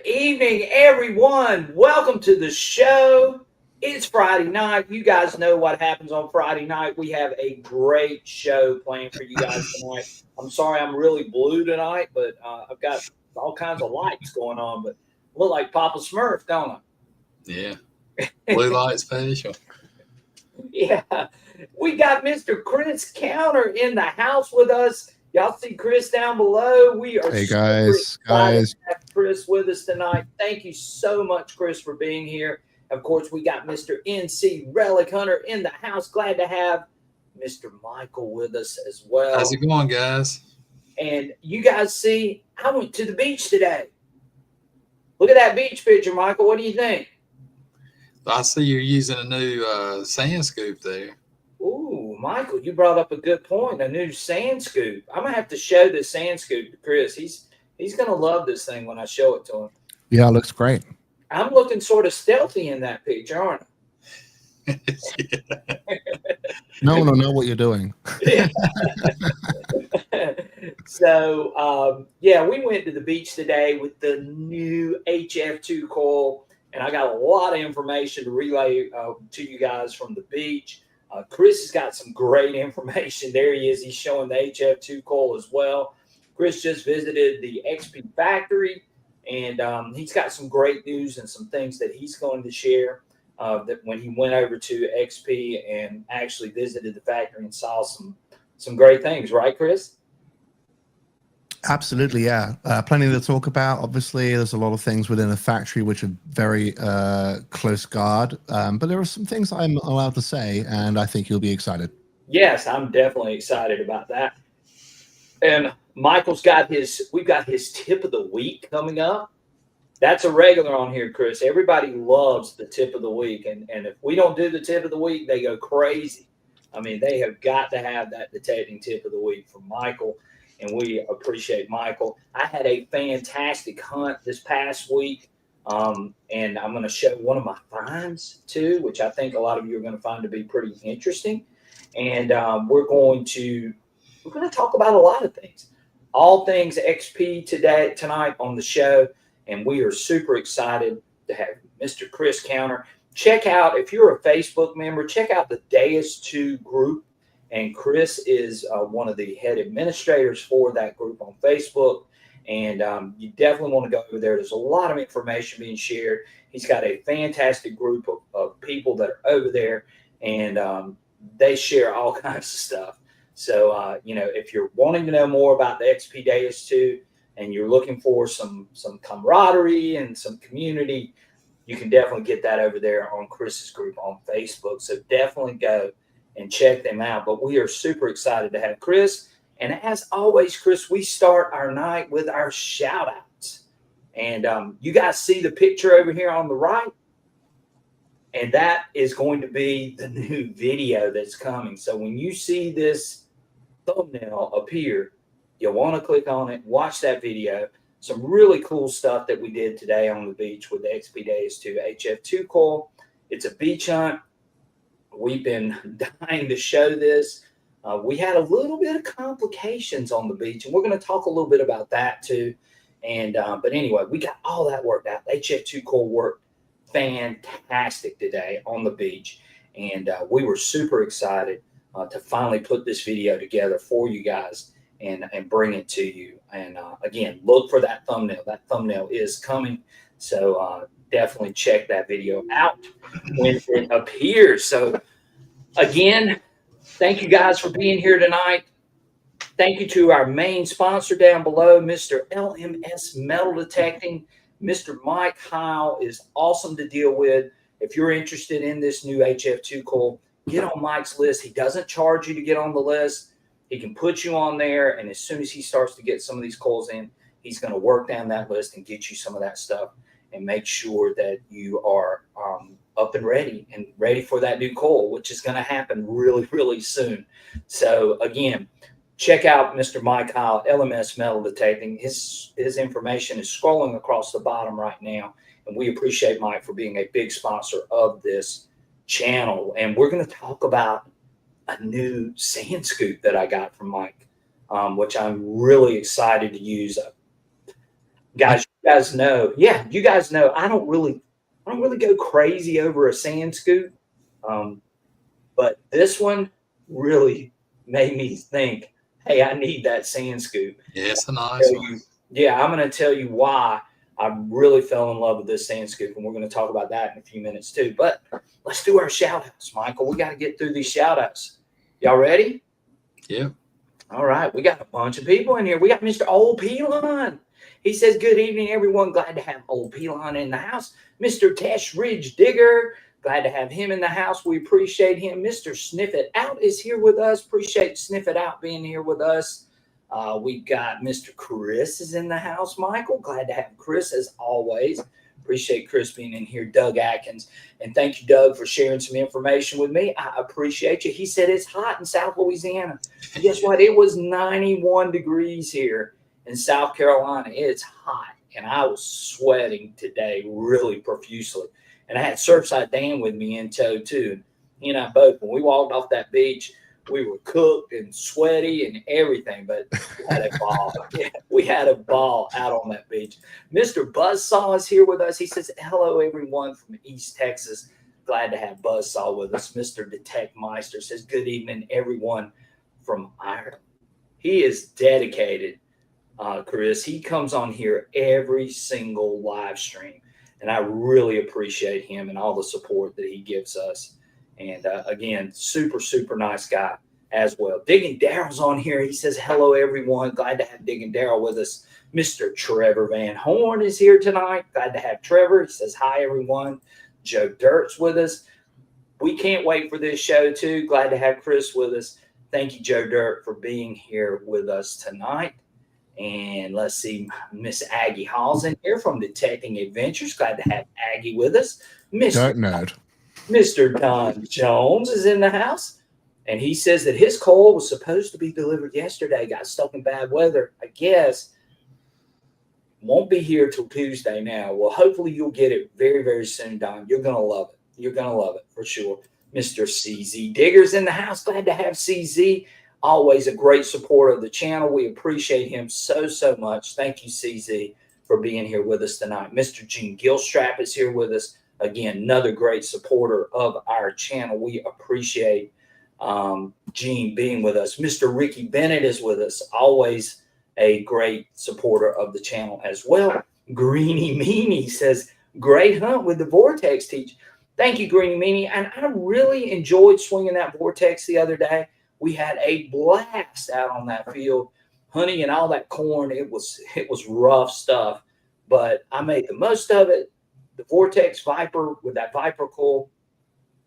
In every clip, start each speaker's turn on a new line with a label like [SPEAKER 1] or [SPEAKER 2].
[SPEAKER 1] evening, everyone. Welcome to the show. It's Friday night. You guys know what happens on Friday night. We have a great show planned for you guys tonight. I'm sorry I'm really blue tonight, but I've got all kinds of lights going on, but I look like Papa Smurf, don't I?
[SPEAKER 2] Yeah. Blue light special.
[SPEAKER 1] Yeah. We got Mr. Chris Counter in the house with us. Y'all see Chris down below. We are
[SPEAKER 3] Hey
[SPEAKER 1] super
[SPEAKER 3] guys,
[SPEAKER 1] excited to have Chris with us tonight. Thank you so much, Chris, for being here. Of course, we got Mr. NC Relic Hunter in the house. Glad to have Mr. Michael with us as well.
[SPEAKER 2] How's it going, guys?
[SPEAKER 1] And you guys see, I went to the beach today. Look at that beach picture, Michael. What do you think?
[SPEAKER 2] I see you're using a new sand scoop there.
[SPEAKER 1] Ooh, Michael, you brought up a good point. A new sand scoop. I'm gonna have to show this sand scoop to Chris. He's gonna love this thing when I show it to him.
[SPEAKER 3] Yeah, it looks great.
[SPEAKER 1] I'm looking sort of stealthy in that picture, aren't I?
[SPEAKER 3] No one will know what you're doing.
[SPEAKER 1] So, yeah, we went to the beach today with the new HF2 Coil, and I got a lot of information to relay to you guys from the beach. Chris has got some great information. There he is. He's showing the HF2 Coil as well. Chris just visited the XP factory, and he's got some great news and some things that he's going to share that when he went over to XP and actually visited the factory and saw some great things. Right, Chris?
[SPEAKER 3] Absolutely, yeah. Plenty to talk about. Obviously, there's a lot of things within the factory which are very close guard, but there are some things I'm allowed to say, and I think you'll be excited.
[SPEAKER 1] Yes, I'm definitely excited about that. And Michael's got we've got his tip of the week coming up. That's a regular on here, Chris. Everybody loves the tip of the week, and if we don't do the tip of the week, they go crazy. I mean, they have got to have that detecting tip of the week from Michael. And we appreciate Michael. I had a fantastic hunt this past week, and I'm going to show one of my finds too, which I think a lot of you are going to find to be pretty interesting. And we're going to talk about a lot of things, all things XP tonight on the show, and we are super excited to have Mr. Chris Counter. Check out, if you're a Facebook member, check out the Deus 2 group. And Chris is one of the head administrators for that group on Facebook. And you definitely want to go over there. There's a lot of information being shared. He's got a fantastic group of people that are over there, and they share all kinds of stuff. So, if you're wanting to know more about the XP Deus 2 and you're looking for some camaraderie and some community, you can definitely get that over there on Chris's group on Facebook. So definitely go and check them out. But we are super excited to have Chris. And as always, Chris, we start our night with our shout outs. And you guys see the picture over here on the right? And that is going to be the new video that's coming. So when you see this thumbnail appear, you'll want to click on it, watch that video. Some really cool stuff that we did today on the beach with the XP Deus 2 HF2 Coil. It's a beach hunt. We've been dying to show this. We had a little bit of complications on the beach, and we're going to talk a little bit about that too. And but anyway, we got all that worked out. HF2 Coil worked fantastic today on the beach, and we were super excited to finally put this video together for you guys and bring it to you. And again, look for that thumbnail. That thumbnail is coming, so definitely check that video out when it appears. So again, thank you guys for being here tonight. Thank you to our main sponsor down below, Mr. LMS Metal Detecting. Mr. Mike Heil is awesome to deal with. If you're interested in this new HF2 Coil, get on Mike's list. He doesn't charge you to get on the list. He can put you on there, and as soon as he starts to get some of these coils in, he's going to work down that list and get you some of that stuff and make sure that you are up and ready for that new coil, which is going to happen really, really soon. So again, check out Mr. Mike Heil, LMS Metal Detecting. His information is scrolling across the bottom right now, and we appreciate Mike for being a big sponsor of this channel. And we're going to talk about a new sand scoop that I got from Mike, which I'm really excited to use. Guys, you guys know, you guys know, I don't really go crazy over a sand scoop. But this one really made me think, hey, I need that sand scoop.
[SPEAKER 2] Yeah, it's a nice one.
[SPEAKER 1] I'm going to tell you why I really fell in love with this sand scoop, and we're going to talk about that in a few minutes too. But let's do our shout outs, Michael. We got to get through these shout outs. Y'all ready?
[SPEAKER 2] Yep.
[SPEAKER 1] All right. We got a bunch of people in here. We got Mr. Old Pelon. He says, good evening, everyone. Glad to have Old Pelon in the house. Mr. Tesh Ridge Digger. Glad to have him in the house. We appreciate him. Mr. Sniff It Out is here with us. Appreciate Sniff It Out being here with us. We've got Mr. Chris is in the house, Michael. Glad to have Chris as always. Appreciate Chris being in here. Doug Atkins. And thank you, Doug, for sharing some information with me. I appreciate you. He said it's hot in South Louisiana. And guess what? It was 91 degrees here in South Carolina. It's hot. And I was sweating today really profusely. And I had Surfside Dan with me in tow too. He and I both, when we walked off that beach, we were cooked and sweaty and everything, but we had a ball. We had a ball out on that beach. Mr. Buzzsaw is here with us. He says, hello, everyone from East Texas. Glad to have Buzzsaw with us. Mr. Detect Meister says, good evening, everyone from Ireland. He is dedicated, Chris. He comes on here every single live stream, and I really appreciate him and all the support that he gives us. And again, super, super nice guy as well. Digging Daryl's on here. He says, hello, everyone. Glad to have Digging Daryl with us. Mr. Trevor Van Horn is here tonight. Glad to have Trevor. He says, hi, everyone. Joe Dirt's with us. We can't wait for this show, too. Glad to have Chris with us. Thank you, Joe Dirt, for being here with us tonight. And let's see, Miss Aggie Hall's in here from Detecting Adventures. Glad to have Aggie with us.
[SPEAKER 3] Dirt Nerd.
[SPEAKER 1] Mr. Don Jones is in the house, and he says that his coal was supposed to be delivered yesterday, got stuck in bad weather. I guess won't be here till Tuesday now. Well, hopefully you'll get it very, very soon, Don. You're going to love it. You're going to love it for sure. Mr. CZ Digger's in the house. Glad to have CZ. Always a great supporter of the channel. We appreciate him so, so much. Thank you, CZ, for being here with us tonight. Mr. Gene Gilstrap is here with us. Again, another great supporter of our channel. We appreciate Gene being with us. Mr. Ricky Bennett is with us. Always a great supporter of the channel as well. Greeny Meanie says, great hunt with the Vortex teach. Thank you, Greeny Meanie. And I really enjoyed swinging that Vortex the other day. We had a blast out on that field, hunting and all that corn. It was rough stuff, but I made the most of it. The Vortex Viper with that Viper coil,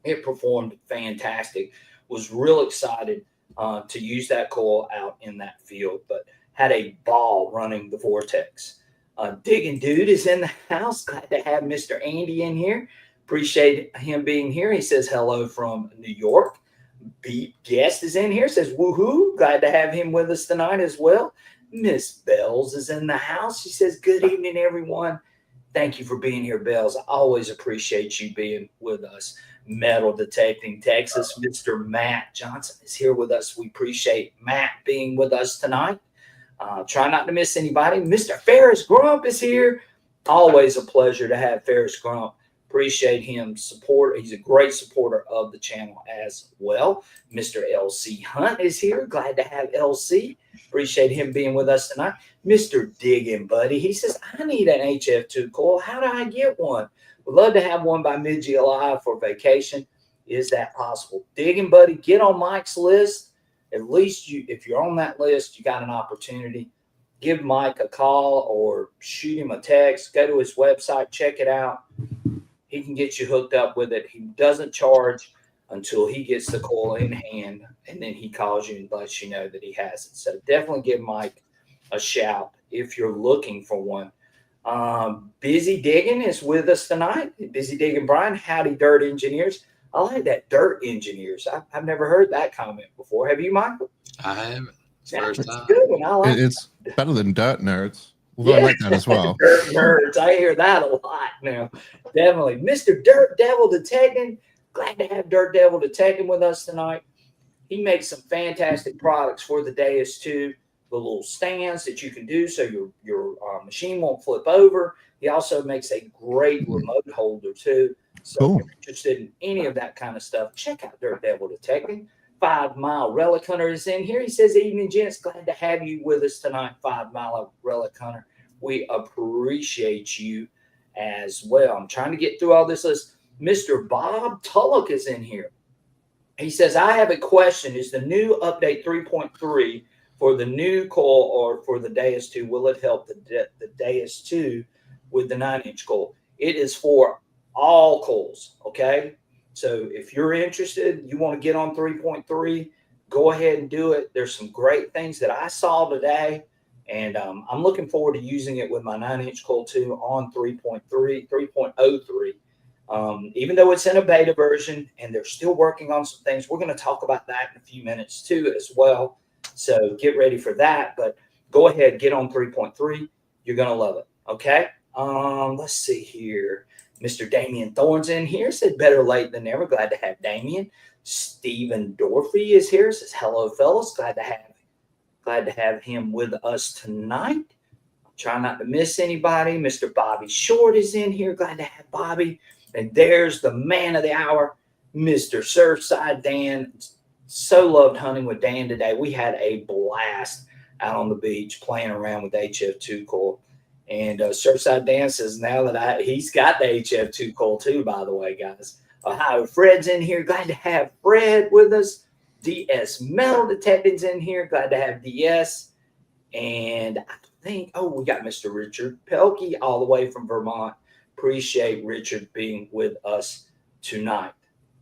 [SPEAKER 1] it performed fantastic. Was real excited to use that coil out in that field, but had a ball running the Vortex. Digging Dude is in the house. Glad to have Mr. Andy in here. Appreciate him being here. He says hello from New York. Beat Guest is in here. Says woohoo. Glad to have him with us tonight as well. Miss Bells is in the house. She says good evening, everyone. Thank you for being here, Bells. I always appreciate you being with us. Metal Detecting Texas, Mr. Matt Johnson is here with us. We appreciate Matt being with us tonight. Try not to miss anybody. Mr. Ferris Grump is here. Always a pleasure to have Ferris Grump. Appreciate him support. He's a great supporter of the channel as well. Mr. LC Hunt is here. Glad to have LC. Appreciate him being with us tonight. Mr. Digging Buddy. He says, I need an HF2 coil. How do I get one? Would love to have one by mid-July for vacation. Is that possible? Digging Buddy, get on Mike's list. At least if you're on that list, you got an opportunity. Give Mike a call or shoot him a text. Go to his website. Check it out. He can get you hooked up with it. He doesn't charge until he gets the coil in hand, and then he calls you and lets you know that he has it. So definitely give Mike a shout if you're looking for one. Busy Digging is with us tonight. Busy Digging Brian, howdy Dirt Engineers. I like that, Dirt Engineers. I've never heard that comment before. Have you, Michael?
[SPEAKER 2] I haven't. It's
[SPEAKER 3] Yeah,
[SPEAKER 2] first
[SPEAKER 3] it's
[SPEAKER 2] time.
[SPEAKER 1] Good one. I like
[SPEAKER 3] It's better than Dirt Nerds. Although I like that as well.
[SPEAKER 1] Dirt Nerds. I hear that a lot now. Definitely. Mr. Dirt Devil Detecting. Glad to have Dirt Devil Detecting with us tonight. He makes some fantastic products for the Deus too. the little stands that you can do so your machine won't flip over. He also makes a great remote holder too. So
[SPEAKER 3] Cool.
[SPEAKER 1] if you're interested in any of that kind of stuff, check out Dirt Devil Detecting. 5 Mile Relic Hunter is in here. He says, evening, gents. Glad to have you with us tonight, 5 Mile Relic Hunter. We appreciate you as well. I'm trying to get through all this list. Mr. Bob Tullock is in here. He says, I have a question. Is the new update 3.3 for the new coil or for the Deus 2, will it help the Deus 2 with the 9-inch coil? It is for all coils, okay? So if you're interested, you want to get on 3.3, go ahead and do it. There's some great things that I saw today, and I'm looking forward to using it with my 9-inch coil too on 3.03. Even though it's in a beta version and they're still working on some things, we're going to talk about that in a few minutes too as well. So get ready for that. But go ahead, get on 3.3. You're going to love it. Okay. Let's see here. Mr. Damian Thorne's in here. Said better late than never. Glad to have Damian. Stephen Dorfy is here. Says hello, fellas. Glad to have him with us tonight. Try not to miss anybody. Mr. Bobby Short is in here. Glad to have Bobby. And there's the man of the hour, Mr. Surfside Dan. So loved hunting with Dan today. We had a blast out on the beach playing around with HF2 Coil. And Surfside Dan says now that he's got the HF2 Coil too, by the way, guys. Ohio Fred's in here. Glad to have Fred with us. DS Metal Detective's in here. Glad to have DS. And I think, we got Mr. Richard Pelkey all the way from Vermont. Appreciate Richard being with us tonight.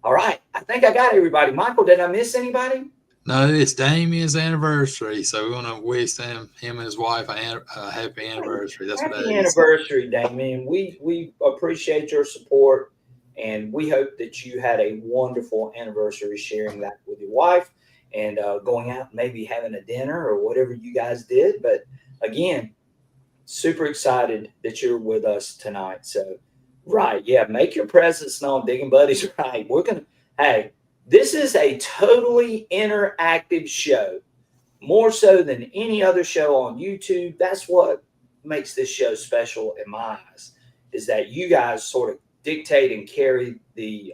[SPEAKER 1] All right. I think I got everybody. Michael, did I miss anybody?
[SPEAKER 2] No, it's Damien's anniversary, so we want to wish him and his wife a happy anniversary. That's what that is.
[SPEAKER 1] Happy anniversary, Damien. We appreciate your support, and we hope that you had a wonderful anniversary sharing that with your wife and going out and maybe having a dinner or whatever you guys did. But again, super excited that you're with us tonight. So, right. Yeah. Make your presence known. Digging Buddies. Right. This is a totally interactive show, more so than any other show on YouTube. That's what makes this show special in my eyes, is that you guys sort of dictate and carry the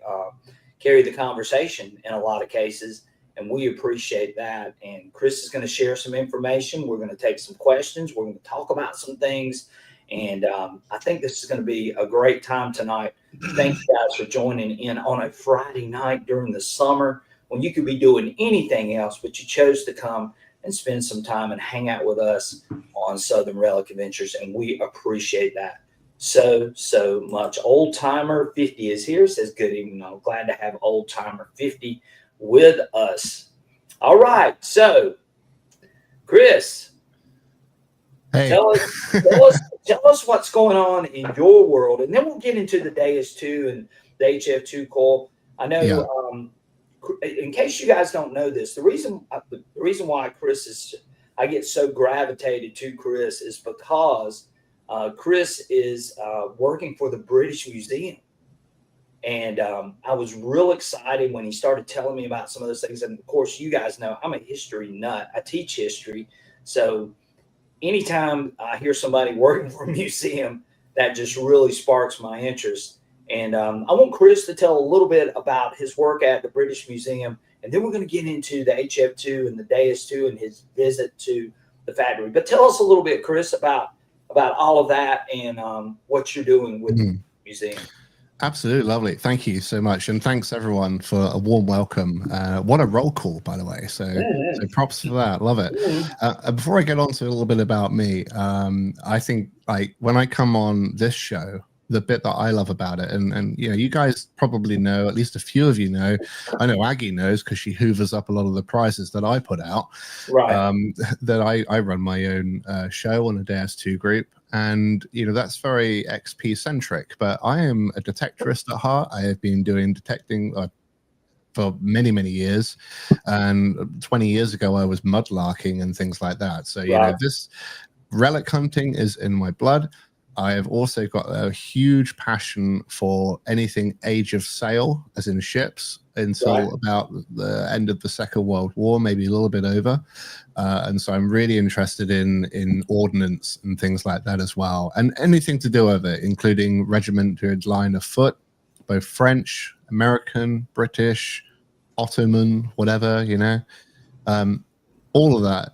[SPEAKER 1] conversation in a lot of cases. And we appreciate that. And Chris is going to share some information. We're going to take some questions. We're going to talk about some things. And I think this is going to be a great time tonight. Thank you guys for joining in on a Friday night during the summer when you could be doing anything else, but you chose to come and spend some time and hang out with us on Southern Relic Adventures. And we appreciate that so much. Old Timer 50 is here. Says good evening. I'm glad to have Old Timer 50 with us. All right. So, Chris,
[SPEAKER 3] hey.
[SPEAKER 1] Tell us what's going on in your world, and then we'll get into the Deus 2 and the HF2 Coil. I know, in case you guys don't know this, the reason why I get so gravitated to Chris is because Chris is working for the British Museum. And I was real excited when he started telling me about some of those things. And of course, you guys know I'm a history nut. I teach history. So anytime I hear somebody working for a museum, that just really sparks my interest. And I want Chris to tell a little bit about his work at the British Museum. And then we're going to get into the HF2 and the Deus 2 and his visit to the factory. But tell us a little bit, Chris, about all of that and what you're doing with the museum.
[SPEAKER 3] Absolutely lovely. Thank you so much. And thanks everyone for a warm welcome. What a roll call, by the way. So props for that. Love it. Before I get on to a little bit about me, I think when I come on this show, the bit that I love about it, and you guys probably know, at least a few of you know, I know Aggie knows because she hoovers up a lot of the prizes that I put out.
[SPEAKER 1] Right.
[SPEAKER 3] That I run my own show on a Deus 2 group. And, that's very XP centric, but I am a detectorist at heart. I have been doing detecting for many, many years. And 20 years ago, I was mudlarking and things like that. So, this relic hunting is in my blood. I have also got a huge passion for anything age of sail, as in ships, until about the end of the Second World War, maybe a little bit over. And so I'm really interested in ordnance and things like that as well, and anything to do with it, including regimented line of foot, both French, American, British, Ottoman, whatever, all of that.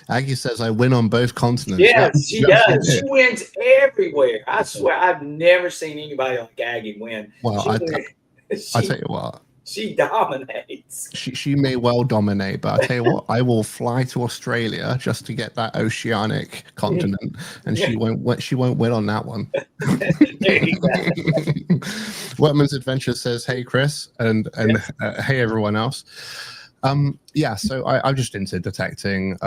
[SPEAKER 3] Aggie says I win on both continents.
[SPEAKER 1] Yes, she does. She wins everywhere. I swear, I've never seen anybody like Aggie win.
[SPEAKER 3] Well, I tell you what,
[SPEAKER 1] she dominates.
[SPEAKER 3] She may well dominate, but I tell you what, I will fly to Australia just to get that oceanic continent, and she won't win on that one. Workman's Adventure says, "Hey Chris," and hey everyone else. So I'm just into detecting.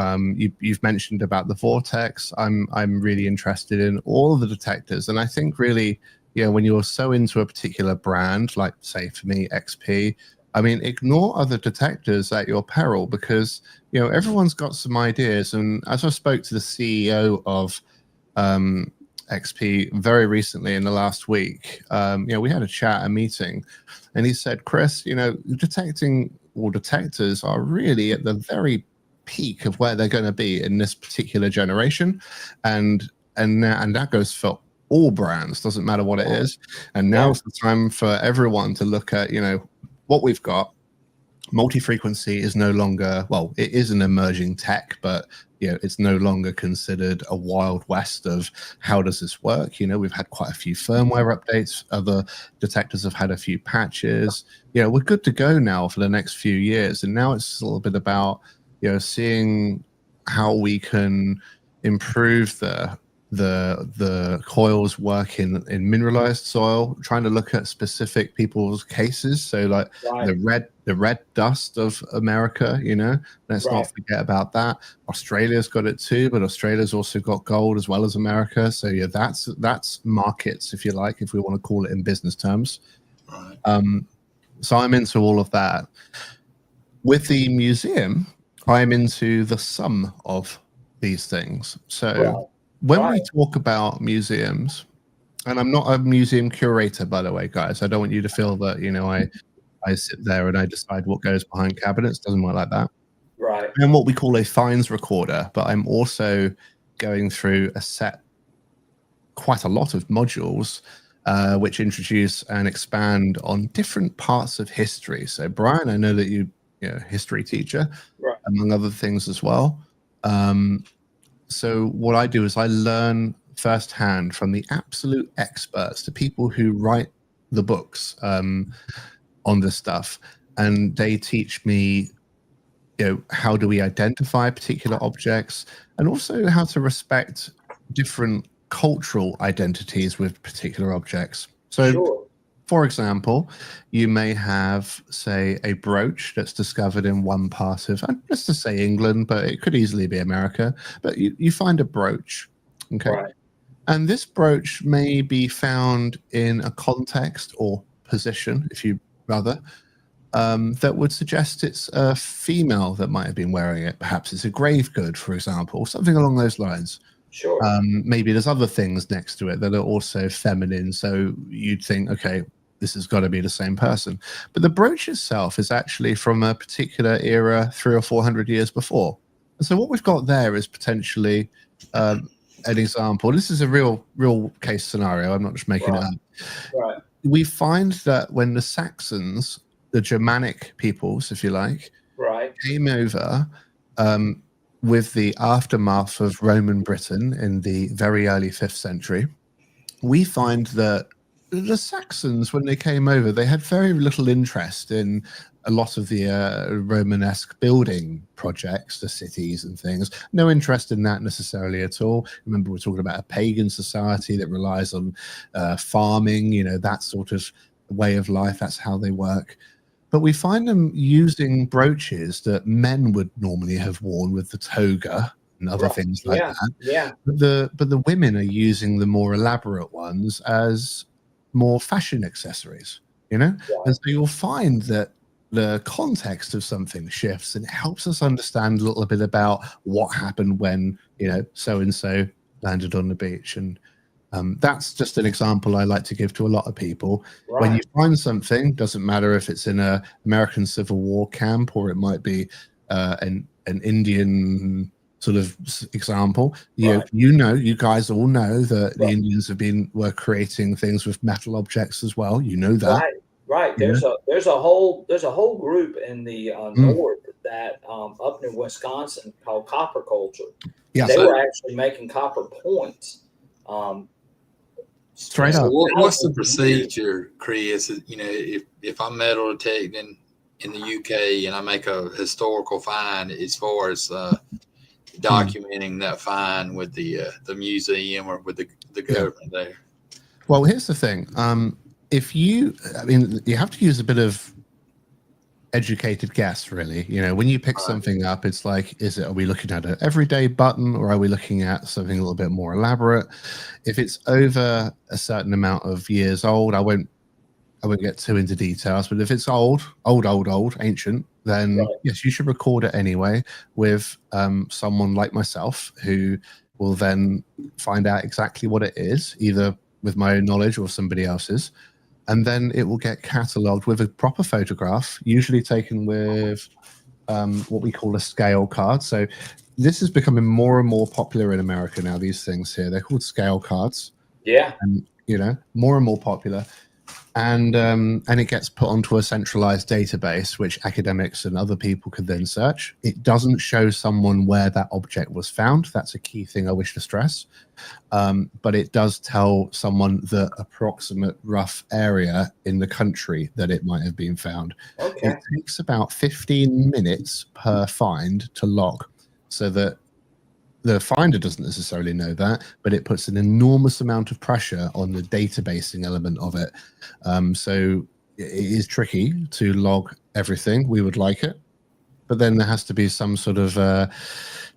[SPEAKER 3] You've mentioned about the vortex. I'm really interested in all of the detectors, and I think really, when you're so into a particular brand, like say for me XP, I mean, ignore other detectors at your peril, because everyone's got some ideas. And as I spoke to the CEO of XP very recently in the last week, we had a meeting, and he said, Chris, detectors are really at the very peak of where they're going to be in this particular generation, and that goes for all brands, doesn't matter what it is. And now's the time for everyone to look at what we've got. Multi-frequency is no longer, well, it is an emerging tech, but it's no longer considered a wild west of how does this work. We've had quite a few firmware updates. Other detectors have had a few patches. We're good to go now for the next few years. And now it's a little bit about seeing how we can improve the coils work in mineralized soil, trying to look at specific people's cases. So like the red dust of America, let's not forget about that. Australia's got it too, but Australia's also got gold as well as America. So that's markets, if you like, if we want to call it in business terms. Right. So I'm into all of that. With the museum, I'm into the sum of these things. So when we talk about museums, and I'm not a museum curator, by the way, guys, I don't want you to feel that, I sit there and I decide what goes behind cabinets. Doesn't work like that.
[SPEAKER 1] Right.
[SPEAKER 3] I'm what we call a finds recorder, but I'm also going through quite a lot of modules, which introduce and expand on different parts of history. So Brian, I know that you're a history teacher, among other things as well. So what I do is I learn firsthand from the absolute experts, the people who write the books on this stuff, and they teach me, how do we identify particular objects, and also how to respect different cultural identities with particular objects. So, for example, you may have, say, a brooch that's discovered in one part of, let's just say England, but it could easily be America. But you find a brooch, okay? Right. And this brooch may be found in a context or position, if you rather, that would suggest it's a female that might have been wearing it. Perhaps it's a grave good, for example, something along those lines.
[SPEAKER 1] Sure.
[SPEAKER 3] Maybe there's other things next to it that are also feminine. So you'd think, okay, this has got to be the same person. But the brooch itself is actually from a particular era 300 or 400 years before. And so what we've got there is potentially an example. This is a real case scenario. I'm not just making it up.
[SPEAKER 1] Right.
[SPEAKER 3] We find that when the Saxons, the Germanic peoples, if you like, came over with the aftermath of Roman Britain in the very early 5th century, we find that the Saxons, when they came over, they had very little interest in a lot of the Romanesque building projects, the cities and things. No interest in that necessarily at all. Remember, we're talking about a pagan society that relies on farming, that sort of way of life. That's how they work. But we find them using brooches that men would normally have worn with the toga and other things like that.
[SPEAKER 1] Yeah.
[SPEAKER 3] But the women are using the more elaborate ones as more fashion accessories, And so you'll find that the context of something shifts, and it helps us understand a little bit about what happened when, so-and-so landed on the beach. And That's just an example I like to give to a lot of people.
[SPEAKER 1] Right.
[SPEAKER 3] When you find something, doesn't matter if it's in a American Civil War camp or it might be an Indian sort of example.
[SPEAKER 1] Right.
[SPEAKER 3] You guys all know that the
[SPEAKER 1] Right.
[SPEAKER 3] Indians were creating things with metal objects as well. You know that.
[SPEAKER 1] Right. There's a whole group in the north that up in Wisconsin called copper culture.
[SPEAKER 3] Yeah.
[SPEAKER 1] They were actually making copper points.
[SPEAKER 3] Straight up.
[SPEAKER 2] What's the procedure, Chris? You know, if I'm metal detecting in the UK and I make a historical find as far as documenting that find with the museum or with the government there.
[SPEAKER 3] Well, here's the thing. You have to use a bit of educated guess, really. You know, when you pick something up, it's like, are we looking at an everyday button or are we looking at something a little bit more elaborate? If it's over a certain amount of years old, I won't get too into details, but if it's old, ancient, then yes, you should record it anyway with someone like myself who will then find out exactly what it is, either with my own knowledge or somebody else's. And then it will get catalogued with a proper photograph, usually taken with what we call a scale card. So this is becoming more and more popular in America now, these things here. They're called scale cards.
[SPEAKER 1] Yeah.
[SPEAKER 3] And, more and more popular. And it gets put onto a centralized database, which academics and other people could then search. It doesn't show someone where that object was found. That's a key thing I wish to stress. But it does tell someone the approximate rough area in the country that it might have been found.
[SPEAKER 1] Okay.
[SPEAKER 3] It takes about 15 minutes per find to log, so that the finder doesn't necessarily know that, but it puts an enormous amount of pressure on the databasing element of it. So it is tricky to log everything. We would like it, but then there has to be some sort of,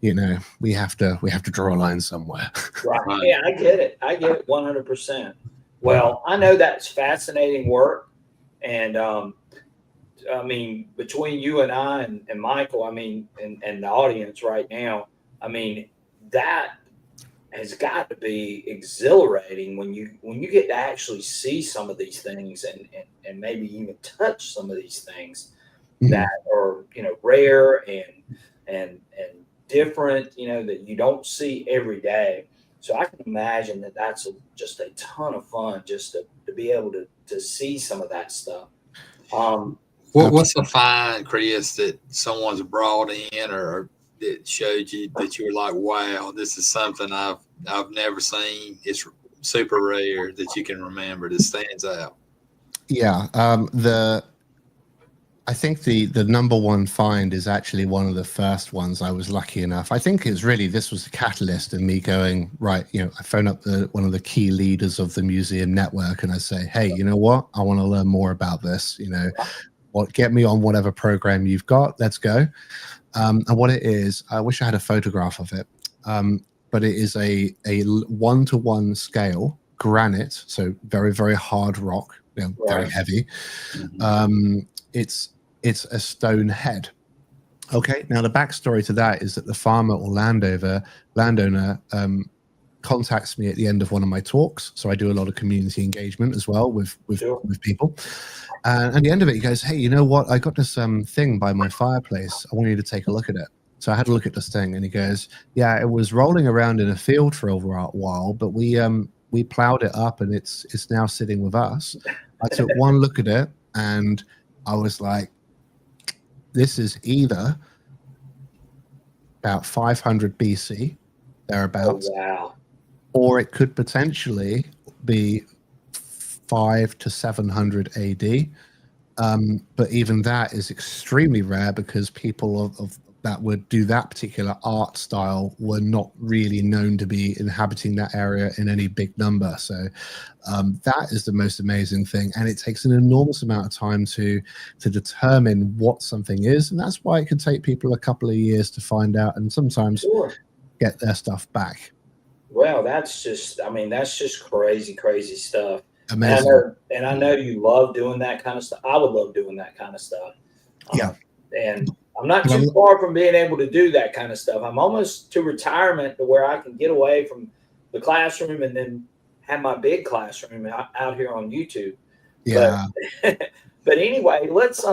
[SPEAKER 3] we have to draw a line somewhere.
[SPEAKER 1] Right. Yeah, I get it. 100%. Well, I know that's fascinating work, and I mean, between you and I and Michael, I mean, and the audience right now, I mean, that has got to be exhilarating when you get to actually see some of these things and maybe even touch some of these things that are, rare and different, that you don't see every day. So I can imagine that that's just a ton of fun just to be able to see some of that stuff.
[SPEAKER 2] What's the find, Chris, that someone's brought in or that showed you that you were like, wow, this is something I've never seen. It's super rare that you can remember that stands out?
[SPEAKER 3] Yeah. I think the number one find is actually one of the first ones. I was lucky enough. I think this was the catalyst in me going, right, I phone up one of the key leaders of the museum network and I say, hey, you know what? I want to learn more about this. Get me on whatever program you've got. Let's go. And what it is, I wish I had a photograph of it, but it is a 1-to-1 scale granite, so very, very hard rock, very heavy. It's a stone head. Okay, now the backstory to that is that the farmer or landowner contacts me at the end of one of my talks. So I do a lot of community engagement as well with people. And at the end of it, he goes, hey, you know what? I got this thing by my fireplace. I want you to take a look at it. So I had a look at this thing and he goes, yeah, it was rolling around in a field for over a while, but we plowed it up and it's now sitting with us. I took one look at it and I was like, this is either about 500 BC, thereabouts.
[SPEAKER 1] Oh, wow.
[SPEAKER 3] Or it could potentially be 500 to 700 AD. But even that is extremely rare because people of that would do that particular art style were not really known to be inhabiting that area in any big number. So that is the most amazing thing. And it takes an enormous amount of time to determine what something is. And that's why it could take people a couple of years to find out and sometimes get their stuff back.
[SPEAKER 1] Well, that's just crazy stuff.
[SPEAKER 3] Amazing.
[SPEAKER 1] And I know you love doing that kind of stuff. I would love doing that kind of stuff.
[SPEAKER 3] Yeah.
[SPEAKER 1] And I'm not too far from being able to do that kind of stuff. I'm almost to retirement to where I can get away from the classroom and then have my big classroom out here on YouTube.
[SPEAKER 3] Yeah.
[SPEAKER 1] But anyway, let's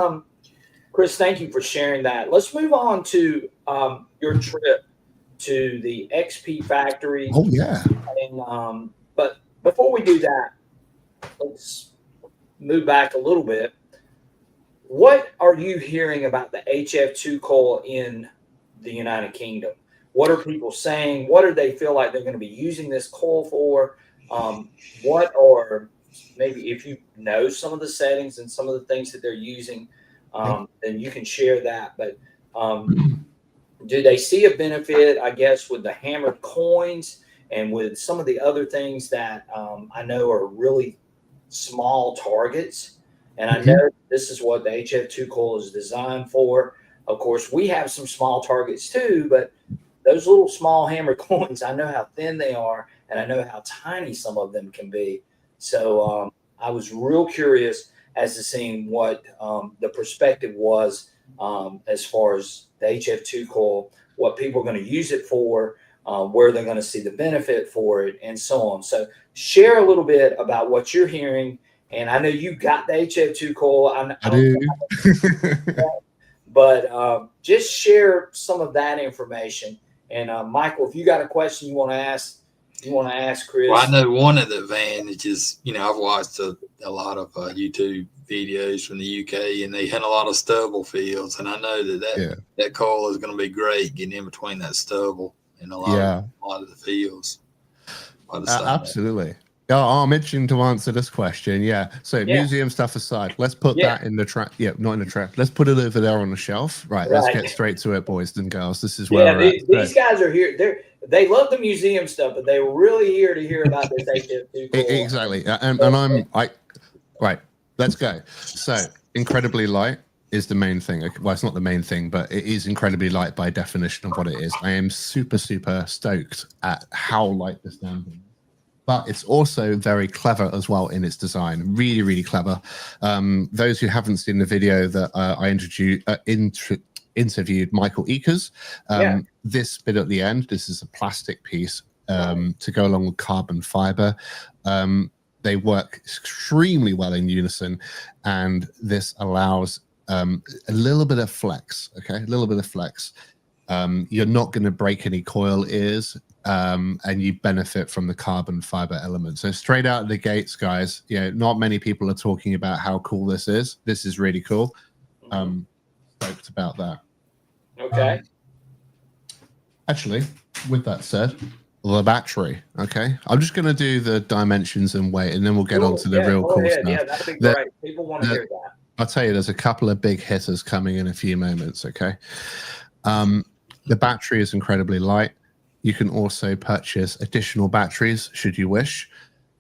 [SPEAKER 1] Chris, thank you for sharing that. Let's move on to your trip to the XP factory.
[SPEAKER 3] Oh yeah.
[SPEAKER 1] And but before we do that, let's move back a little bit. What are you hearing about the HF2 coil in the United Kingdom? What are people saying? What do they feel like they're going to be using this coil for? What are maybe if you know some of the settings and some of the things that they're using, then you can share that. But do they see a benefit, I guess, with the hammered coins and with some of the other things that I know are really small targets? And I know this is what the HF2 coil is designed for. Of course, we have some small targets too, but those little small hammer coins, I know how thin they are, and I know how tiny some of them can be. So I was real curious as to seeing what the perspective was as far as the HF2 coil, what people are going to use it for, where they're going to see the benefit for it, and so on. So share a little bit about what you're hearing. And I know you got the HF2 coil.
[SPEAKER 3] I do.
[SPEAKER 1] But just share some of that information. And Michael, if you got a question you want to ask Chris.
[SPEAKER 2] Well, I know one of the advantages, I've watched a lot of YouTube videos from the UK, and they had a lot of stubble fields. And I know that coil is going to be great getting in between that stubble and a lot of the fields.
[SPEAKER 3] Absolutely. I'm itching to answer this question. Yeah. So museum stuff aside, let's put that in the trap. Yeah, not in the trap. Let's put it over there on the shelf. Right. Let's get straight to it, boys and girls. This is where we're at.
[SPEAKER 1] These guys are here. They love the museum stuff, but they were really here to hear about this HF2 coil.
[SPEAKER 3] Exactly. And right. Let's go. So incredibly light is the main thing. Well, it's not the main thing, but it is incredibly light by definition of what it is. I am super, super stoked at how light this damn thing is. But it's also very clever as well in its design. Really, really clever. Those who haven't seen the video that I interviewed Michael Eakers, this bit at the end, this is a plastic piece to go along with carbon fiber. They work extremely well in unison, and this allows a little bit of flex, okay? A little bit of flex. You're not going to break any coil ears, and you benefit from the carbon fiber element. So straight out of the gates, guys, not many people are talking about how cool this is. This is really cool. Stoked about that.
[SPEAKER 1] Okay.
[SPEAKER 3] Actually, with that said, the battery. Okay, I'm just going to do the dimensions and weight, and then we'll get on to the real cool stuff.
[SPEAKER 1] Yeah, that'd be great. People want to hear that.
[SPEAKER 3] I'll tell you, there's a couple of big hitters coming in a few moments. Okay. The battery is incredibly light. You can also purchase additional batteries should you wish.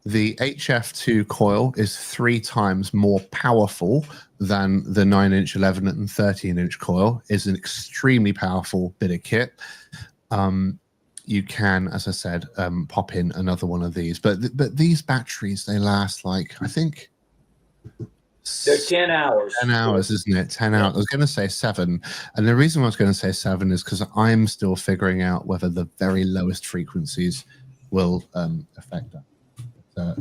[SPEAKER 3] The HF2 coil is 3 times more powerful than the 9-inch, 11 and 13-inch coil. It's an extremely powerful bit of kit. You can, as I said, pop in another one of these. But these batteries, they last like, I think...
[SPEAKER 1] They're 10 hours.
[SPEAKER 3] 10 hours, isn't it? 10 hours. I was going to say 7. And the reason I was going to say 7 is because I'm still figuring out whether the very lowest frequencies will affect that.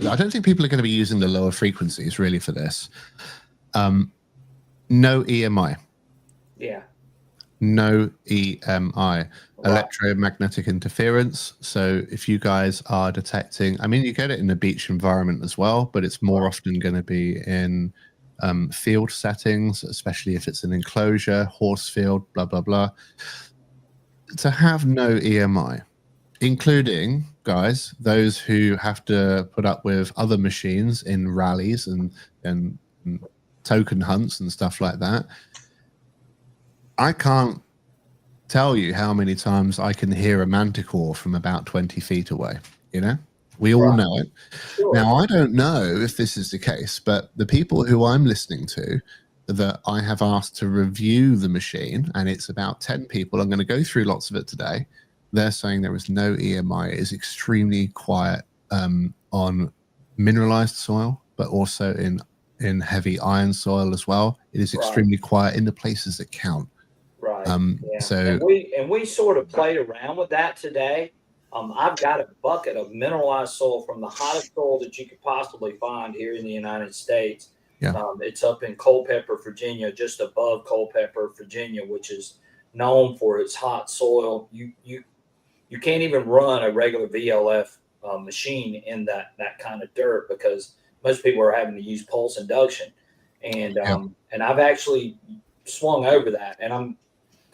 [SPEAKER 3] I don't think people are going to be using the lower frequencies really for this. No EMI.
[SPEAKER 1] Yeah.
[SPEAKER 3] No EMI. Electromagnetic interference. So if you guys are detecting, I mean, you get it in a beach environment as well, but it's more often going to be in field settings, especially if it's an enclosure, horse field, blah, blah, blah. To have no EMI, including, guys, those who have to put up with other machines in rallies and token hunts and stuff like that, I can't tell you how many times I can hear a manticore from about 20 feet away. We all know it. Sure. Now, I don't know if this is the case, but the people who I'm listening to that I have asked to review the machine, and it's about 10 people, I'm going to go through lots of it today. They're saying there is no EMI. It is extremely quiet on mineralized soil, but also in heavy iron soil as well. It is extremely quiet in the places that count.
[SPEAKER 1] Right.
[SPEAKER 3] So
[SPEAKER 1] and we sort of played around with that today. I've got a bucket of mineralized soil from the hottest soil that you could possibly find here in the United States.
[SPEAKER 3] Yeah.
[SPEAKER 1] It's up in Culpeper, Virginia, just above Culpeper, Virginia, which is known for its hot soil. You can't even run a regular VLF machine in that kind of dirt because most people are having to use pulse induction, and I've actually swung over that, and I'm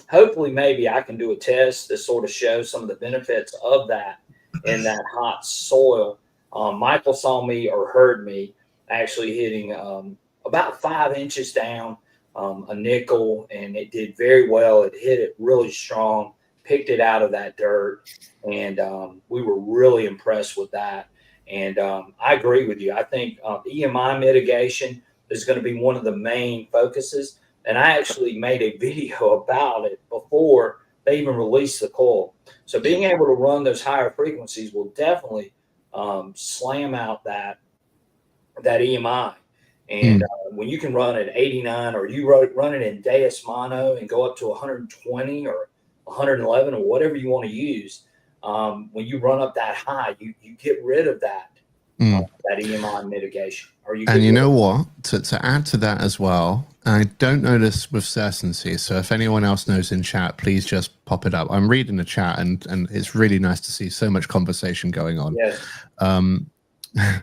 [SPEAKER 1] hopefully maybe I can do a test to sort of show some of the benefits of that in that hot soil. Michael saw me or heard me actually hitting about 5 inches down a nickel, and it did very well. It hit it really strong, picked it out of that dirt, and we were really impressed with that. And I agree with you. I think EMI mitigation is going to be one of the main focuses. And I actually made a video about it before they even released the coil. So being able to run those higher frequencies will definitely slam out that EMI. And when you can run at 89, or you run it in Deus Mono and go up to 120 or 111 or whatever you want to use, when you run up that high, you get rid of that EMI mitigation.
[SPEAKER 3] And you know what? To add to that as well, I don't know this with certainty, so if anyone else knows in chat, please just pop it up. I'm reading the chat, and it's really nice to see so much conversation going on.
[SPEAKER 1] Yes.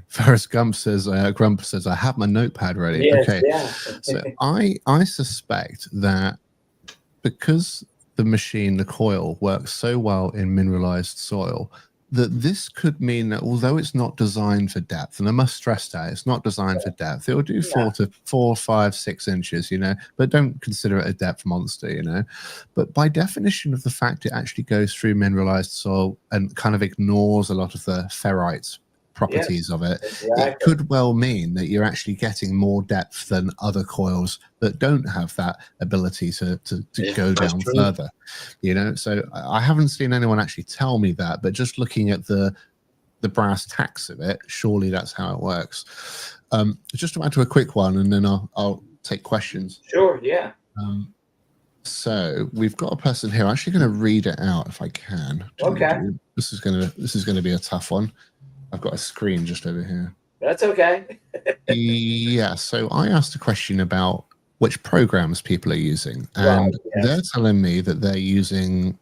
[SPEAKER 3] Forrest Grump says, I have my notepad ready.
[SPEAKER 1] Yes,
[SPEAKER 3] okay.
[SPEAKER 1] Yeah.
[SPEAKER 3] So I suspect that because the machine, the coil, works so well in mineralized soil, that this could mean that although it's not designed for depth, and I must stress that it's not designed for depth, it will do 4, 5, 6 inches, but don't consider it a depth monster, but by definition of the fact it actually goes through mineralized soil and kind of ignores a lot of the ferrite properties of it, it could well mean that you're actually getting more depth than other coils that don't have that ability to go down further, so I haven't seen anyone actually tell me that, but just looking at the brass tacks of it, surely that's how it works. Just to add to a quick one, and then I'll take questions.
[SPEAKER 1] Sure. Yeah.
[SPEAKER 3] So we've got a person here. I'm actually going to read it out if I can.
[SPEAKER 1] Okay.
[SPEAKER 3] This is going to be a tough one. I've got a screen just over here.
[SPEAKER 1] That's okay.
[SPEAKER 3] Yeah, so I asked a question about which programs people are using, and they're telling me that they're using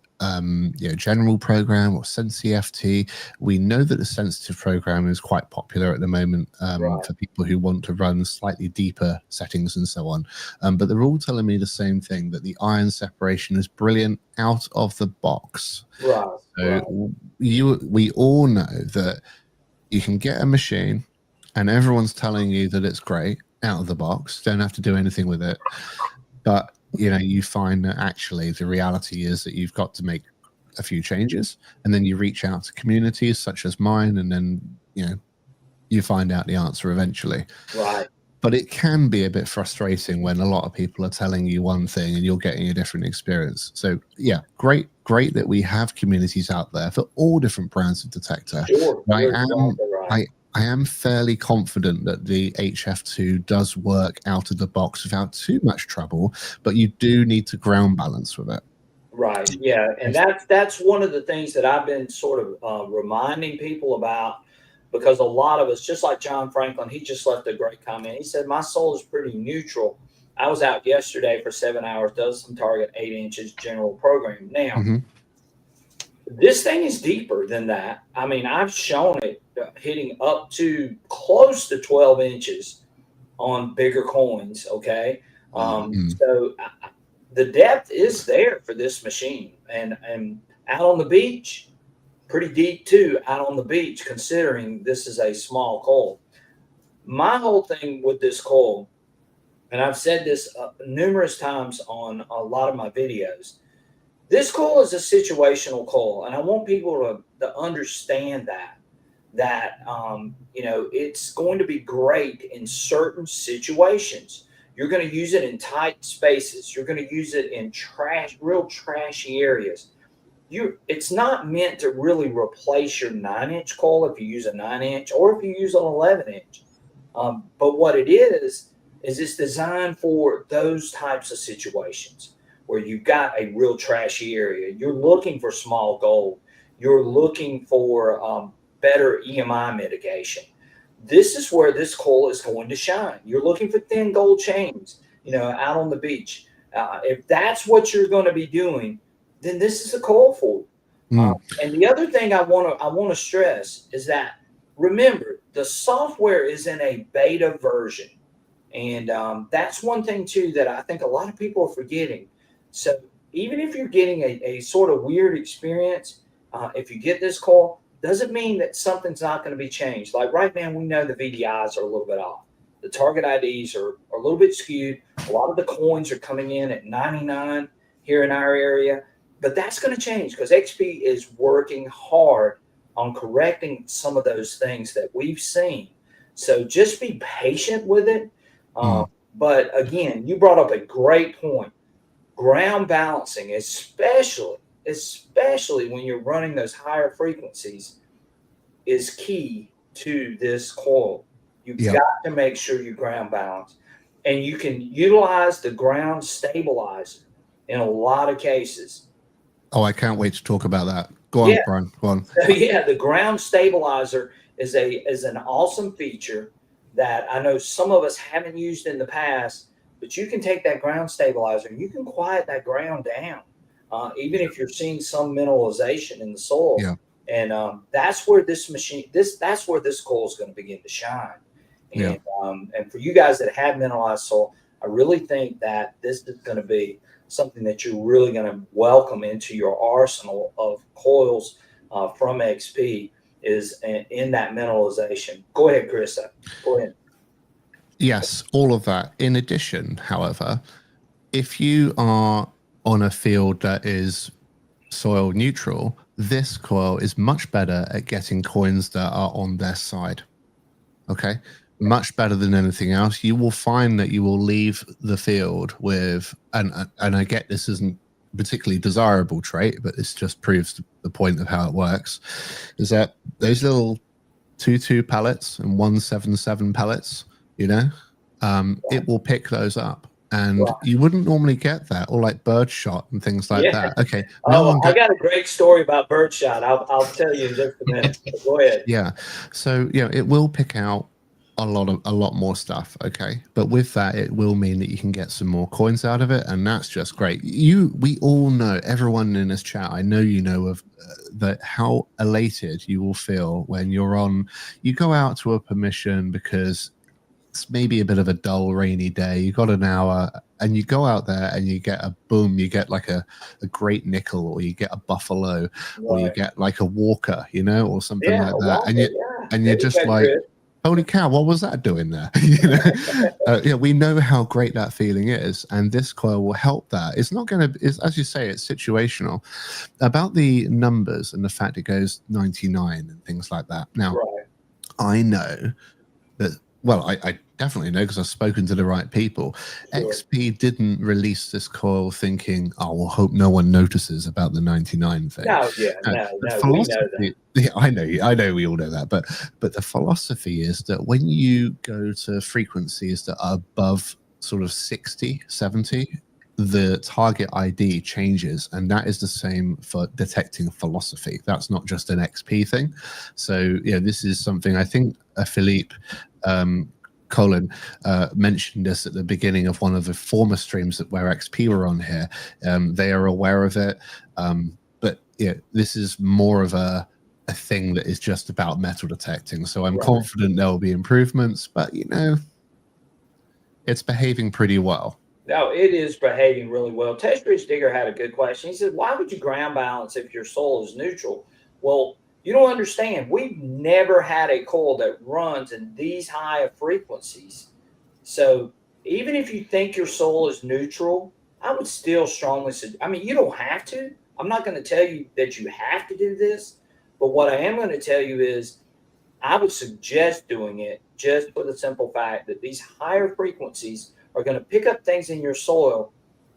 [SPEAKER 3] general program or SensiFT. We know that the sensitive program is quite popular at the moment for people who want to run slightly deeper settings and so on. But they're all telling me the same thing, that the iron separation is brilliant out of the box. So we all know that you can get a machine and everyone's telling you that it's great out of the box, don't have to do anything with it, but you find that actually the reality is that you've got to make a few changes, and then you reach out to communities such as mine, and then you find out the answer eventually. But it can be a bit frustrating when a lot of people are telling you one thing and you're getting a different experience. So yeah, great that we have communities out there for all different brands of detector. I am fairly confident that the HF2 does work out of the box without too much trouble, but you do need to ground balance with it.
[SPEAKER 1] Yeah, and that's one of the things that I've been sort of reminding people about, because a lot of us, just like John Franklin, he just left a great comment. He said, my soul is pretty neutral. I was out yesterday for 7 hours, does some target 8 inches general program. Now, this thing is deeper than that. I mean, I've shown it hitting up to close to 12 inches on bigger coins. Okay. So the depth is there for this machine, and out on the beach, pretty deep too, out on the beach, considering this is a small coil. My whole thing with this coil, and I've said this numerous times on a lot of my videos, this coil is a situational coil, and I want people to understand that it's going to be great in certain situations. You're going to use it in tight spaces. You're going to use it in real trashy areas. It's not meant to really replace your 9-inch coil if you use a 9-inch or if you use an 11-inch. But what it is it's designed for those types of situations where you've got a real trashy area. You're looking for small gold. you're looking for better EMI mitigation. This is where this coil is going to shine. You're looking for thin gold chains, out on the beach. If that's what you're going to be doing, then this is a coil for you. And the other thing I want to stress is that, remember, the software is in a beta version. And that's one thing, too, that I think a lot of people are forgetting. So even if you're getting a sort of weird experience, if you get this coil, doesn't mean that something's not going to be changed. Like right now, we know the VDIs are a little bit off. The target IDs are a little bit skewed. A lot of the coins are coming in at 99 here in our area. But that's going to change because XP is working hard on correcting some of those things that we've seen. So just be patient with it. But again, you brought up a great point. Ground balancing, especially when you're running those higher frequencies, is key to this coil. You've got to make sure you ground balance. And you can utilize the ground stabilizer in a lot of cases.
[SPEAKER 3] Oh, I can't wait to talk about that. Go on, Brian. Go on.
[SPEAKER 1] So, the ground stabilizer is an awesome feature that I know some of us haven't used in the past, but you can take that ground stabilizer and you can quiet that ground down, even if you're seeing some mineralization in the soil. Yeah. And that's where this coil is going to begin to shine. And and for you guys that have mineralized soil, I really think that this is going to be something that you're really going to welcome into your arsenal of coils from XP is in that mineralization. Go ahead, Chris. Go ahead.
[SPEAKER 3] Yes, all of that. In addition, however, if you are on a field that is soil neutral, this coil is much better at getting coins that are on their side. Okay? Much better than anything else. You will find that you will leave the field with, and I get this isn't particularly desirable trait, but this just proves the point of how it works, is that those little 2.2 pellets and 177 pellets, it will pick those up. And you wouldn't normally get that, or like birdshot and things like that. Okay.
[SPEAKER 1] I got a great story about birdshot. I'll tell you in just a minute. Go ahead.
[SPEAKER 3] Yeah. So, it will pick out a lot more stuff. Okay. But with that, it will mean that you can get some more coins out of it. And that's just great. We all know, everyone in this chat, I know of that, how elated you will feel when you go out to a permission because it's maybe a bit of a dull, rainy day. You got an hour and you go out there and you get you get like a great nickel, or you get a buffalo, or you get like a walker, or something like that. And you're just like, holy cow, what was that doing there? We know how great that feeling is, and this coil will help that. It's not going to, as you say, it's situational. About the numbers and the fact it goes 99 and things like that. Now, I know that, well, I definitely know because I've spoken to the right people. Sure. XP didn't release this coil thinking, we'll hope no one notices about the 99 thing.
[SPEAKER 1] No, we know that.
[SPEAKER 3] Yeah, I know we all know that, but the philosophy is that when you go to frequencies that are above sort of 60, 70, the target ID changes, and that is the same for detecting philosophy. That's not just an XP thing. So this is something I think Philippe Colin mentioned this at the beginning of one of the former streams where XP were on here. They are aware of it, but this is more of a thing that is just about metal detecting. So I'm confident there will be improvements, but it's behaving pretty well.
[SPEAKER 1] No, it is behaving really well. Test Rich Digger had a good question. He said, why would you ground balance if your soil is neutral? Well, you don't understand. We've never had a coil that runs in these high frequencies. So even if you think your soil is neutral, I would still strongly suggest, you don't have to. I'm not going to tell you that you have to do this. But what I am going to tell you is I would suggest doing it just for the simple fact that these higher frequencies are going to pick up things in your soil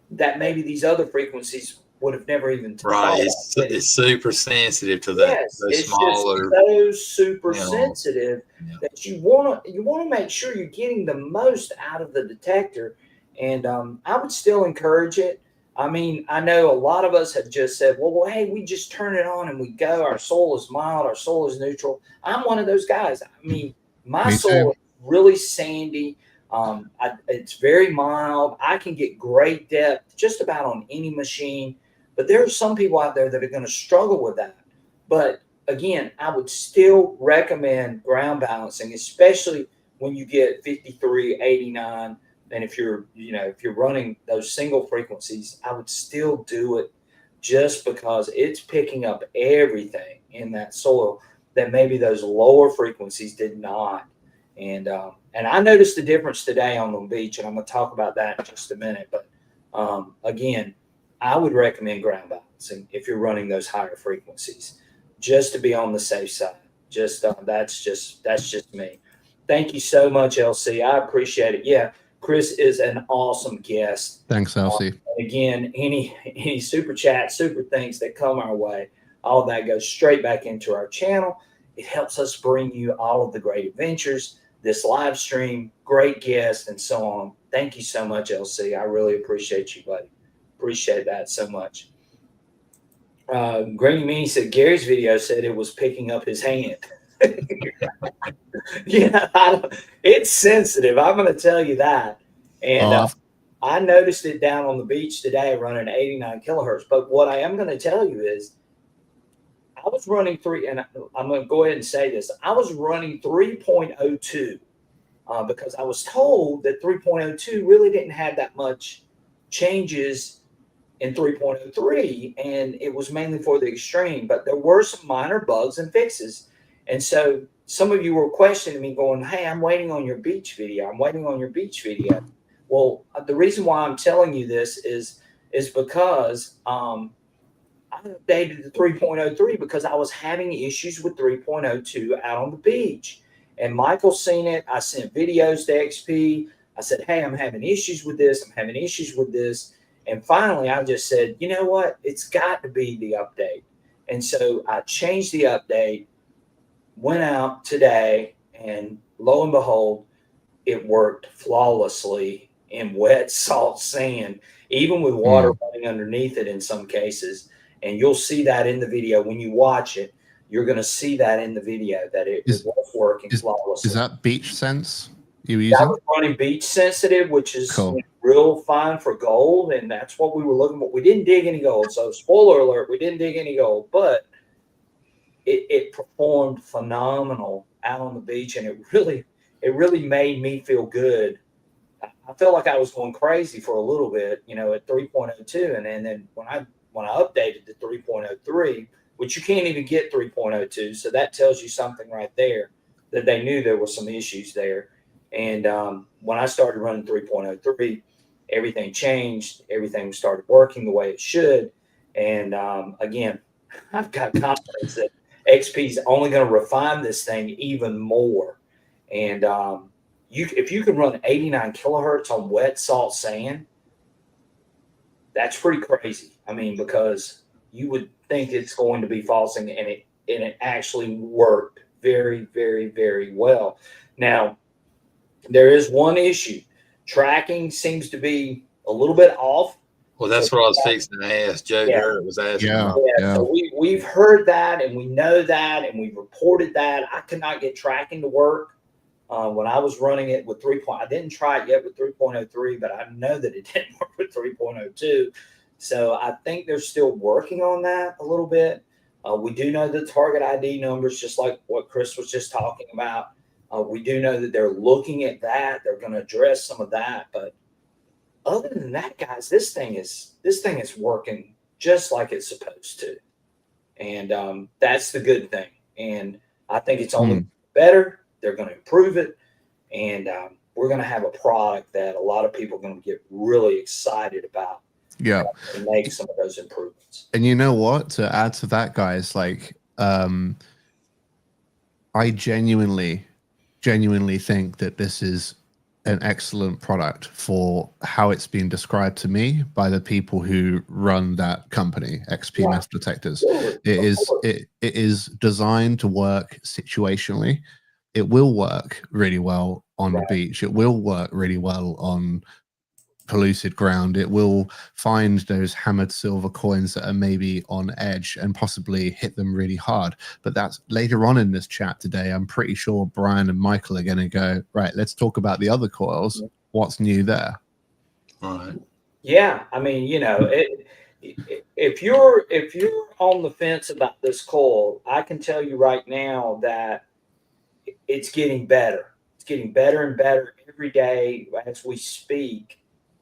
[SPEAKER 1] that maybe these other frequencies would have never even
[SPEAKER 2] thought. It's super sensitive to that.
[SPEAKER 1] Yes, it's smaller, just so super sensitive that you want to make sure you're getting the most out of the detector. And I would still encourage it. I mean, I know a lot of us have just said, well, hey, we just turn it on and we go. Our soil is mild. Our soil is neutral. I'm one of those guys. I mean, my
[SPEAKER 3] Me
[SPEAKER 1] soil
[SPEAKER 3] too.
[SPEAKER 1] is really sandy. It's very mild. I can get great depth just about on any machine. But there are some people out there that are going to struggle with that. But again, I would still recommend ground balancing, especially when you get 53, 89. And if you're running those single frequencies, I would still do it just because it's picking up everything in that soil that maybe those lower frequencies did not. And I noticed the difference today on the beach, and I'm going to talk about that in just a minute. But again, I would recommend ground balancing if you're running those higher frequencies, just to be on the safe side. Just that's just me. Thank you so much, LC. I appreciate it. Yeah, Chris is an awesome guest.
[SPEAKER 3] Thanks, LC.
[SPEAKER 1] Again, any super chat, super things that come our way, all that goes straight back into our channel. It helps us bring you all of the great adventures, this live stream, great guests, and so on. Thank you so much, LC. I really appreciate you, buddy. Appreciate that so much. Granny Meanie said Gary's video said it was picking up his hand. Yeah, it's sensitive. I'm going to tell you that. And I noticed it down on the beach today running 89 kilohertz. But what I am going to tell you is I was running and I'm going to go ahead and say this. I was running 3.02 because I was told that 3.02 really didn't have that much changes in 3.03, and it was mainly for the extreme, but there were some minor bugs and fixes. And so some of you were questioning me going, hey, I'm waiting on your beach video. I'm waiting on your beach video. Well, the reason why I'm telling you this is because I updated to 3.03 because I was having issues with 3.02 out on the beach. And Michael's seen it. I sent videos to XP. I said, hey, I'm having issues with this. I'm having issues with this. And finally, I just said, you know what? It's got to be the update. And so I changed the update, went out today, and lo and behold, it worked flawlessly in wet, salt sand, even with water running underneath it in some cases. And you'll see that in the video. When you watch it, you're going to see that in the video that it was working flawlessly.
[SPEAKER 3] Is that Beach Sense you were using?
[SPEAKER 1] That was running Beach Sensitive, which is cool. Real fine for gold, and that's what we were looking for. We didn't dig any gold, so spoiler alert, we didn't dig any gold, but it performed phenomenal out on the beach, and it really made me feel good. I felt like I was going crazy for a little bit, at 3.02, and then when I updated to 3.03, which you can't even get 3.02, so that tells you something right there that they knew there were some issues there. And when I started running 3.03, everything changed. Everything started working the way it should. And again, I've got confidence that XP is only going to refine this thing even more. And if you can run 89 kilohertz on wet salt sand, that's pretty crazy. I mean, because you would think it's going to be falsing, and it actually worked very, very, very well. Now, there is one issue. Tracking seems to be a little bit off.
[SPEAKER 2] Well, that's what I was fixing to ask. Joe Garrett was asking.
[SPEAKER 3] Yeah.
[SPEAKER 1] So we've heard that, and we know that, and we've reported that. I could not get tracking to work when I was running it with 3. I didn't try it yet with 3.03, but I know that it didn't work with 3.02. So I think they're still working on that a little bit. We do know the target ID numbers, just like what Chris was just talking about. We do know that they're looking at that. They're going to address some of that. But other than that, guys, this thing is working just like it's supposed to. And that's the good thing. And I think it's only better. They're going to improve it. And we're going to have a product that a lot of people are going to get really excited about.
[SPEAKER 3] Yeah.
[SPEAKER 1] And make some of those improvements.
[SPEAKER 3] And you know what? To add to that, guys, like I genuinely think that this is an excellent product for how it's been described to me by the people who run that company, XP Metal Detectors. It is designed to work situationally. It will work really well on the beach. It will work really well on polluted ground, it will find those hammered silver coins that are maybe on edge and possibly hit them really hard. But that's later on in this chat today. I'm pretty sure Brian and Michael are going to go, right, let's talk about the other coils. What's new there?
[SPEAKER 2] All right.
[SPEAKER 1] Yeah, I mean, if you're on the fence about this coil, I can tell you right now that it's getting better. It's getting better and better every day as we speak.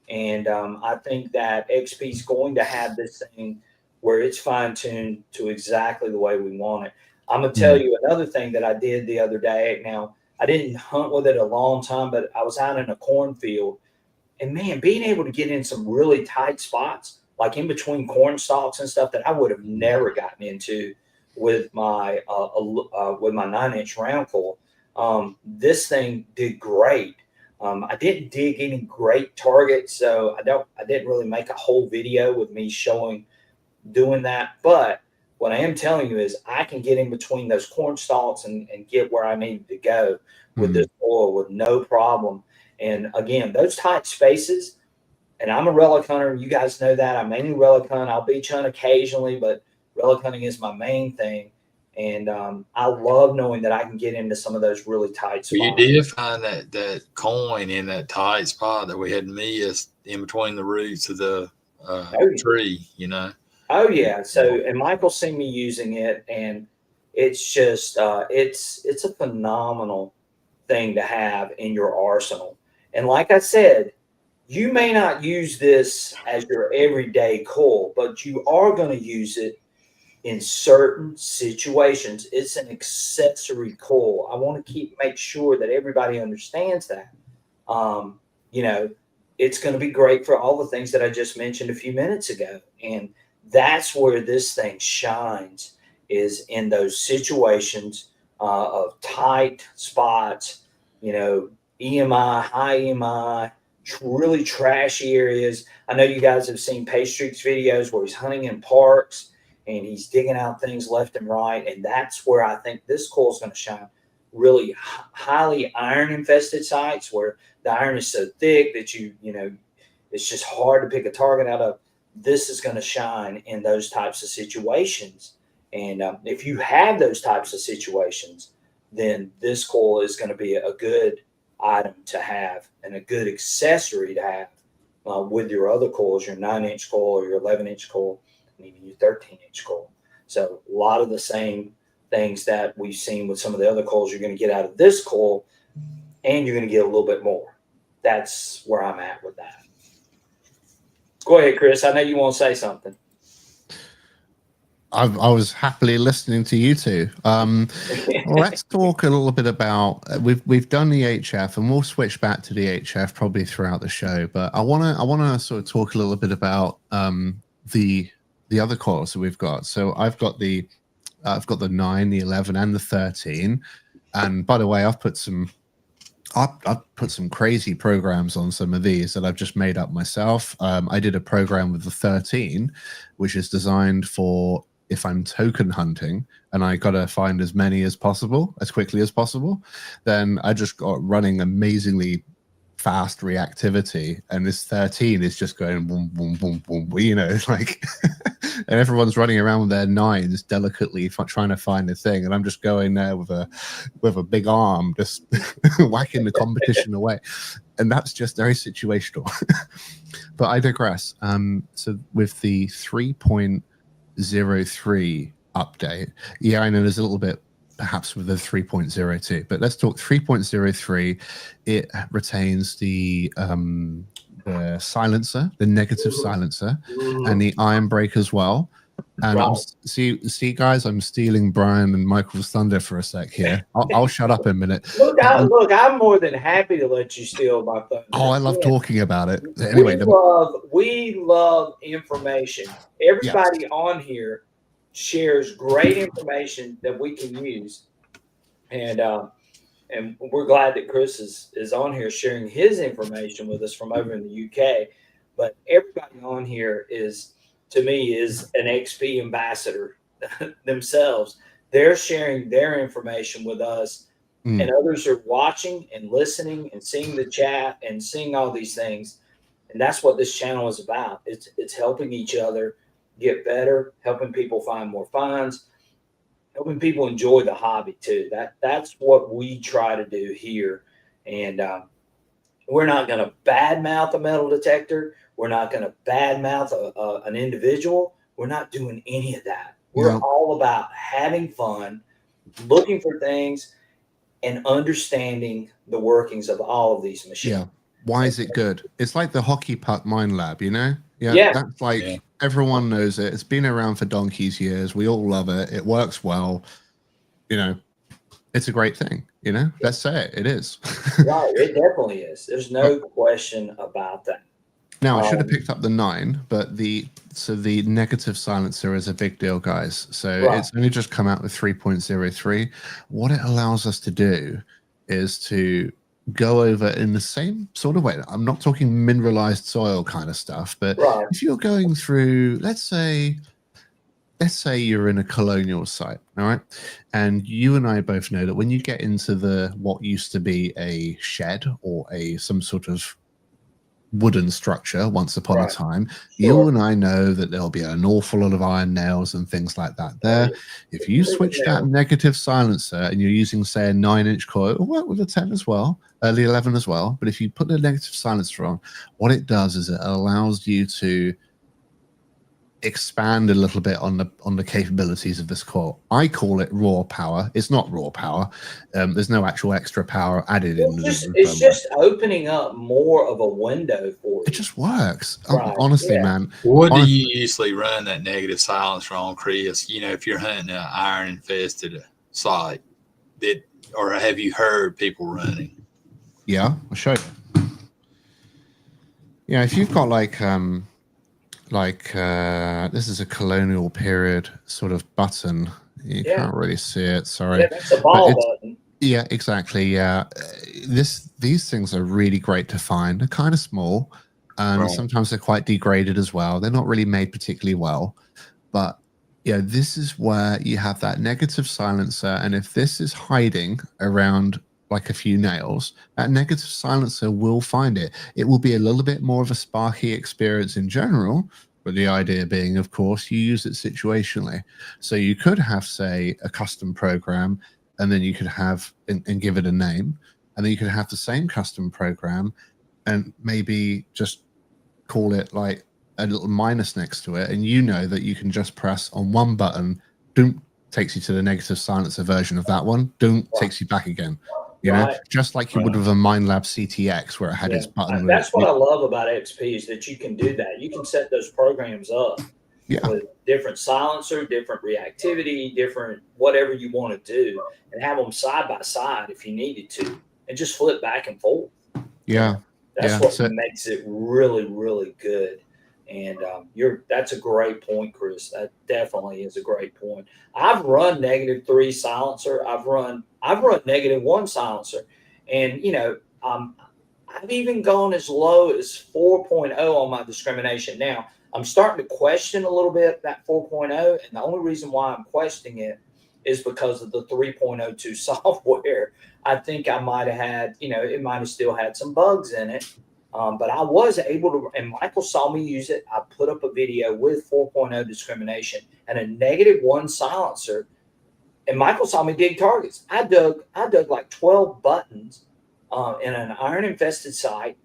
[SPEAKER 1] And I think that XP is going to have this thing where it's fine-tuned to exactly the way we want it. I'm going to tell you another thing that I did the other day. Now, I didn't hunt with it a long time, but I was out in a cornfield. And, man, being able to get in some really tight spots, like in between corn stalks and stuff that I would have never gotten into with my 9-inch round coil. This thing did great. I didn't dig any great targets, so I didn't really make a whole video with me doing that. But what I am telling you is I can get in between those corn stalks and get where I need to go with this oil with no problem. And again, those tight spaces, and I'm a relic hunter. You guys know that. I mainly relic hunt. I'll beach hunt occasionally, but relic hunting is my main thing. And I love knowing that I can get into some of those really tight spots.
[SPEAKER 2] You did find that coin in that tight spot that we had missed in between the roots of the tree,
[SPEAKER 1] Oh, yeah. So, and Michael's seen me using it, and it's just, it's a phenomenal thing to have in your arsenal. And like I said, you may not use this as your everyday coil, but you are going to use it in certain situations. It's an accessory coil. I want to make sure that everybody understands that. It's going to be great for all the things that I just mentioned a few minutes ago. And that's where this thing shines, is in those situations of tight spots, EMI, high EMI, really trashy areas. I know you guys have seen Pastreak's videos where he's hunting in parks and he's digging out things left and right. And that's where I think this coil is going to shine. Really highly iron infested sites where the iron is so thick that it's just hard to pick a target out of. This is going to shine in those types of situations. And if you have those types of situations, then this coil is going to be a good item to have and a good accessory to have with your other coils, your 9-inch coil or your 11-inch coil, and even your 13-inch coil. So a lot of the same things that we've seen with some of the other coils you're going to get out of this coil, and you're going to get a little bit more. That's where I'm at with that. Go ahead, Chris. I know you want to say something.
[SPEAKER 3] I was happily listening to you two. Let's talk a little bit about we've done the HF, and we'll switch back to the HF probably throughout the show. But I wanna sort of talk a little bit about the other coils that we've got. So I've got the 9, the 11, and the 13. And by the way, I've put some crazy programs on some of these that I've just made up myself. I did a program with the 13, which is designed for if I'm token hunting and I got to find as many as possible, as quickly as possible, then I just got running amazingly fast reactivity. And this 13 is just going boom, boom, boom, boom, like, and everyone's running around with their 9s delicately trying to find a thing. And I'm just going there with a big arm, just whacking the competition away. And that's just very situational. But I digress. So with the 3.03 update, yeah, I know there's a little bit perhaps with the 3.02, but let's talk 3.03. It retains the silencer, the negative silencer, and the iron brake as well. And
[SPEAKER 1] Wow.
[SPEAKER 3] see, guys, I'm stealing Brian and Michael's thunder for a sec here. I'll shut up in a minute.
[SPEAKER 1] Look, I'm more than happy to let you steal my thunder.
[SPEAKER 3] Oh, I love talking about it. Anyway,
[SPEAKER 1] we love information. Everybody on here shares great information that we can use, and we're glad that Chris is on here sharing his information with us from over in the UK. But everybody on here is an XP ambassador themselves. They're sharing their information with us, and others are watching and listening and seeing the chat and seeing all these things. And that's what this channel is about. It's helping each other get better, helping people find more finds, helping people enjoy the hobby too. That's what we try to do here. And we're not going to badmouth a metal detector. We're not going to badmouth an individual. We're not doing any of that. We're all about having fun, looking for things, and understanding the workings of all of these machines.
[SPEAKER 3] Yeah. Why is it good? It's like the hockey puck mind lab, you know?
[SPEAKER 1] Yeah.
[SPEAKER 3] That's like everyone knows it. It's been around for donkey's years. We all love it. It works well. You know, it's a great thing, you know? Let's say it. It is.
[SPEAKER 1] Right. It definitely is. There's no question about that.
[SPEAKER 3] Now, I should have picked up the 9, but the negative silencer is a big deal, guys. So it's only just come out with 3.03. What it allows us to do is to go over in the same sort of way. I'm not talking mineralized soil kind of stuff, but if you're going through, let's say you're in a colonial site, all right, and you and I both know that when you get into what used to be a shed or some sort of wooden structure once upon a time, you and I know that there'll be an awful lot of iron nails and things like that there. If you switch that negative silencer and you're using, say, a 9-inch coil, it'll work with a 10 as well, the 11 as well, but if you put the negative silencer on, what it does is it allows you to expand a little bit on the capabilities of this coil. I call it raw power. It's not raw power. There's no actual extra power added in.
[SPEAKER 1] It's just opening up more of a window for you.
[SPEAKER 3] It just works. Honestly, man.
[SPEAKER 2] What do you usually run that negative silencer on, Chris? You know, if you're hunting an iron infested site, or have you heard people running?
[SPEAKER 3] Yeah, I'll show you. Yeah, if you've got like this is a colonial period sort of button. You can't really see it. Sorry.
[SPEAKER 1] Yeah, that's a ball button.
[SPEAKER 3] Yeah, exactly. Yeah, these things are really great to find. They're kind of small, and sometimes they're quite degraded as well. They're not really made particularly well, but yeah, this is where you have that negative silencer, and if this is hiding around like a few nails, that negative silencer will find it. It will be a little bit more of a sparky experience in general, but the idea being, of course, you use it situationally. So you could have, say, a custom program, and then you could have and give it a name, and then you could have the same custom program and maybe just call it like a little minus next to it, and you know that you can just press on one button, doom, takes you to the negative silencer version of that one, doom, takes you back again. You know, just like you would with a MindLab CTX where it had its button.
[SPEAKER 1] That's what I love about XP is that you can do that. You can set those programs up with different silencer, different reactivity, different whatever you want to do, and have them side by side if you needed to, and just flip back and forth.
[SPEAKER 3] Yeah,
[SPEAKER 1] that's what makes it really, really good. And that's a great point, Chris. That definitely is a great point. I've run -3 silencer. I've run -1 silencer, and you know, I've even gone as low as 4.0 on my discrimination. Now I'm starting to question a little bit that 4.0, and the only reason why I'm questioning it is because of the 3.02 software. I think I might have had, you know, it might have still had some bugs in it. But I was able to, and Michael saw me use it. I put up a video with 4.0 discrimination and a -1 silencer, and Michael saw me dig targets. I dug like 12 buttons in an iron infested site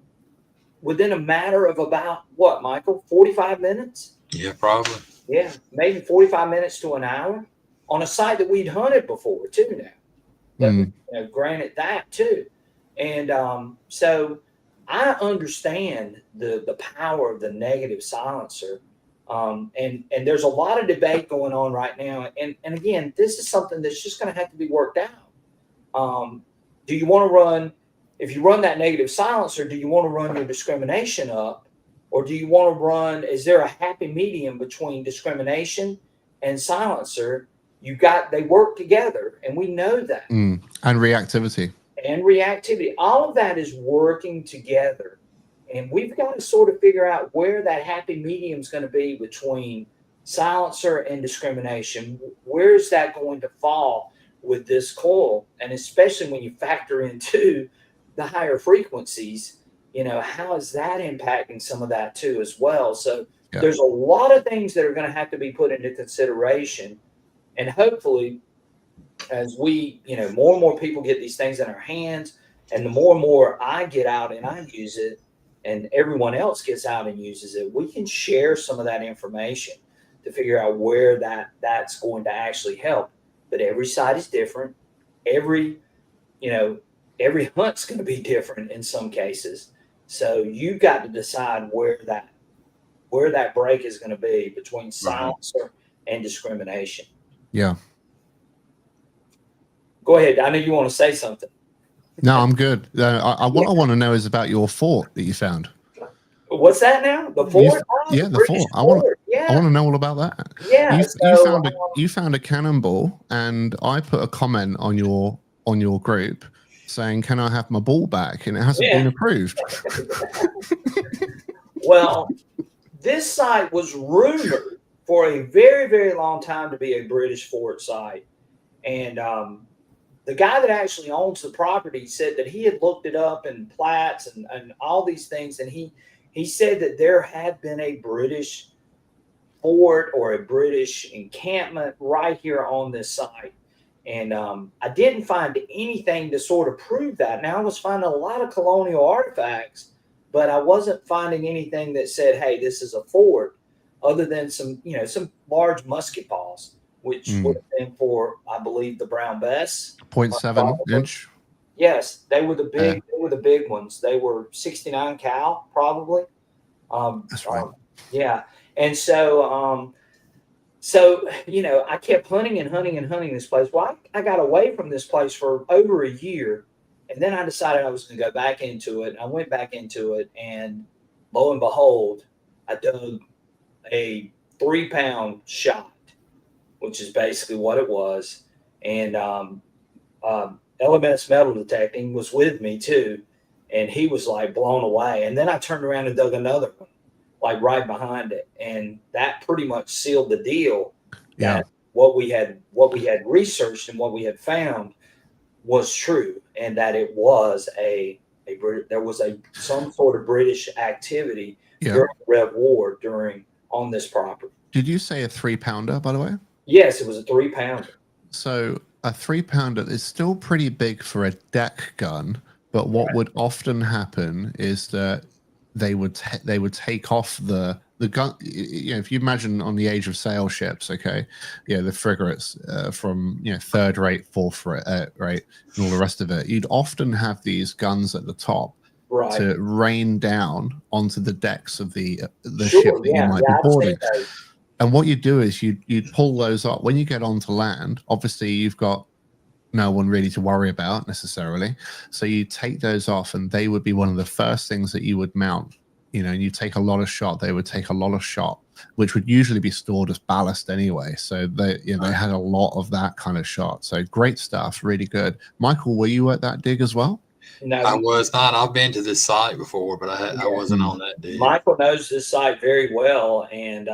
[SPEAKER 1] within a matter of about what, Michael, 45 minutes?
[SPEAKER 2] Yeah, probably.
[SPEAKER 1] Yeah, maybe 45 minutes to an hour on a site that we'd hunted before too. Now, but, you know, granted that too, and so. I understand the power of the negative silencer, and there's a lot of debate going on right now. And again, this is something that's just going to have to be worked out. Do you want to run, if you run that negative silencer, do you want to run your discrimination up, or do you want to run, is there a happy medium between discrimination and silencer? They work together, and we know that.
[SPEAKER 3] And reactivity.
[SPEAKER 1] And reactivity, all of that is working together, and we've got to sort of figure out where that happy medium is going to be between silencer and discrimination. Where is that going to fall with this coil? And especially when you factor into the higher frequencies, how is that impacting some of that too as well? So
[SPEAKER 3] Yeah.
[SPEAKER 1] there's a lot of things that are going to have to be put into consideration, and hopefully, as we, more and more people get these things in our hands, and the more I get out and I use it, and everyone else gets out and uses it, we can share some of that information to figure out where that's going to actually help. But every site is different. Every every hunt's going to be different in some cases. So you've got to decide where that break is going to be between silencer and discrimination.
[SPEAKER 3] Yeah.
[SPEAKER 1] Go ahead. I know you want to say something.
[SPEAKER 3] No, I'm good. What I want to know is about your fort that you found.
[SPEAKER 1] What's that now? The fort?
[SPEAKER 3] Yeah, the fort. I want to know all about that.
[SPEAKER 1] Yeah.
[SPEAKER 3] You found a cannonball, and I put a comment on your group saying, "Can I have my ball back?" And it hasn't been approved.
[SPEAKER 1] Well, this site was rumored for a very, very long time to be a British fort site, and the guy that actually owns the property said that he had looked it up in plats and all these things, and he said that there had been a British fort or a British encampment right here on this site. And I didn't find anything to sort of prove that. Now, I was finding a lot of colonial artifacts, but I wasn't finding anything that said, hey, this is a fort, other than some large musket balls, which would have been for, I believe, the brown bess.
[SPEAKER 3] 0.7 inch.
[SPEAKER 1] Yes, they were the big ones. They were 69 cal, probably.
[SPEAKER 3] That's right.
[SPEAKER 1] Yeah. And so, I kept hunting this place. Well, I got away from this place for over a year, and then I decided I was going to go back into it. I went back into it, and lo and behold, I dug a 3-pound shot, which is basically what it was. And LMS Metal Detecting was with me too, and he was like blown away. And then I turned around and dug another one, like right behind it, and that pretty much sealed the deal. That what we had researched and what we had found was true, and that it was there was some sort of British activity during the Rev War on this property.
[SPEAKER 3] Did you say a 3-pounder, by the way?
[SPEAKER 1] Yes, it was a 3-pounder.
[SPEAKER 3] So a 3-pounder is still pretty big for a deck gun, but what would often happen is that they would take off the gun. If you imagine on the Age of Sail ships, the frigates from third rate, fourth rate, and all the rest of it, you'd often have these guns at the top to rain down onto the decks of the ship that you might be boarding. And what you do is you'd pull those up when you get onto land. Obviously, you've got no one really to worry about necessarily. So you take those off, and they would be one of the first things that you would mount. And you take a lot of shot. They would take a lot of shot, which would usually be stored as ballast anyway. So they had a lot of that kind of shot. So great stuff, really good. Michael, were you at that dig as well?
[SPEAKER 1] No,
[SPEAKER 2] I was not. I've been to this site before, but I wasn't on that dig.
[SPEAKER 1] Michael knows this site very well, and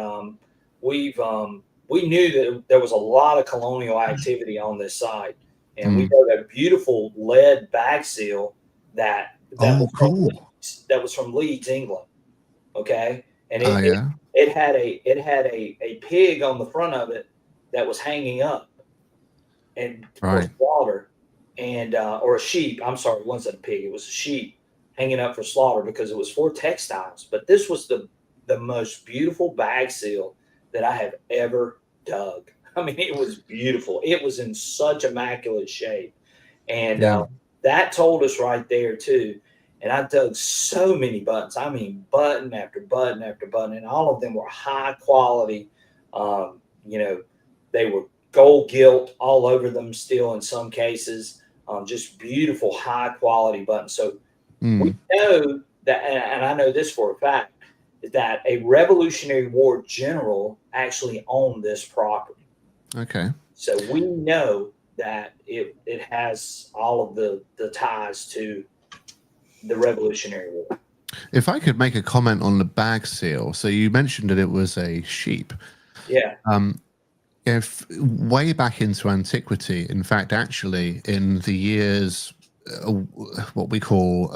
[SPEAKER 1] we knew that there was a lot of colonial activity on this site, and we got a beautiful lead bag seal that was from Leeds, England. Okay, and it had a pig on the front of it that was hanging up and for slaughter, and or a sheep. I'm sorry, it wasn't a pig; it was a sheep hanging up for slaughter because it was for textiles. But this was the most beautiful bag seal that I have ever dug. I mean, it was beautiful. It was in such immaculate shape, and that told us right there too. And I dug so many buttons. I mean, button after button after button, and all of them were high quality. They were gold gilt all over them still in some cases. Just beautiful, high quality buttons. So we know that, and I know this for a fact, that a Revolutionary War general actually owned this property.
[SPEAKER 3] Okay.
[SPEAKER 1] So we know that it has all of the ties to the Revolutionary War.
[SPEAKER 3] If I could make a comment on the bag seal. So you mentioned that it was a sheep.
[SPEAKER 1] Yeah.
[SPEAKER 3] If way back into antiquity, in fact, actually in the years, what we call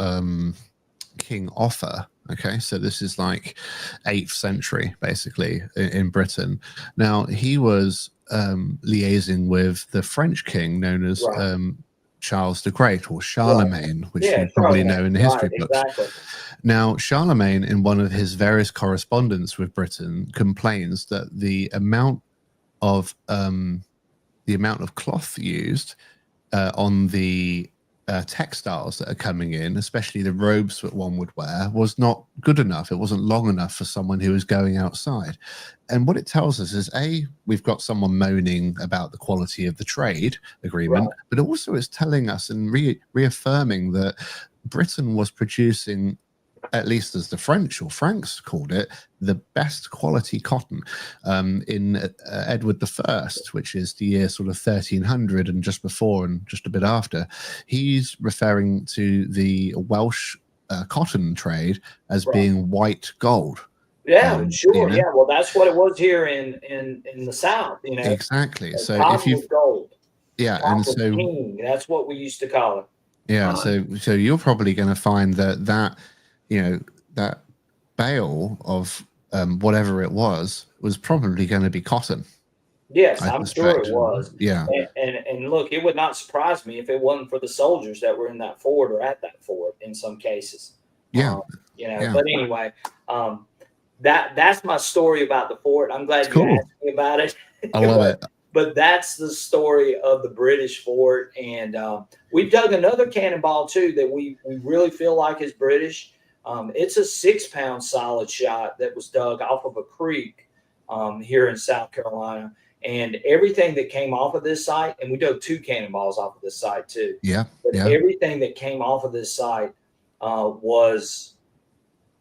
[SPEAKER 3] King Offa. Okay, so this is like 8th century, basically, in Britain. Now, he was liaising with the French king known as Charles the Great, or Charlemagne, which you probably know in the history books.
[SPEAKER 1] Exactly.
[SPEAKER 3] Now, Charlemagne, in one of his various correspondence with Britain, complains that the amount of cloth used on the textiles that are coming in, especially the robes that one would wear, was not good enough. It wasn't long enough for someone who was going outside. And what it tells us is, A, we've got someone moaning about the quality of the trade agreement, but also it's telling us and reaffirming that Britain was producing, at least as the French or Franks called it, the best quality cotton in Edward I, which is the year sort of 1300 and just before and just a bit after. He's referring to the Welsh cotton trade as being white gold.
[SPEAKER 1] Yeah, sure. You know? Yeah, well, that's what it was here in the South. You know,
[SPEAKER 3] exactly. So
[SPEAKER 1] if you gold,
[SPEAKER 3] and so
[SPEAKER 1] king, that's what we used to call it.
[SPEAKER 3] Yeah, so you're probably going to find that you know, that bale of whatever it was probably going to be cotton.
[SPEAKER 1] Yes, I'm sure it was.
[SPEAKER 3] Yeah.
[SPEAKER 1] And look, it would not surprise me if it wasn't for the soldiers that were in that fort or at that fort in some cases.
[SPEAKER 3] Yeah.
[SPEAKER 1] You know, but anyway, that's my story about the fort. I'm glad you asked me about it.
[SPEAKER 3] I love it.
[SPEAKER 1] But that's the story of the British fort. And we've dug another cannonball too that we really feel like is British. It's a 6-pound solid shot that was dug off of a creek here in South Carolina. And everything that came off of this site, and we dug 2 cannonballs off of this site too.
[SPEAKER 3] Yeah.
[SPEAKER 1] But everything that came off of this site was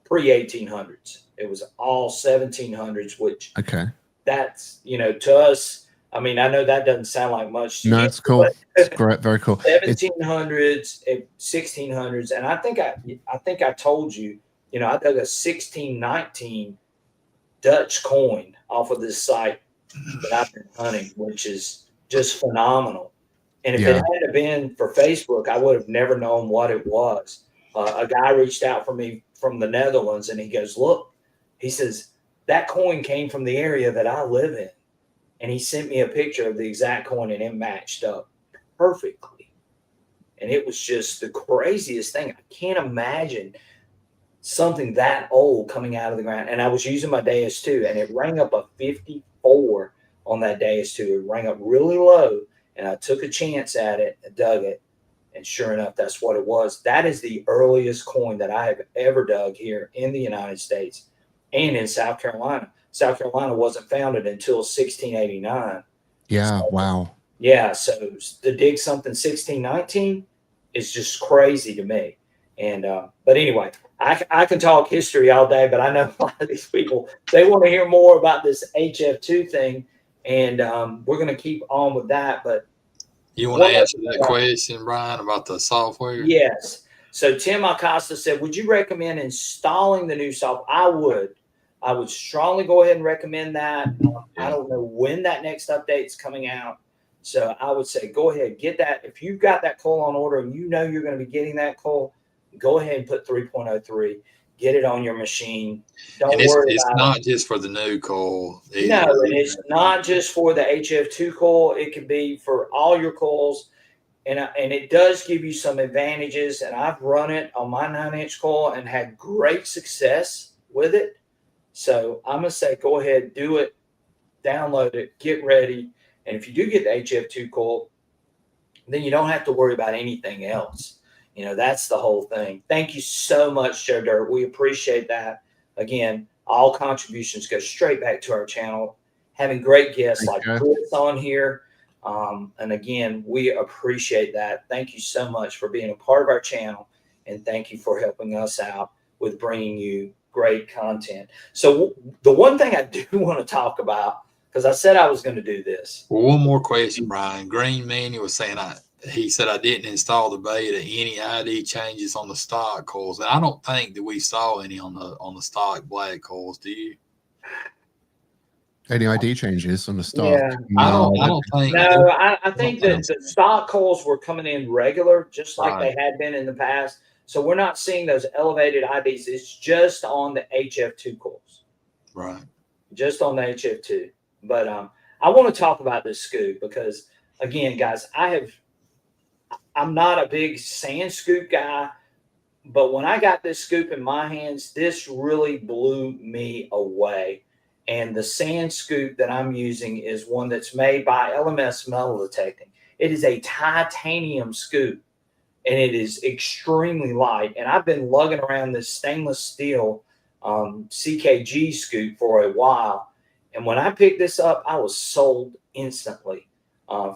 [SPEAKER 1] pre-1800s. It was all 1700s, which that's, you know, to us, I mean, I know that doesn't sound like much to you.
[SPEAKER 3] No, it's cool. It's great, very cool.
[SPEAKER 1] 1700s, 1600s, and I think I told you, you know, I dug a 1619 Dutch coin off of this site that I've been hunting, which is just phenomenal. And if it hadn't been for Facebook, I would have never known what it was. A guy reached out for me from the Netherlands, and he goes, "Look," he says, "that coin came from the area that I live in." And he sent me a picture of the exact coin, and it matched up perfectly. And it was just the craziest thing. I can't imagine something that old coming out of the ground. And I was using my Deus 2, and it rang up a 54 on that Deus 2. It rang up really low, and I took a chance at it and dug it. And sure enough, that's what it was. That is the earliest coin that I have ever dug here in the United States and in South Carolina. South Carolina wasn't founded until 1689.
[SPEAKER 3] Yeah,
[SPEAKER 1] so,
[SPEAKER 3] wow.
[SPEAKER 1] Yeah, so to dig something 1619 is just crazy to me. And but anyway, I can talk history all day, but I know a lot of these people, they want to hear more about this HF2 thing, and we're going to keep on with that. But
[SPEAKER 2] you want to answer that question, Brian, about the software?
[SPEAKER 1] Yes. So Tim Acosta said, would you recommend installing the new software? I would strongly go ahead and recommend that. I don't know when that next update is coming out. So I would say go ahead, get that. If you've got that coil on order and you know you're going to be getting that coil, go ahead and put 3.03. Get it on your machine. Don't worry about it.
[SPEAKER 2] It's not just for the new coil.
[SPEAKER 1] No, and it's not just for the HF2 coil. It can be for all your coils. And it does give you some advantages. And I've run it on my 9-inch coil and had great success with it. So I'm going to say go ahead, do it, download it, get ready. And if you do get the HF2 coil, then you don't have to worry about anything else. You know, that's the whole thing. Thank you so much, Joe Dirt. We appreciate that. Again, all contributions go straight back to our channel. Having great guests like Chris on here. And again, we appreciate that. Thank you so much for being a part of our channel. And thank you for helping us out with bringing you great content. So the one thing I do want to talk about, because I said I was going to do this.
[SPEAKER 2] Well, one more question, Brian. Green Manny was saying he said I didn't install the beta, any ID changes on the stock coils. And I don't think that we saw any on the stock black coils. Do you?
[SPEAKER 3] Any ID changes on the stock?
[SPEAKER 1] Yeah.
[SPEAKER 2] I don't think.
[SPEAKER 1] No, I think that the stock coils were coming in regular, just like they had been in the past. So we're not seeing those elevated IBs. It's just on the HF2 coils.
[SPEAKER 2] Right.
[SPEAKER 1] Just on the HF2. But I want to talk about this scoop because, again, guys, I'm not a big sand scoop guy, but when I got this scoop in my hands, this really blew me away. And the sand scoop that I'm using is one that's made by LMS Metal Detecting. It is a titanium scoop, and it is extremely light. And I've been lugging around this stainless steel CKG scoop for a while. And when I picked this up, I was sold instantly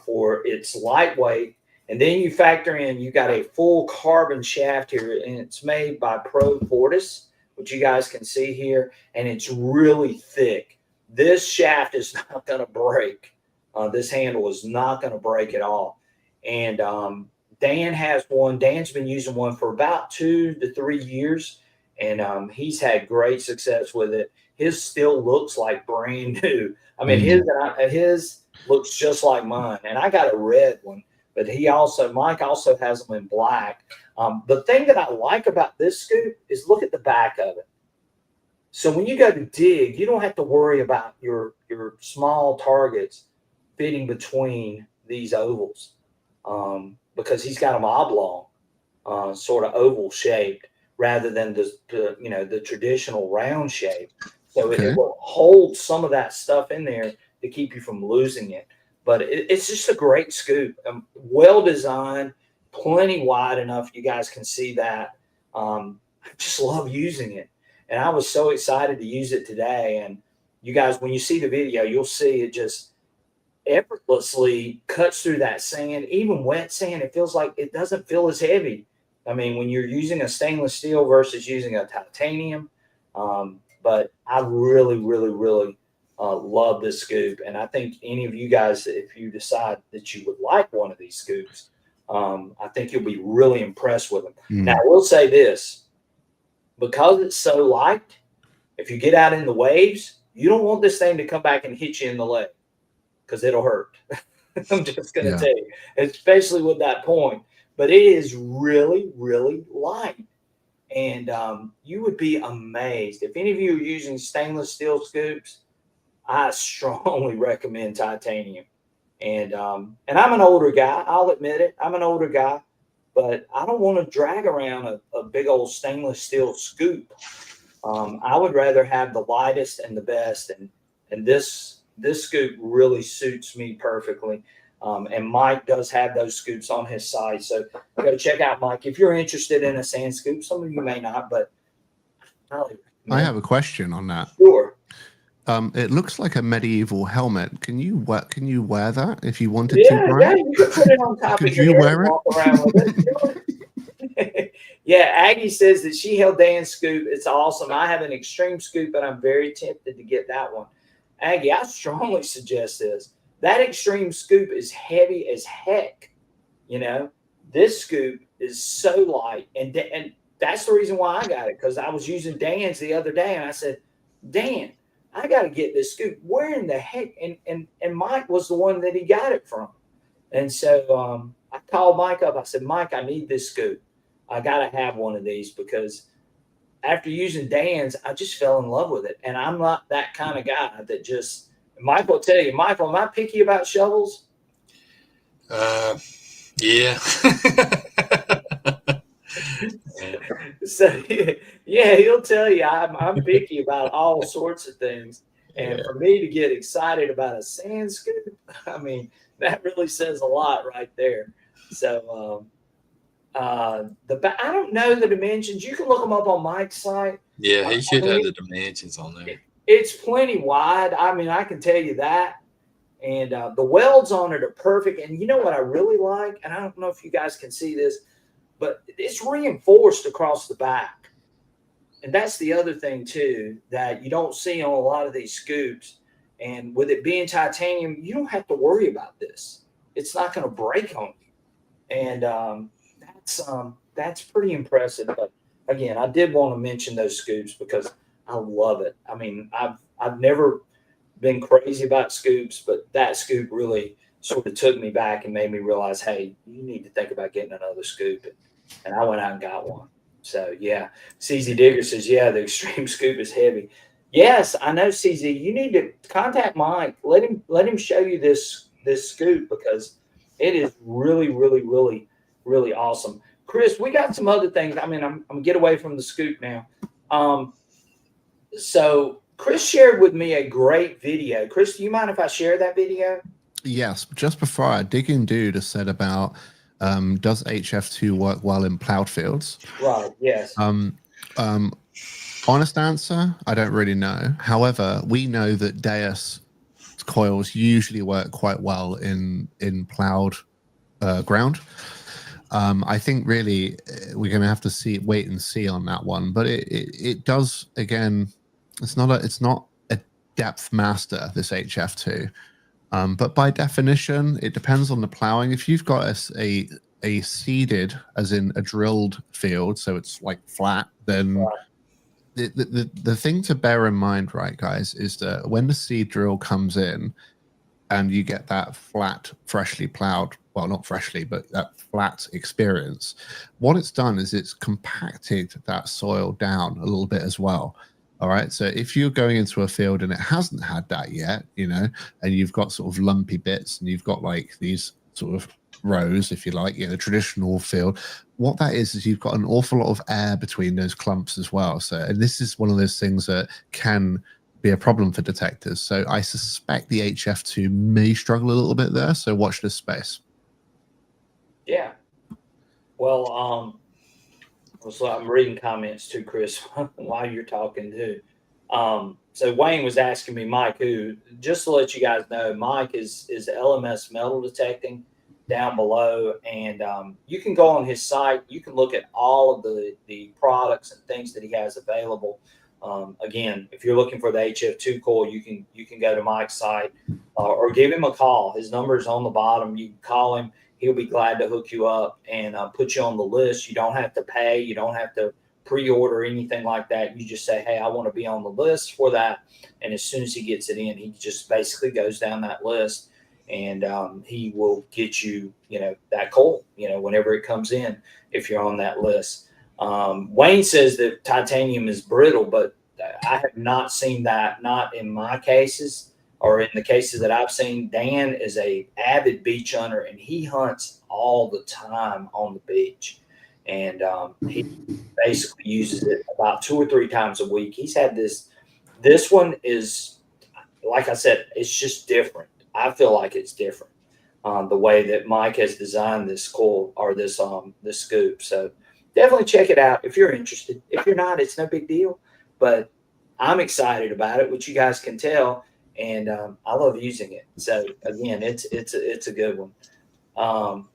[SPEAKER 1] for its lightweight. And then you factor in, you got a full carbon shaft here, and it's made by Pro Fortis, which you guys can see here, and it's really thick. This shaft is not going to break. This handle is not going to break at all. And Dan has one. Dan's been using one for about 2 to 3 years, and he's had great success with it. His still looks like brand new. I mean, his looks just like mine, and I got a red one. But Mike also has them in black. The thing that I like about this scoop is look at the back of it. So when you go to dig, you don't have to worry about your small targets fitting between these ovals because he's got them oblong, sort of oval shaped rather than the traditional round shape. So it will hold some of that stuff in there to keep you from losing it. But it's just a great scoop, well designed, plenty wide enough you guys can see that. I just love using it, and I was so excited to use it today. And you guys, when you see the video, you'll see it just effortlessly cuts through that sand, even wet sand. It feels like it doesn't feel as heavy. I mean, when you're using a stainless steel versus using a titanium. But I really, really, really love this scoop, and I think any of you guys, if you decide that you would like one of these scoops, I think you'll be really impressed with them. Now, I will say this, because it's so light, if you get out in the waves, you don't want this thing to come back and hit you in the leg because it'll hurt. I'm just going to tell you, especially with that point. But it is really, really light. And you would be amazed. If any of you are using stainless steel scoops, I strongly recommend titanium. And I'm an older guy. I'll admit it. I'm an older guy. But I don't want to drag around a big old stainless steel scoop. I would rather have the lightest and the best. And this scoop really suits me perfectly. And Mike does have those scoops on his site. So go check out Mike. If you're interested in a sand scoop, some of you may not, but
[SPEAKER 3] I have a question on that.
[SPEAKER 1] Sure.
[SPEAKER 3] It looks like a medieval helmet. Can you wear that if you wanted to?
[SPEAKER 1] Yeah, you could put it on top of your head and walk around with it. Yeah, Aggie says that she held Dan's scoop. It's awesome. I have an extreme scoop, but I'm very tempted to get that one. Aggie, I strongly suggest this. That extreme scoop is heavy as heck. This scoop is so light, and that's the reason why I got it, because I was using Dan's the other day, and I said, Dan, I got to get this scoop. Where in the heck? And Mike was the one that he got it from. And so I called Mike up. I said, Mike, I need this scoop. I got to have one of these because after using Dan's, I just fell in love with it. And I'm not that kind of guy that just – Mike will tell you, Michael, am I picky about shovels?
[SPEAKER 2] Yeah.
[SPEAKER 1] So, yeah, he'll tell you I'm picky about all sorts of things. And for me to get excited about a sand scoop, I mean, that really says a lot right there. So, I don't know the dimensions. You can look them up on Mike's site.
[SPEAKER 2] Yeah, he should have the dimensions on there.
[SPEAKER 1] It's plenty wide. I mean, I can tell you that. And the welds on it are perfect. And you know what I really like? And I don't know if you guys can see this, but it's reinforced across the back. And that's the other thing, too, that you don't see on a lot of these scoops. And with it being titanium, you don't have to worry about this. It's not going to break on you. And that's pretty impressive. But, again, I did want to mention those scoops because I love it. I mean, I've never been crazy about scoops, but that scoop really sort of took me back and made me realize, hey, you need to think about getting another scoop. And I went out and got one. So yeah, CZ Digger says, yeah, the extreme scoop is heavy. Yes, I know, CZ. You need to contact Mike. Let him show you this scoop, because it is really, really, really, really awesome. Chris, we got some other things. I mean, I'm gonna get away from the scoop now. So Chris shared with me a great video. Chris, do you mind if I share that video?
[SPEAKER 3] Yes, just before I dig in, dude has said about does HF2 work well in plowed fields?
[SPEAKER 1] Right. Yes.
[SPEAKER 3] Honest answer, I don't really know. However, we know that Deus coils usually work quite well in plowed ground. I think really we're going to have to wait and see on that one. But it does, again, it's not a depth master, this HF2. But by definition, it depends on the plowing. If you've got a seeded, as in a drilled field, so it's like flat, then
[SPEAKER 1] Right.
[SPEAKER 3] the thing to bear in mind, right, guys, is that when the seed drill comes in and you get that flat, freshly plowed, well, not freshly, but that flat experience, what it's done is it's compacted that soil down a little bit as well. All right. So if you're going into a field and it hasn't had that yet, you know, and you've got sort of lumpy bits and you've got like these sort of rows, if you like, the traditional field, what that is you've got an awful lot of air between those clumps as well. So, and this is one of those things that can be a problem for detectors. So I suspect the HF2 may struggle a little bit there. So watch this space.
[SPEAKER 1] Yeah. Well, so I'm reading comments too, Chris, while you're talking too. So Wayne was asking me, Mike, who, just to let you guys know, Mike is LMS metal detecting down below, and you can go on his site. You can look at all of the products and things that he has available. Again, if you're looking for the HF2 coil, you can go to Mike's site or give him a call. His number is on the bottom. You can call him. He'll be glad to hook you up and put you on the list. You don't have to pay. You don't have to pre-order anything like that. You just say, hey, I want to be on the list for that. And as soon as he gets it in, he just basically goes down that list, and he will get you, that coil, whenever it comes in, if you're on that list. Wayne says that titanium is brittle, but I have not seen that, not in my cases or in the cases that I've seen. Dan is a avid beach hunter, and he hunts all the time on the beach. And he basically uses it about 2 or 3 times a week. He's had this one is, like I said, it's just different. I feel like it's different, the way that Mike has designed this coil, or this scoop. So definitely check it out if you're interested. If you're not, it's no big deal. But I'm excited about it, which you guys can tell, and I love using it. So again, it's a good one.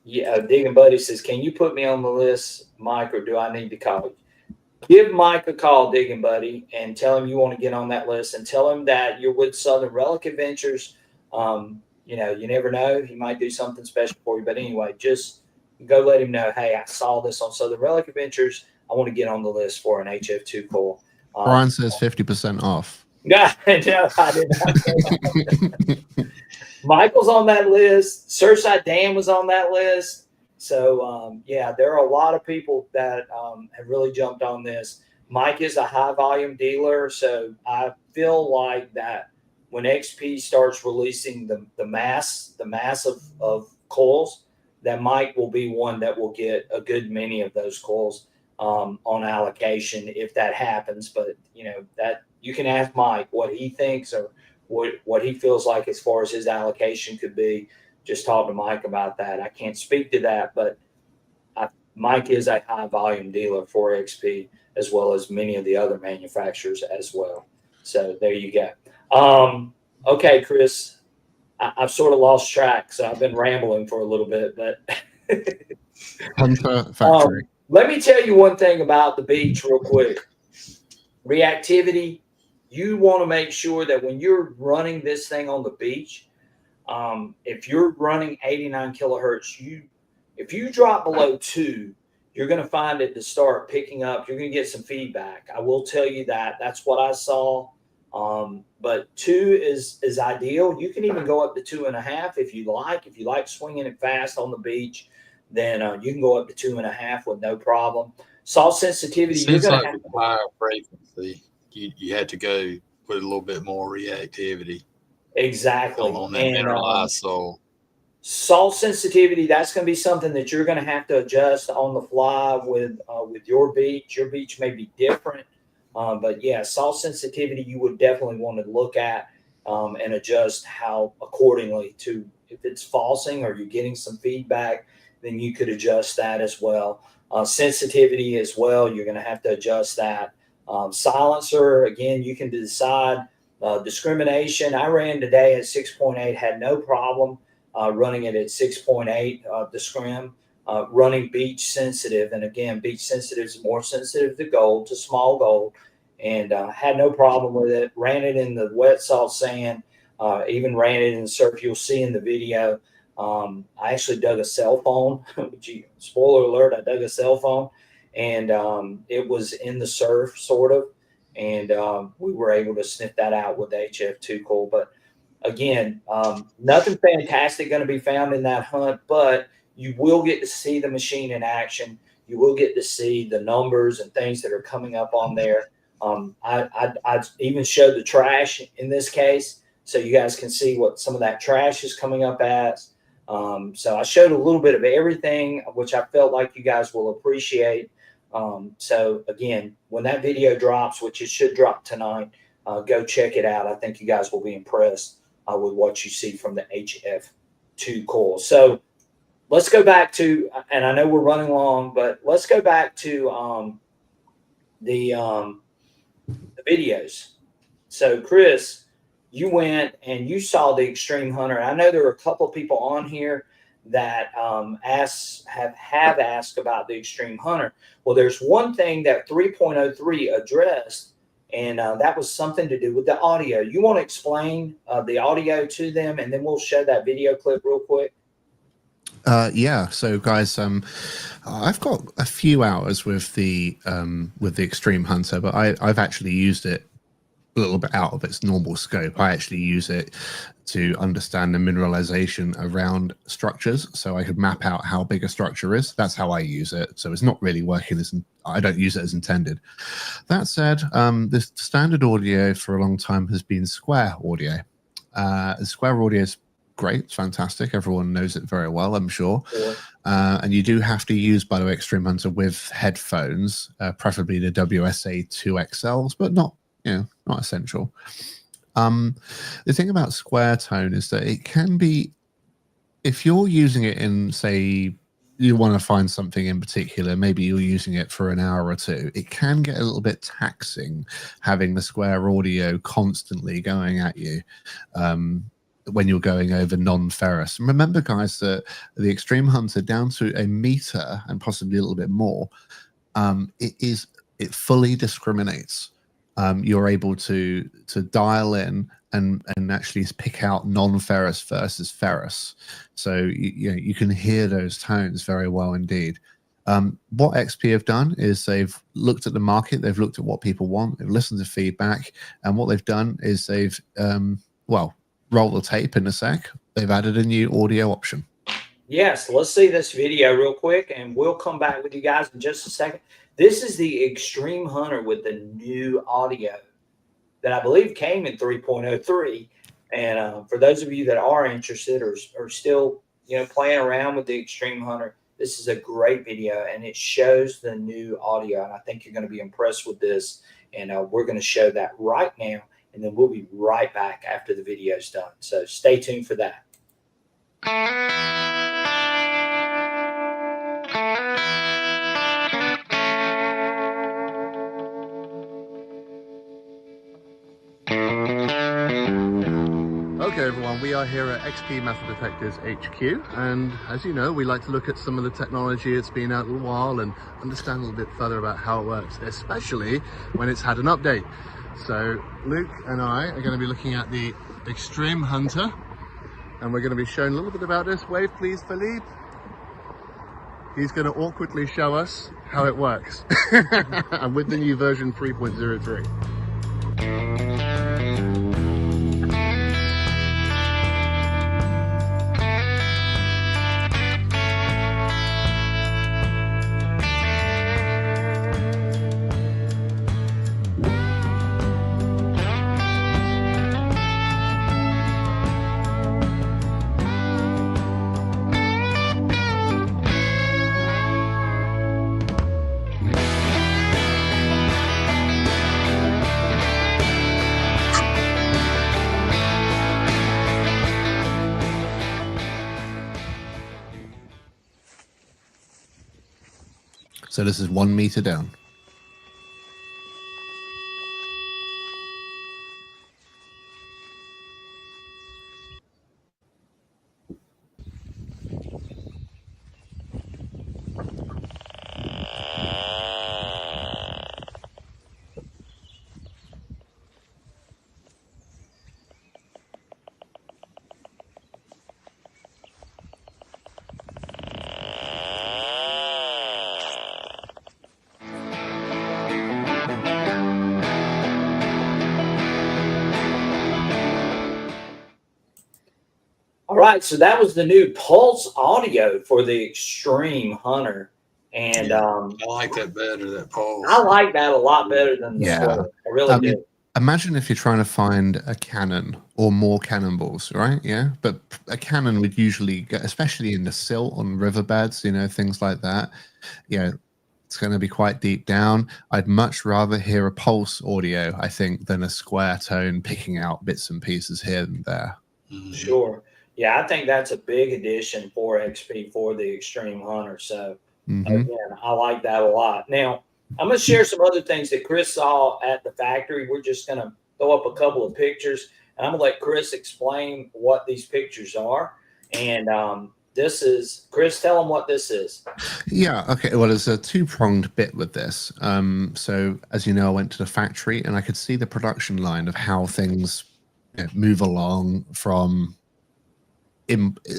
[SPEAKER 1] Yeah, Digging Buddy says, can you put me on the list, Mike, or do I need to call you? Give Mike a call, Digging Buddy, and tell him you want to get on that list, and tell him that you're with Southern Relic Adventures. You never know. He might do something special for you. But anyway, just go let him know, hey, I saw this on Southern Relic Adventures. I want to get on the list for an HF2 coil.
[SPEAKER 3] Brian says 50% off.
[SPEAKER 1] No, I did not say that. Michael's on that list. Surfside Dan was on that list. So, there are a lot of people that have really jumped on this. Mike is a high volume dealer. So I feel like that when XP starts releasing the mass of coils, that Mike will be one that will get a good many of those coils on allocation if that happens. But, that you can ask Mike what he thinks, or what he feels like as far as his allocation could be. Just talk to Mike about that. I can't speak to that, but Mike is a high volume dealer for XP, as well as many of the other manufacturers as well. So there you go. Okay, Chris, I've sort of lost track, so I've been rambling for a little bit, but
[SPEAKER 3] Hunter Factory.
[SPEAKER 1] Let me tell you one thing about the beach real quick. Reactivity. You want to make sure that when you're running this thing on the beach, if you're running 89 kilohertz, if you drop below 2, you're going to find it to start picking up. You're going to get some feedback. I will tell you that. That's what I saw. But 2 is ideal. You can even go up to 2.5 if you like. If you like swinging it fast on the beach, then you can go up to 2.5 with no problem. Salt sensitivity,
[SPEAKER 2] It
[SPEAKER 1] you're
[SPEAKER 2] seems
[SPEAKER 1] going
[SPEAKER 2] like
[SPEAKER 1] to have
[SPEAKER 2] with higher frequency, you had to go with a little bit more reactivity
[SPEAKER 1] exactly.
[SPEAKER 2] on that
[SPEAKER 1] And
[SPEAKER 2] mineralized soil.
[SPEAKER 1] salt sensitivity, that's going to be something that you're going to have to adjust on the fly with your beach. Your beach may be different, but yeah, salt sensitivity you would definitely want to look at and adjust how accordingly to if it's falsing or you're getting some feedback, then you could adjust that as well. Sensitivity as well, you're going to have to adjust that. Silencer, again, you can decide. Discrimination, I ran today at 6.8, had no problem running it at 6.8, the scrim, running beach sensitive. And again, beach sensitive is more sensitive to gold, to small gold, and had no problem with it. Ran it in the wet salt sand, even ran it in the surf. You'll see in the video. I actually dug a cell phone. Spoiler alert, I dug a cell phone, and it was in the surf, sort of. And we were able to sniff that out with the HF2 coil. But again, nothing fantastic going to be found in that hunt, but you will get to see the machine in action. You will get to see the numbers and things that are coming up on there. I even showed the trash in this case, so you guys can see what some of that trash is coming up as. So I showed a little bit of everything, which I felt like you guys will appreciate. So again, when that video drops, which it should drop tonight, go check it out. I think you guys will be impressed with what you see from the HF2 coil. So let's go back to, and I know we're running long, but let's go back to the videos. So Chris, you went and you saw the Extreme Hunter. I know there are a couple of people on here that have asked about the Extreme Hunter. Well, there's one thing that 3.03 addressed, and that was something to do with the audio. You want to explain the audio to them, and then we'll show that video clip real quick.
[SPEAKER 3] Yeah. So, guys, I've got a few hours with the Extreme Hunter, but I've actually used it a little bit out of its normal scope. I actually use it to understand the mineralization around structures, so I could map out how big a structure is. That's how I use it. So it's not really working as I don't use it as intended. That said, the standard audio for a long time has been square audio. Square audio is great. It's fantastic. Everyone knows it very well, I'm sure.
[SPEAKER 1] Sure.
[SPEAKER 3] And you do have to use, by the way, Extreme Hunter with headphones, preferably the WSA 2XLs, but not essential. The thing about square tone is that it can be, if you're using it in, say, you want to find something in particular, maybe you're using it for an hour or two, it can get a little bit taxing having the square audio constantly going at you when you're going over non-ferrous. And remember, guys, that the Extreme Hunter, down to a meter and possibly a little bit more, it fully discriminates. You're able to dial in and actually pick out non-ferrous versus ferrous. So you can hear those tones very well indeed. What XP have done is they've looked at the market, they've looked at what people want, they've listened to feedback, and what they've done is they've, roll the tape in a sec, they've added a new audio option.
[SPEAKER 1] Yes, let's see this video real quick, and we'll come back with you guys in just a second. This is the Extreme Hunter with the new audio that I believe came in 3.03. And for those of you that are interested or still, playing around with the Extreme Hunter, this is a great video, and it shows the new audio. And I think you're going to be impressed with this. And we're going to show that right now, and then we'll be right back after the video's done. So stay tuned for that.
[SPEAKER 3] Okay, everyone, we are here at XP Metal Detectors HQ, and as you know, we like to look at some of the technology that's been out a little while and understand a little bit further about how it works, especially when it's had an update. So Luke and I are going to be looking at the Extreme Hunter, and we're going to be showing a little bit about this. Wave please, Philippe. He's going to awkwardly show us how it works and with the new version 3.03. So this is 1 meter down.
[SPEAKER 1] All right, so that was the new Pulse audio for the Extreme Hunter, and
[SPEAKER 2] I like that better. That Pulse.
[SPEAKER 1] I like that a lot better than the
[SPEAKER 3] Yeah.
[SPEAKER 1] Sweater. I really do.
[SPEAKER 3] Imagine if you're trying to find a cannon or more cannonballs, right? Yeah, but a cannon would usually get, especially in the silt on riverbeds, you know, things like that. Yeah, it's going to be quite deep down. I'd much rather hear a Pulse audio, I think, than a square tone picking out bits and pieces here and there.
[SPEAKER 2] Mm-hmm.
[SPEAKER 1] Sure. Yeah, I think that's a big addition for XP for the Extreme Hunter. So, again, I like that a lot. Now, I'm going to share some other things that Chris saw at the factory. We're just going to throw up a couple of pictures, and I'm going to let Chris explain what these pictures are. And this is, Chris, tell them what this is.
[SPEAKER 3] Yeah, okay. Well, there's a two-pronged bit with this. So, as you know, I went to the factory, and I could see the production line of how things move along from...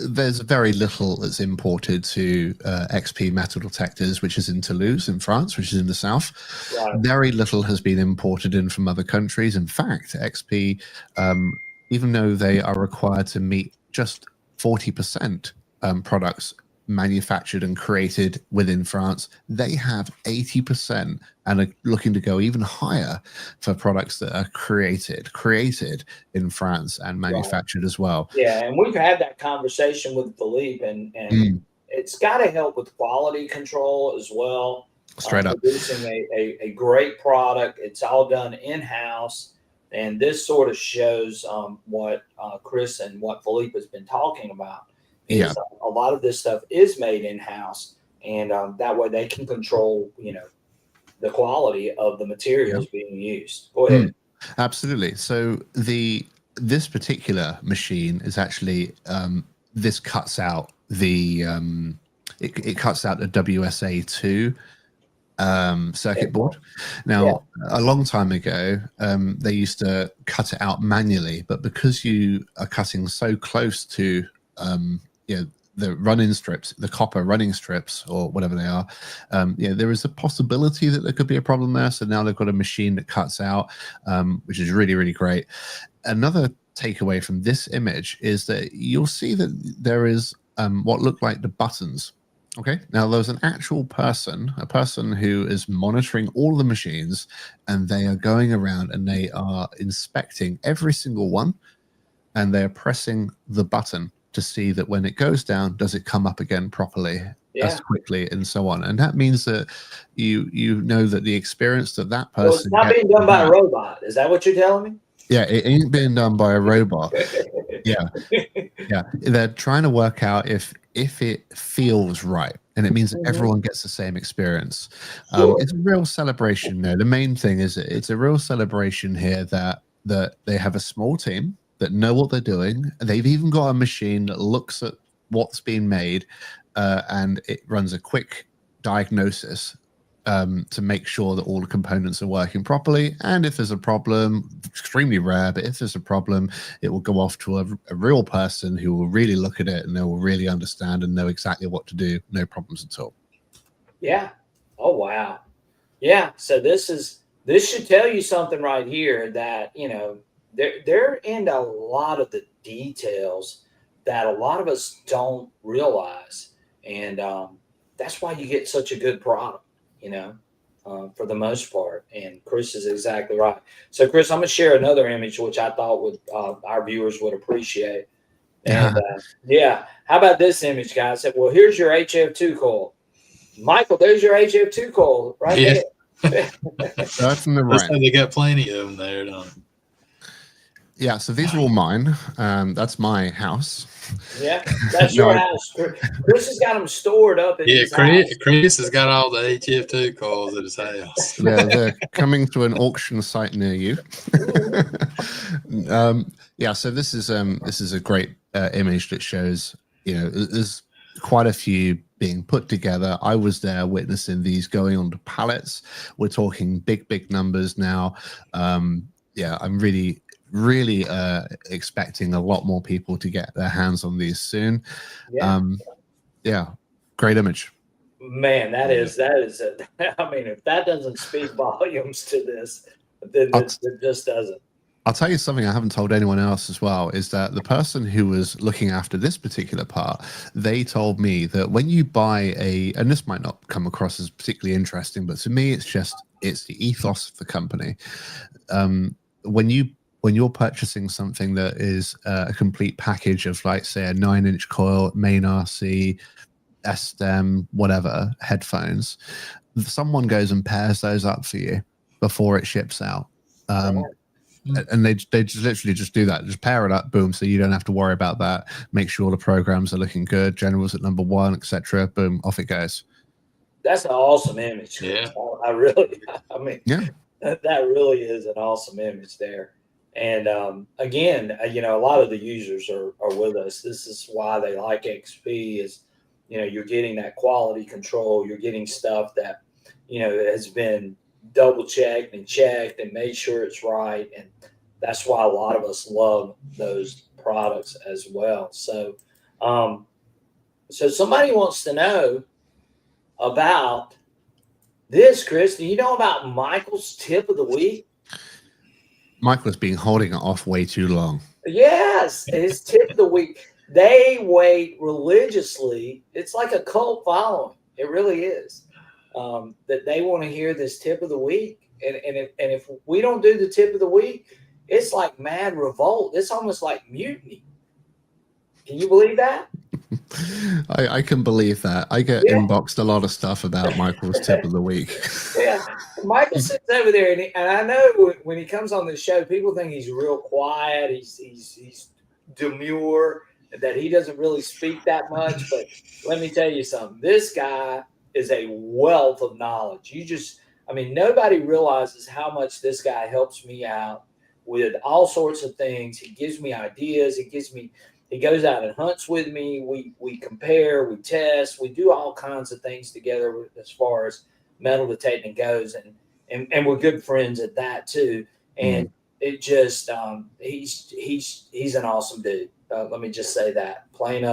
[SPEAKER 3] there's very little that's imported to XP metal detectors, which is in Toulouse in France, which is in the south.
[SPEAKER 1] Right.
[SPEAKER 3] Very little has been imported in from other countries. In fact, XP, even though they are required to meet just 40% products manufactured and created within France, they have 80% and are looking to go even higher for products that are created in France and manufactured as well.
[SPEAKER 1] Yeah, and we've had that conversation with Philippe, and it's got to help with quality control as well.
[SPEAKER 3] Straight up.
[SPEAKER 1] Producing a great product. It's all done in-house, and this sort of shows what Chris and what Philippe has been talking about. Is a lot of this stuff is made in-house, and that way they can control, the quality of the materials being used. Go ahead.
[SPEAKER 3] Absolutely. So this particular machine is actually this cuts out the it cuts out the WSA2 circuit board. Now, a long time ago, they used to cut it out manually, but because you are cutting so close to the running strips, the copper running strips, or whatever they are, there is a possibility that there could be a problem there. So now they've got a machine that cuts out, which is really, really great. Another takeaway from this image is that you'll see that there is what look like the buttons. Okay, now there's an actual person, a person who is monitoring all the machines, and they are going around and they are inspecting every single one, and they are pressing the button to see that when it goes down, does it come up again properly, as quickly, and so on. And that means that you know that the experience that person...
[SPEAKER 1] So it's not being done by a robot. Is that what you're telling me?
[SPEAKER 3] Yeah, it ain't being done by a robot. Yeah. They're trying to work out if it feels right, and it means that everyone gets the same experience. It's a real celebration. The main thing is it's a real celebration here that they have a small team that know what they're doing. They've even got a machine that looks at what's being made, and it runs a quick diagnosis to make sure that all the components are working properly. And if there's a problem, extremely rare, but if there's a problem, it will go off to a real person who will really look at it, and they will really understand and know exactly what to do. No problems at all.
[SPEAKER 1] Yeah. Oh, wow. Yeah. So this should tell you something right here, that, they're into a lot of the details that a lot of us don't realize. And that's why you get such a good product, for the most part. And Chris is exactly right. So, Chris, I'm going to share another image, which I thought our viewers would appreciate. And how about this image, guys? Well, here's your HF2 coil. Michael, there's your HF2 coil right there.
[SPEAKER 3] That's from the right.
[SPEAKER 2] They got plenty of them there, don't they?
[SPEAKER 3] Yeah, so these are all mine. That's my house.
[SPEAKER 1] Yeah, that's
[SPEAKER 3] No,
[SPEAKER 1] your house. Chris has got them stored up in
[SPEAKER 2] Yeah,
[SPEAKER 1] his house.
[SPEAKER 2] Chris has got all the HF2 coils at his house.
[SPEAKER 3] they're coming to an auction site near you. Yeah, so this is a great image that shows, there's quite a few being put together. I was there witnessing these going onto pallets. We're talking big numbers now. Yeah, I'm really expecting a lot more people to get their hands on these soon.
[SPEAKER 1] Yeah.
[SPEAKER 3] Yeah, great image.
[SPEAKER 1] Man, that is I mean, if that doesn't speak volumes to this, then it just doesn't.
[SPEAKER 3] I'll tell you something I haven't told anyone else as well, is that the person who was looking after this particular part, they told me that when you buy and this might not come across as particularly interesting, but to me, it's the ethos of the company. When you're purchasing something that is a complete package of, like, say, a 9-inch coil, main RC, S-stem, whatever, headphones, someone goes and pairs those up for you before it ships out. And they just literally just do that, just pair it up, boom, so you don't have to worry about that. Make sure the programs are looking good, generals at number 1, etc. Boom, off it goes.
[SPEAKER 1] That's an awesome image.
[SPEAKER 2] Yeah.
[SPEAKER 1] I mean,
[SPEAKER 3] yeah,
[SPEAKER 1] that really is an awesome image there. And again, a lot of the users are with us. This is why they like XP is, you're getting that quality control. You're getting stuff that, has been double checked and made sure it's right. And that's why a lot of us love those products as well. So, so somebody wants to know about this, Chris. Do you know about Michael's tip of the week?
[SPEAKER 3] Michael has been holding it off way too long.
[SPEAKER 1] Yes, his tip of the week. They wait religiously. It's like a cult following. It really is. That they want to hear this tip of the week. And if we don't do the tip of the week, it's like mad revolt. It's almost like mutiny. Can you believe that?
[SPEAKER 3] I can believe that. I get inboxed a lot of stuff about Michael's tip of the week.
[SPEAKER 1] Yeah, Michael sits over there, and I know when he comes on the show, people think he's real quiet. He's demure, that he doesn't really speak that much. But let me tell you something. This guy is a wealth of knowledge. Nobody realizes how much this guy helps me out with all sorts of things. He gives me ideas. He goes out and hunts with me. We compare, we test, we do all kinds of things together as far as metal detecting goes, and we're good friends at that too. And it just he's an awesome dude. Let me just say that, plain,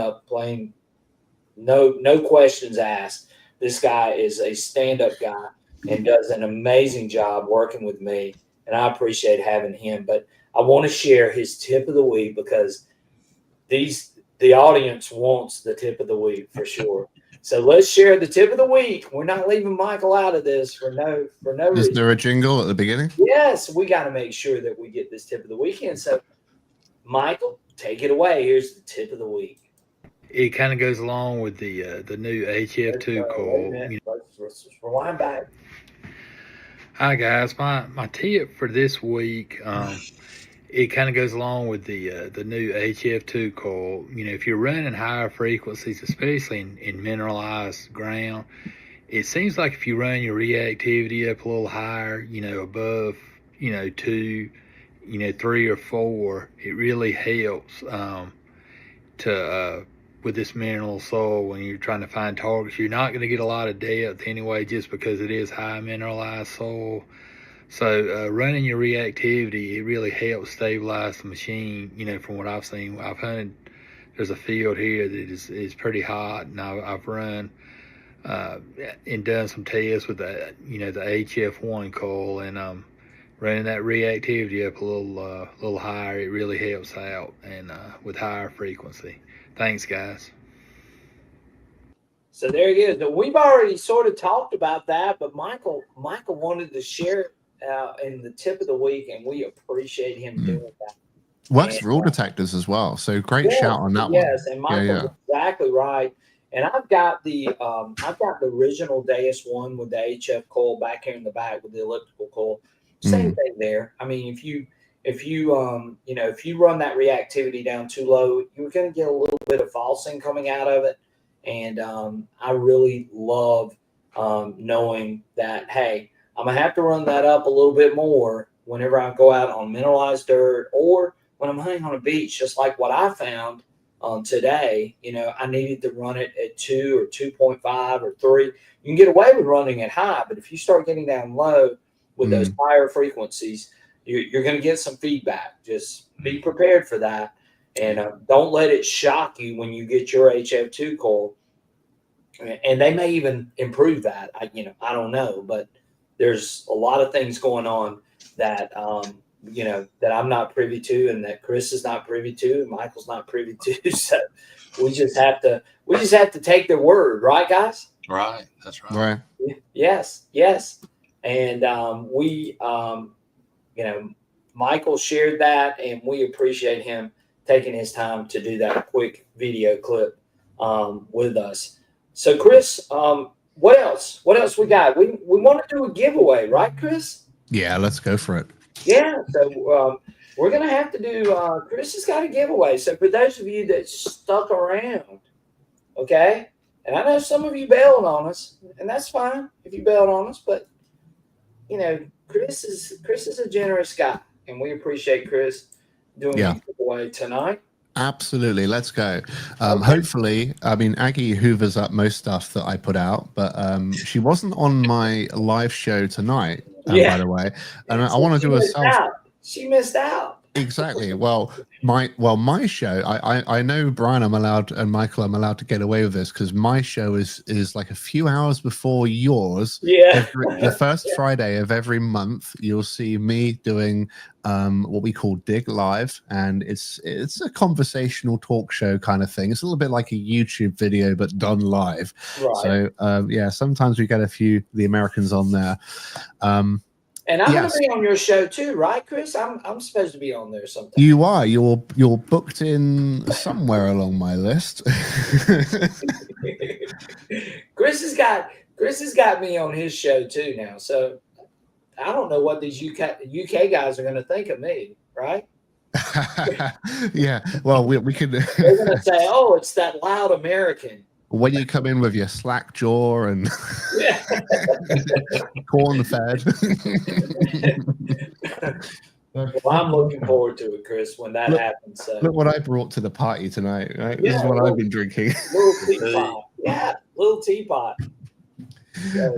[SPEAKER 1] no questions asked. This guy is a stand-up guy and does an amazing job working with me, and I appreciate having him. But I want to share his tip of the week because the audience wants the tip of the week for sure. So let's share the tip of the week. We're not leaving Michael out of this for no reason.
[SPEAKER 3] Is there a jingle at the beginning?
[SPEAKER 1] Yes, we got to make sure that we get this tip of the weekend. So, Michael, take it away. Here's the tip of the week.
[SPEAKER 2] It kind of goes along with the new HF2 coil.
[SPEAKER 1] Let's rewind back.
[SPEAKER 2] Hi guys, my tip for this week. It kind of goes along with the new HF2 coil. If you're running higher frequencies, especially in mineralized ground, it seems like if you run your reactivity up a little higher, above, 2, 3 or 4, it really helps with this mineral soil when you're trying to find targets. You're not going to get a lot of depth anyway, just because it is high mineralized soil. So running your reactivity, it really helps stabilize the machine. From what I've seen, I've hunted. There's a field here that is pretty hot, and I've run and done some tests with the the HF1 coil, and running that reactivity up a little higher. It really helps out, and with higher frequency. Thanks, guys.
[SPEAKER 1] So there he is. Now, we've already sort of talked about that, but Michael wanted to share it in the tip of the week, and we appreciate him doing that.
[SPEAKER 3] Works for all detectors as well. So great shout on that one.
[SPEAKER 1] Yes, and Michael's exactly right. And I've got the original Deus one with the HF coil back here in the back with the elliptical coil. Same thing there. I mean, if you if you run that reactivity down too low, you're going to get a little bit of falsing coming out of it. And I really love knowing that, hey, I'm going to have to run that up a little bit more whenever I go out on mineralized dirt or when I'm hunting on a beach, just like what I found today. I needed to run it at 2 or 2.5 or 3. You can get away with running it high, but if you start getting down low with those higher frequencies, you're going to get some feedback. Just be prepared for that. And don't let it shock you when you get your HF2 coil. And they may even improve that. I don't know, but there's a lot of things going on that that I'm not privy to, and that Chris is not privy to, and Michael's not privy to. So we just have to take their word, right, guys?
[SPEAKER 2] Right. That's right.
[SPEAKER 3] Right.
[SPEAKER 1] Yes. And Michael shared that, and we appreciate him taking his time to do that quick video clip with us. So, Chris, what else? What else we got? We want to do a giveaway, right, Chris?
[SPEAKER 3] Yeah, let's go for it.
[SPEAKER 1] Yeah. So we're gonna have to do. Chris has got a giveaway. So for those of you that stuck around, okay, and I know some of you bailed on us, and that's fine if you bailed on us, but Chris is a generous guy, and we appreciate Chris doing a giveaway tonight.
[SPEAKER 3] Absolutely. Let's go. Hopefully, Aggie hoovers up most stuff that I put out, but she wasn't on my live show tonight, by the way. And I want to do a self.
[SPEAKER 1] She missed out.
[SPEAKER 3] Exactly. Well, my show, I know Brian, I'm allowed, and Michael, I'm allowed to get away with this because my show is like a few hours before yours.
[SPEAKER 1] Yeah.
[SPEAKER 3] The first Friday of every month, you'll see me doing what we call Dig Live, and it's a conversational talk show kind of thing. It's a little bit like a YouTube video but done live. Right. So sometimes we get a few the Americans on there.
[SPEAKER 1] And I'm going to be on your show too, right, Chris? I'm supposed to be on there sometime.
[SPEAKER 3] You are. You're booked in somewhere along my list.
[SPEAKER 1] Chris has got me on his show too now. So I don't know what these UK guys are going to think of me, right?
[SPEAKER 3] Yeah. Well, we could.
[SPEAKER 1] They're going to say, "Oh, it's that loud American."
[SPEAKER 3] When you come in with your slack jaw and corn fed.
[SPEAKER 1] Well, I'm looking forward to it, Chris, when that happens. So.
[SPEAKER 3] Look what I brought to the party tonight, right? This is what I've been drinking.
[SPEAKER 1] Little teapot. Yeah, little teapot.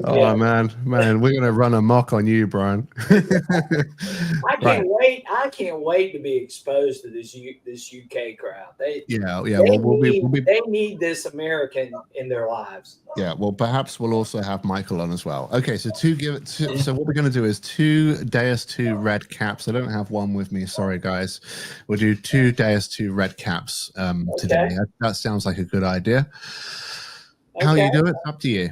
[SPEAKER 3] Oh man, we're gonna run amok on you, Brian.
[SPEAKER 1] I can't wait to be exposed to this UK crowd. They need this American in their lives.
[SPEAKER 3] Yeah, well, perhaps we'll also have Michael on as well. Okay, so so what we're gonna do is 2 Deus 2 red caps. I don't have one with me, sorry guys. We'll do 2 Deus 2 red caps today. That sounds like a good idea. How you do it? It's up to you.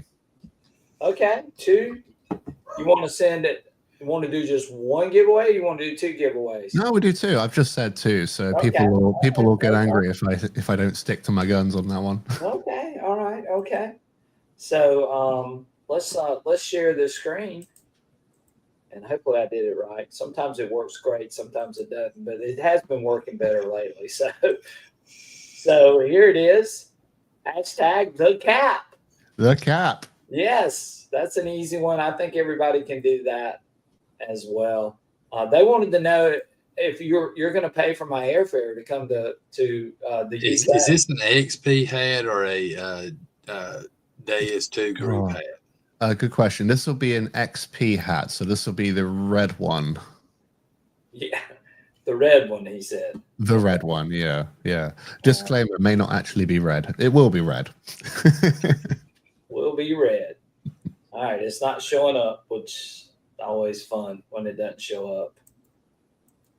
[SPEAKER 1] Okay, 2. You want to send it? You want to do just 1 giveaway? Or you want to do 2 giveaways?
[SPEAKER 3] No, we do 2. I've just said 2, so people will get angry if I don't stick to my guns on that one.
[SPEAKER 1] Okay, all right, okay. So let's share this screen, and hopefully I did it right. Sometimes it works great, sometimes it doesn't, but it has been working better lately. So here it is. Hashtag the cap.
[SPEAKER 3] The cap.
[SPEAKER 1] Yes, that's an easy one. I think everybody can do that as well. They wanted to know if you're going to pay for my airfare to come to the UK.
[SPEAKER 2] Is this an XP hat or a Deus 2 group hat?
[SPEAKER 3] Good question. This will be an XP hat, so this will be the red one.
[SPEAKER 1] Yeah, the red one, he said.
[SPEAKER 3] The red one, yeah. Disclaimer, it may not actually be red. It will be red.
[SPEAKER 1] Will be red. All right, it's not showing up, which is always fun when it doesn't show up.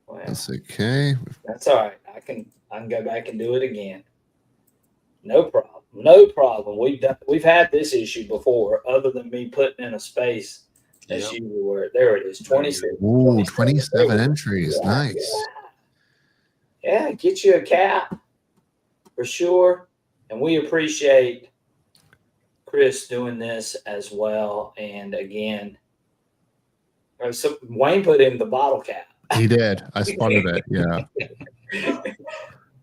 [SPEAKER 1] Wow.
[SPEAKER 3] That's okay.
[SPEAKER 1] That's all right. I can go back and do it again. No problem. No problem. We've had this issue before, other than me putting in a space as you were. There it is. 27.
[SPEAKER 3] Ooh, 27 entries. Yeah, nice.
[SPEAKER 1] Yeah, get you a cap for sure. And we appreciate Chris doing this as well. And again, so Wayne put in the bottle cap.
[SPEAKER 3] He did. I spotted it. Yeah.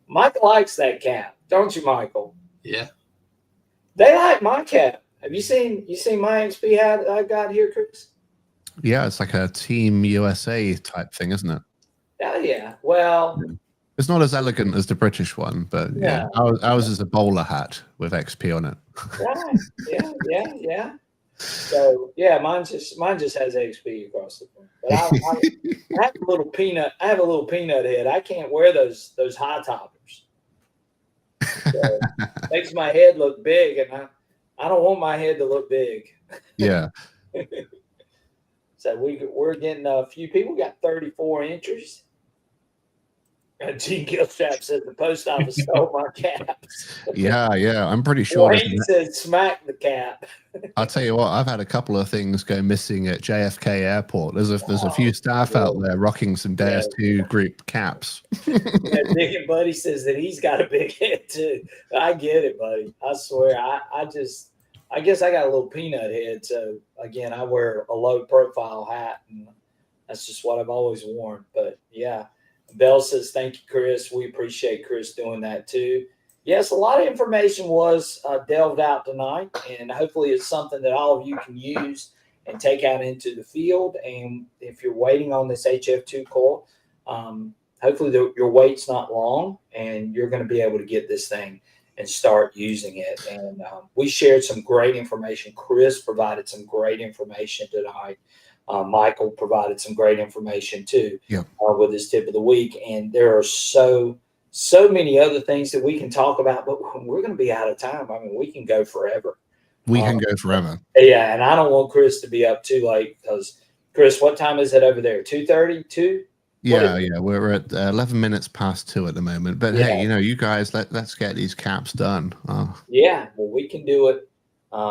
[SPEAKER 1] Michael likes that cap, don't you, Michael?
[SPEAKER 2] Yeah.
[SPEAKER 1] They like my cap. Have you seen my XP hat that I got here, Chris?
[SPEAKER 3] Yeah, it's like a Team USA type thing, isn't it?
[SPEAKER 1] Oh yeah. Well,
[SPEAKER 3] it's not as elegant as the British one, but yeah, ours is a bowler hat with XP on it.
[SPEAKER 1] Right. Yeah. So yeah, mine just has XP across the front. But I have a little peanut. I have a little peanut head. I can't wear those high toppers. So it makes my head look big, and I don't want my head to look big.
[SPEAKER 3] Yeah.
[SPEAKER 1] So we're getting a few people. We got 34 entries. Gene Gilstrap said the post office stole my caps.
[SPEAKER 3] Yeah. I'm pretty sure.
[SPEAKER 1] He said smack the cap.
[SPEAKER 3] I'll tell you what, I've had a couple of things go missing at JFK Airport. There's a few staff out there rocking some Deus 2 group caps.
[SPEAKER 1] Dick Buddy says that he's got a big head too. I get it, buddy. I swear. I guess I got a little peanut head. So again, I wear a low profile hat, and that's just what I've always worn. But yeah. Bell says, thank you, Chris. We appreciate Chris doing that too. Yes, a lot of information was delved out tonight, and hopefully it's something that all of you can use and take out into the field. And if you're waiting on this HF2 coil, hopefully your wait's not long, and you're going to be able to get this thing and start using it. And we shared some great information. Chris provided some great information tonight. Michael provided some great information too with his tip of the week. And there are so many other things that we can talk about, but we're going to be out of time. I mean, we can go forever.
[SPEAKER 3] We can go forever.
[SPEAKER 1] Yeah, and I don't want Chris to be up too late because, Chris, what time is it over there? 2:30? 2?
[SPEAKER 3] Yeah. We're at 11 minutes past 2 at the moment. But hey, you guys, let's get these caps done.
[SPEAKER 1] Yeah, well, we can do it.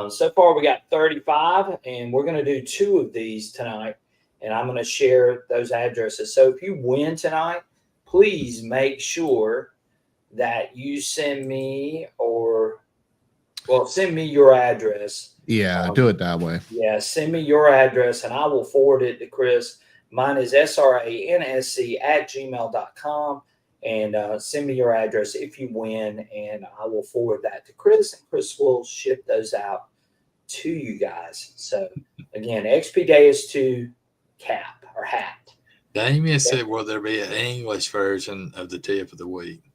[SPEAKER 1] So far, we got 35, and we're going to do 2 of these tonight, and I'm going to share those addresses. So if you win tonight, please make sure that you send me send me your address.
[SPEAKER 3] Yeah, do it that way.
[SPEAKER 1] Yeah, send me your address, and I will forward it to Chris. Mine is sransc@gmail.com. And send me your address if you win, and I will forward that to Chris, and Chris will ship those out to you guys. So, again, XP Deus 2 cap or hat.
[SPEAKER 2] Damien said, will there be an English version of the tip of the week?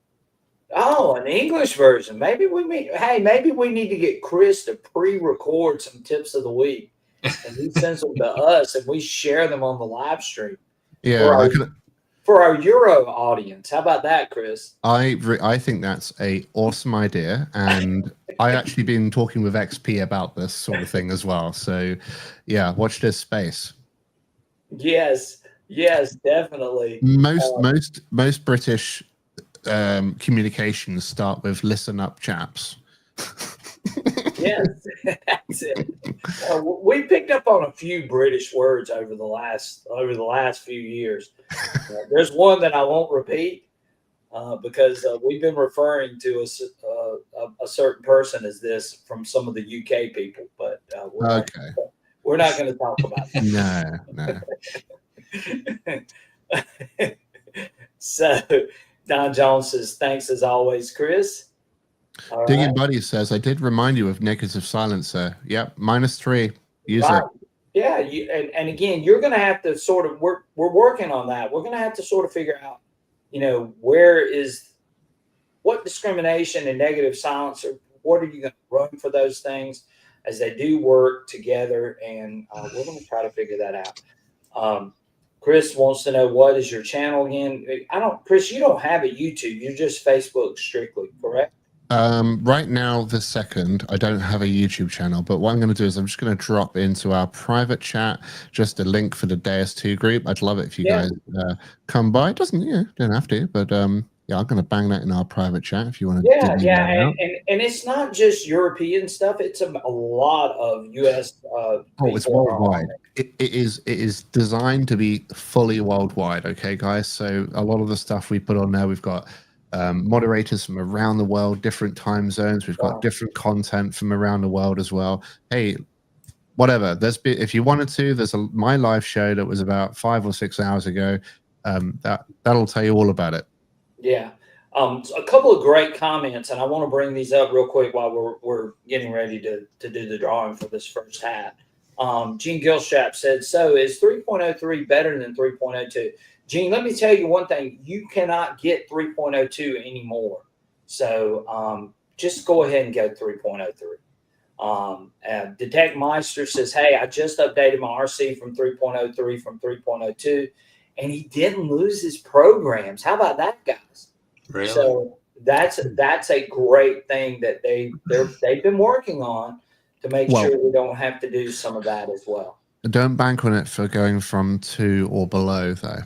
[SPEAKER 1] Oh, an English version. Maybe we need to get Chris to pre-record some tips of the week, and he sends them to us, and we share them on the live stream.
[SPEAKER 3] Yeah,
[SPEAKER 1] for our Euro audience. How about that, Chris?
[SPEAKER 3] I think that's a awesome idea, and I actually been talking with XP about this sort of thing as well. So, yeah, watch this space.
[SPEAKER 1] Yes, definitely.
[SPEAKER 3] Most British communications start with "listen up, chaps."
[SPEAKER 1] Yes, that's it. We picked up on a few British words over the last few years. There's one that I won't repeat because we've been referring to a certain person as this from some of the UK people, but we're not going to talk about that.
[SPEAKER 3] No.
[SPEAKER 1] So Don Jones says, thanks as always, Chris.
[SPEAKER 3] Digging Buddy says, I did remind you of negative silencer. Yep, -3. Use it.
[SPEAKER 1] Yeah, and again, you're going to have to sort of we're working on that. We're going to have to sort of figure out, what discrimination and negative silencer, what are you going to run for those things as they do work together, and we're going to try to figure that out. Chris wants to know, what is your channel again? Chris, you don't have a YouTube. You're just Facebook strictly, correct?
[SPEAKER 3] Right now, this second, I don't have a YouTube channel, but what I'm going to do is I'm just going to drop into our private chat just a link for the Deus 2 group. I'd love it if you guys come by. It doesn't, don't have to, but I'm going to bang that in our private chat if you want to.
[SPEAKER 1] And it's not just European stuff. It's a lot of US.
[SPEAKER 3] It's worldwide. It is designed to be fully worldwide. Okay, guys. So a lot of the stuff we put on there, we've got moderators from around the world, different time zones. We've got different content from around the world as well. Hey, whatever. If you wanted to, there's my live show that was about 5 or 6 hours ago. that'll tell you all about it.
[SPEAKER 1] Yeah. So a couple of great comments, and I want to bring these up real quick while we're getting ready to do the drawing for this first hat. Gene Gilstrap said, so is 3.03 better than 3.02? Gene, let me tell you one thing. You cannot get 3.02 anymore. So just go ahead and go 3.03. Detect Meister says, hey, I just updated my RC from 3.03 from 3.02, and he didn't lose his programs. How about that, guys?
[SPEAKER 2] Really?
[SPEAKER 1] So that's a great thing that they've been working on to make sure we don't have to do some of that as well.
[SPEAKER 3] Don't bank on it for going from 2 or below, though.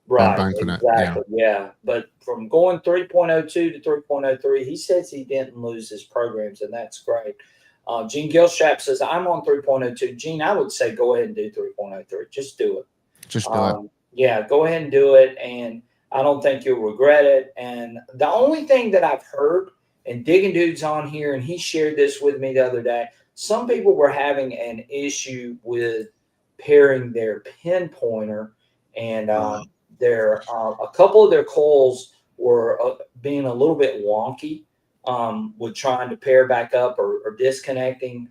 [SPEAKER 1] Right, exactly, yeah. But from going 3.02 to 3.03, he says he didn't lose his programs, and that's great. Gene Gilstrap says, I'm on 3.02. Gene, I would say go ahead and do 3.03. Just do it.
[SPEAKER 3] Just do it.
[SPEAKER 1] Yeah, go ahead and do it, and I don't think you'll regret it. And the only thing that I've heard, and Digging Dude's on here, and he shared this with me the other day, some people were having an issue with pairing their pin pointer, and a couple of their coils were being a little bit wonky with trying to pair back up or disconnecting.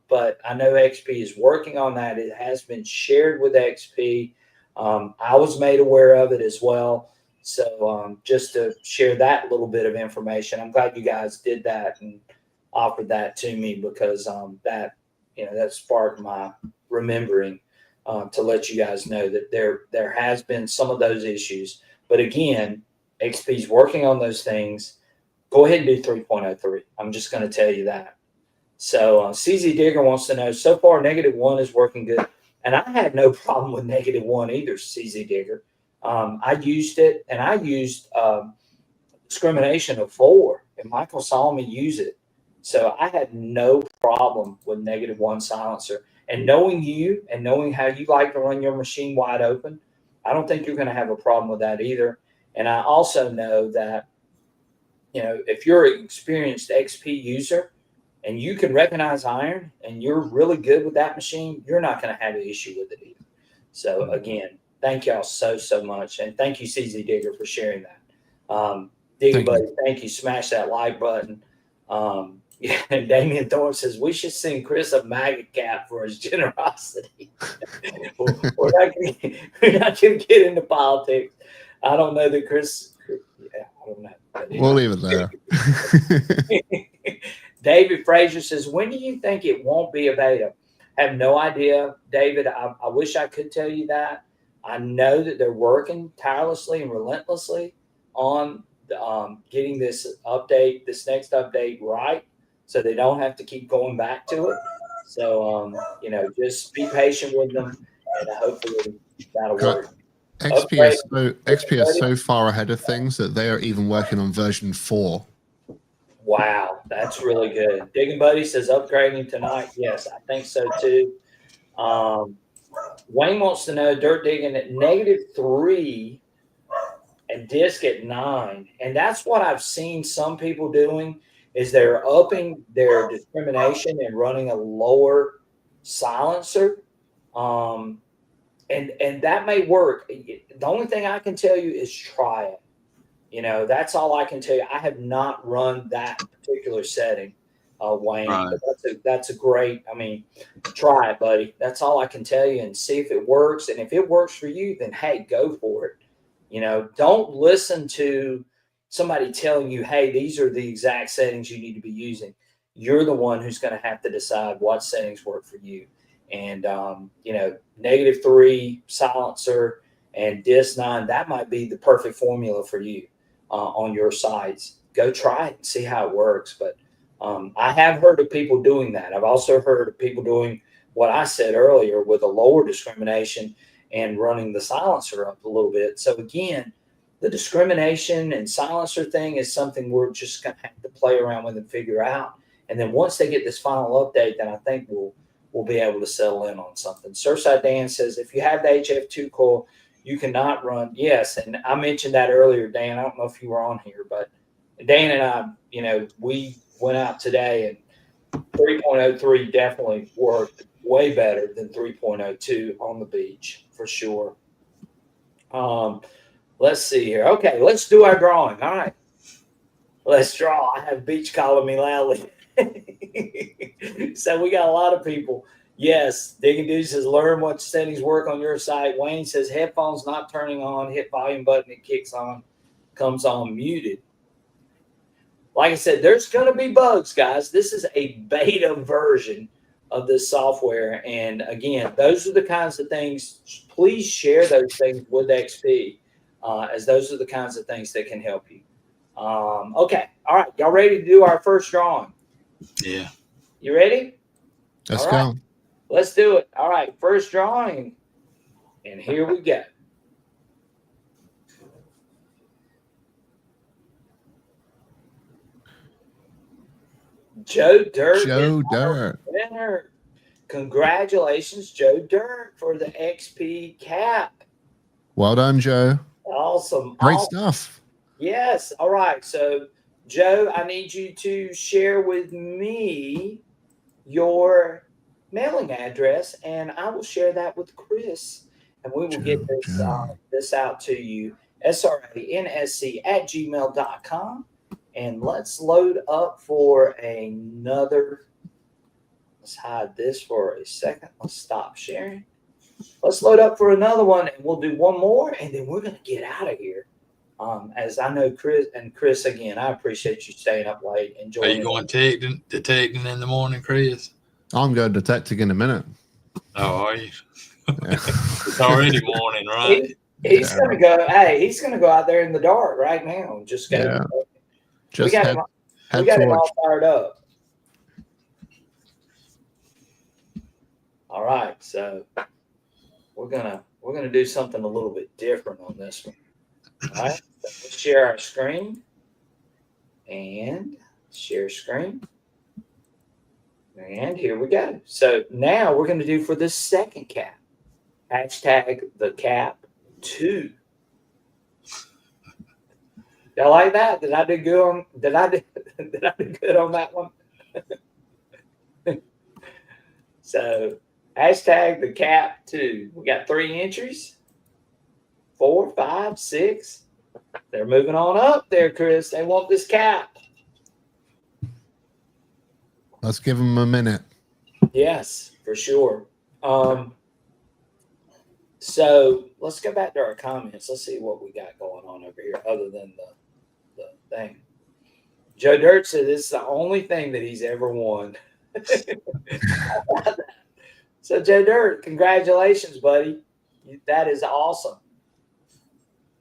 [SPEAKER 1] But I know XP is working on that. It has been shared with XP. I was made aware of it as well. So just to share that little bit of information, I'm glad you guys did that and offered that to me, because that sparked my remembering to let you guys know that there has been some of those issues. But again, XP's working on those things. Go ahead and do 3.03. I'm just going to tell you that. So CZ Digger wants to know, so far -1 is working good. And I had no problem with -1 either, CZ Digger. I used it, and I used discrimination of 4, and Michael saw me use it. So I had no problem with -1 silencer. And knowing you and knowing how you like to run your machine wide open, I don't think you're going to have a problem with that either. And I also know that, if you're an experienced XP user and you can recognize iron and you're really good with that machine, you're not going to have an issue with it either. So again, thank y'all so much. And thank you, CZ Digger, for sharing that. Digger Buddy, thank you. Smash that like button. And Damian Thorne says, we should send Chris a maggot cap for his generosity. We're not going to get into politics. I don't know that Chris. Yeah, I don't know.
[SPEAKER 3] We'll leave it there.
[SPEAKER 1] David Frazier says, when do you think it won't be a beta? I have no idea, David. I wish I could tell you that. I know that they're working tirelessly and relentlessly on getting this next update right, so they don't have to keep going back to it. So, just be patient with them, and hopefully that'll work.
[SPEAKER 3] XP is so far ahead of things that they are even working on version 4.
[SPEAKER 1] Wow, that's really good. Digging Buddy says upgrading tonight. Yes, I think so too. Wayne wants to know dirt digging at -3 and disc at 9. And that's what I've seen some people doing, is they're upping their discrimination and running a lower silencer. And that may work. The only thing I can tell you is try it. That's all I can tell you. I have not run that particular setting, Wayne.
[SPEAKER 2] Right.
[SPEAKER 1] But that's a great, try it, buddy. That's all I can tell you, and see if it works. And if it works for you, then hey, go for it. Don't listen to somebody telling you, hey, these are the exact settings you need to be using. You're the one who's going to have to decide what settings work for you. And, -3 silencer and disc 9, that might be the perfect formula for you on your sites. Go try it and see how it works. But I have heard of people doing that. I've also heard of people doing what I said earlier with a lower discrimination and running the silencer up a little bit. So again, the discrimination and silencer thing is something we're just going to have to play around with and figure out. And then once they get this final update, then I think we'll be able to settle in on something. Surfside Dan says, if you have the HF2 coil, you cannot run. Yes, and I mentioned that earlier, Dan. I don't know if you were on here, but Dan and I, we went out today, and 3.03 definitely worked way better than 3.02 on the beach, for sure. Let's see here. Okay, let's do our drawing. All right. Let's draw. I have Beach calling me loudly. So we got a lot of people. Yes, Digging Deus says, learn what settings work on your site. Wayne says, headphones not turning on, hit volume button, it kicks on, comes on muted. Like I said, there's going to be bugs, guys. This is a beta version of this software. And again, those are the kinds of things. Please share those things with XP, as those are the kinds of things that can help you. Okay. All right. Y'all ready to do our first drawing?
[SPEAKER 2] Yeah.
[SPEAKER 1] You ready?
[SPEAKER 3] Let's go.
[SPEAKER 1] Let's do it. All right. First drawing. And here we go. Joe Dirt.
[SPEAKER 3] Joe Dirt.
[SPEAKER 1] Winner. Congratulations, Joe Dirt, for the XP cap.
[SPEAKER 3] Well done, Joe.
[SPEAKER 1] Awesome.
[SPEAKER 3] Great stuff.
[SPEAKER 1] Yes. All right. So, Joe, I need you to share with me your mailing address, and I will share that with Chris, and we will get this out to you. sransc@gmail.com. And let's load up for another. Let's hide this for a second. Let's stop sharing. Let's load up for another one, and we'll do one more, and then we're going to get out of here. As I know Chris, again, I appreciate you staying up late. Enjoying.
[SPEAKER 2] Are you going detecting in the morning, Chris?
[SPEAKER 3] I'm going detecting in a minute.
[SPEAKER 2] Oh, are you?
[SPEAKER 3] Yeah.
[SPEAKER 2] It's already morning, right?
[SPEAKER 1] He's going to go. Hey, he's going to go out there in the dark right now and just go.
[SPEAKER 3] Yeah.
[SPEAKER 1] We got him all fired up. All right, so we're gonna do something a little bit different on this one. All right, so let's share our screen and share screen, and here we go. So now we're gonna do for this second cap. Hashtag the cap 2. Y'all like that? Did I do good on? Did I do good on that one? So, hashtag the cap 2. We got 3 entries. 4, 5, 6. They're moving on up there, Chris. They want this cap.
[SPEAKER 3] Let's give them a minute.
[SPEAKER 1] Yes, for sure. So let's go back to our comments. Let's see what we got going on over here, other than the thing. Joe Dirt said it's the only thing that he's ever won. So Joe Dirt, congratulations, buddy. That is awesome.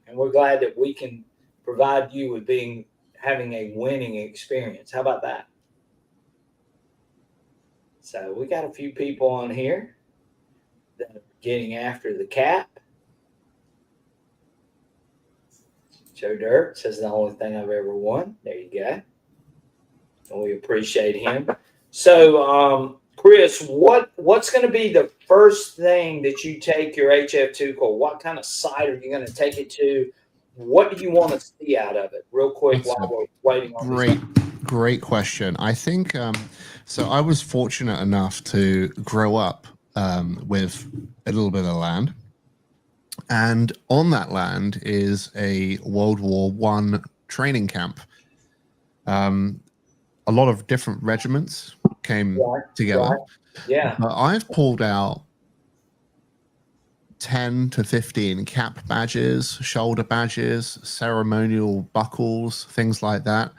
[SPEAKER 1] And we're glad that we can provide you with having a winning experience. How about that? So we got a few people on here that are getting after the cap. Joe Dirt says the only thing I've ever won. There you go. And we appreciate him. So, Chris, what's going to be the first thing that you take your HF2 coil? What kind of site are you going to take it to? What do you want to see out of it? Real quick, while we're waiting on
[SPEAKER 3] Great question. I think so. I was fortunate enough to grow up with a little bit of land. And on that land is a World War I training camp. A lot of different regiments came together.
[SPEAKER 1] Right. Yeah.
[SPEAKER 3] But I've pulled out 10 to 15 cap badges, shoulder badges, ceremonial buckles, things like that.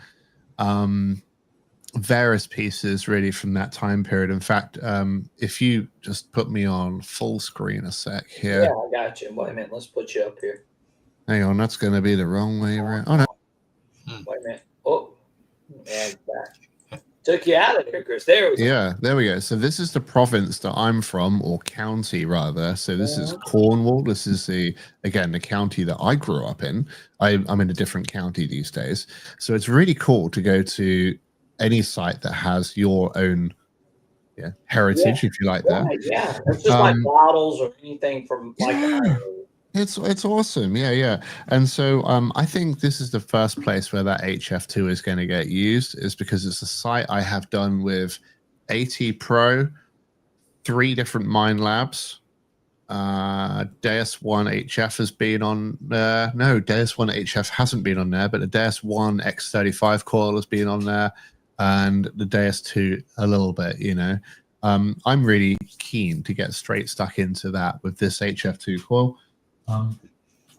[SPEAKER 3] Various pieces really from that time period. In fact, if you just put me on full screen a sec here.
[SPEAKER 1] Yeah, I got you. Wait a minute. Let's put you up here.
[SPEAKER 3] Hang on, that's going to be the wrong way around. Oh, no.
[SPEAKER 1] Wait a minute. Oh, and back. Took you out of there, Chris. There we go.
[SPEAKER 3] Yeah, there we go. So this is the province that I'm from, or county rather. So this is Cornwall. This is the county that I grew up in. I'm in a different county these days. So it's really cool to go to any site that has your own heritage, if you like that.
[SPEAKER 1] Yeah, it's just like bottles or anything from like.
[SPEAKER 3] It's awesome. Yeah. And so I think this is the first place where that HF2 is going to get used, is because it's a site I have done with AT Pro, 3 different mine labs, Deus 1 HF has been on there. No, Deus 1 HF hasn't been on there, but the Deus 1 X35 coil has been on there, and the Deus 2 a little bit, you know. I'm really keen to get straight stuck into that with this HF2 coil.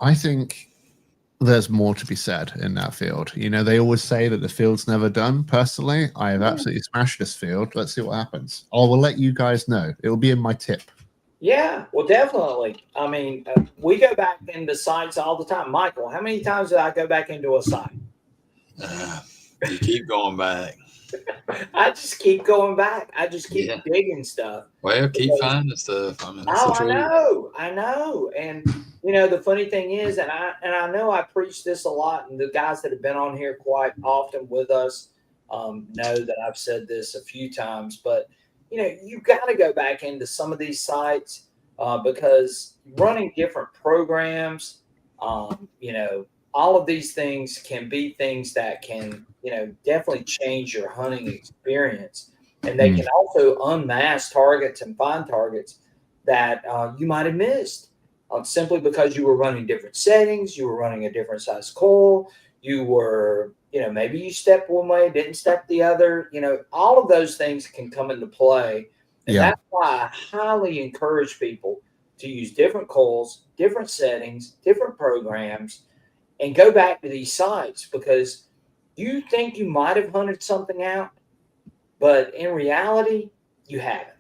[SPEAKER 3] I think there's more to be said in that field. You know, they always say that the field's never done. Personally, I have absolutely smashed this field. Let's see what happens. I will let you guys know. It will be in my tip.
[SPEAKER 1] Yeah, well, definitely. I mean, we go back into sites all the time. Michael, how many times did I go back into a site?
[SPEAKER 2] You keep going back.
[SPEAKER 1] I just keep going back. I just keep digging stuff.
[SPEAKER 2] Well, keep finding stuff. I mean, that's
[SPEAKER 1] I know. And you know, the funny thing is, and I know I preach this a lot, and the guys that have been on here quite often with us know that I've said this a few times. But you know, you got to go back into some of these sites because running different programs, you know, all of these things can be things that can, you know, definitely change your hunting experience. And they can also unmask targets and find targets that you might have missed simply because you were running different settings, you were running a different size coil, you were, you know, maybe you stepped one way, didn't step the other. You know, all of those things can come into play. And that's why I highly encourage people to use different coils, different settings, different programs, and go back to these sites, because you think you might have hunted something out, but in reality, you haven't,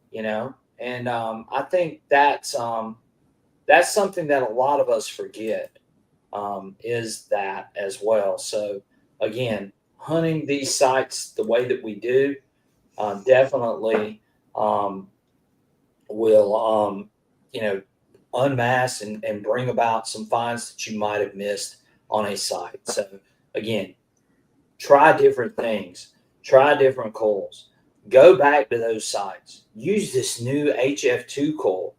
[SPEAKER 1] you know? And I think that's something that a lot of us forget, is that as well. So again, hunting these sites the way that we do definitely will, you know, unmask and bring about some finds that you might have missed on a site. So again, try different things, try different coils, go back to those sites, use this new HF2 coil,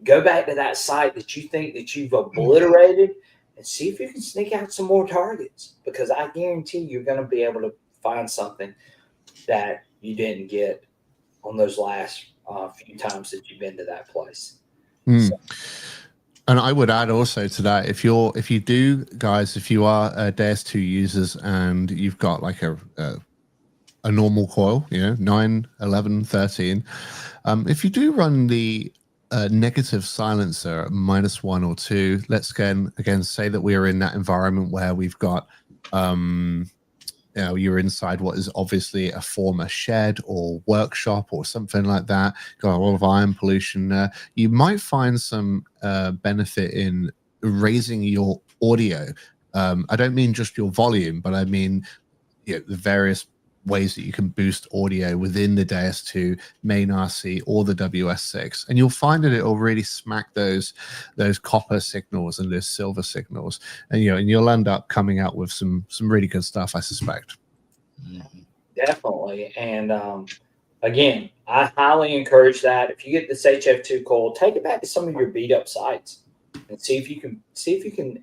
[SPEAKER 1] go back to that site that you think that you've obliterated and see if you can sneak out some more targets, because I guarantee you're going to be able to find something that you didn't get on those last few times that you've been to that place. So.
[SPEAKER 3] And I would add also to that, if you are Deus 2 users and you've got like a normal coil, you know, 9, 11, 13, if you do run the negative silencer at -1 or 2, let's again say that we are in that environment where we've got you know, you're inside what is obviously a former shed or workshop or something like that, got a lot of iron pollution there. You might find some benefit in raising your audio. I don't mean just your volume, but I mean, you know, the various ways that you can boost audio within the Deus 2 main RC or the WS6, and you'll find that it'll really smack those copper signals and those silver signals, and you know, and you'll end up coming out with some really good stuff, I suspect.
[SPEAKER 1] Definitely. And again, I highly encourage that. If you get this HF2 coil, take it back to some of your beat up sites and see if you can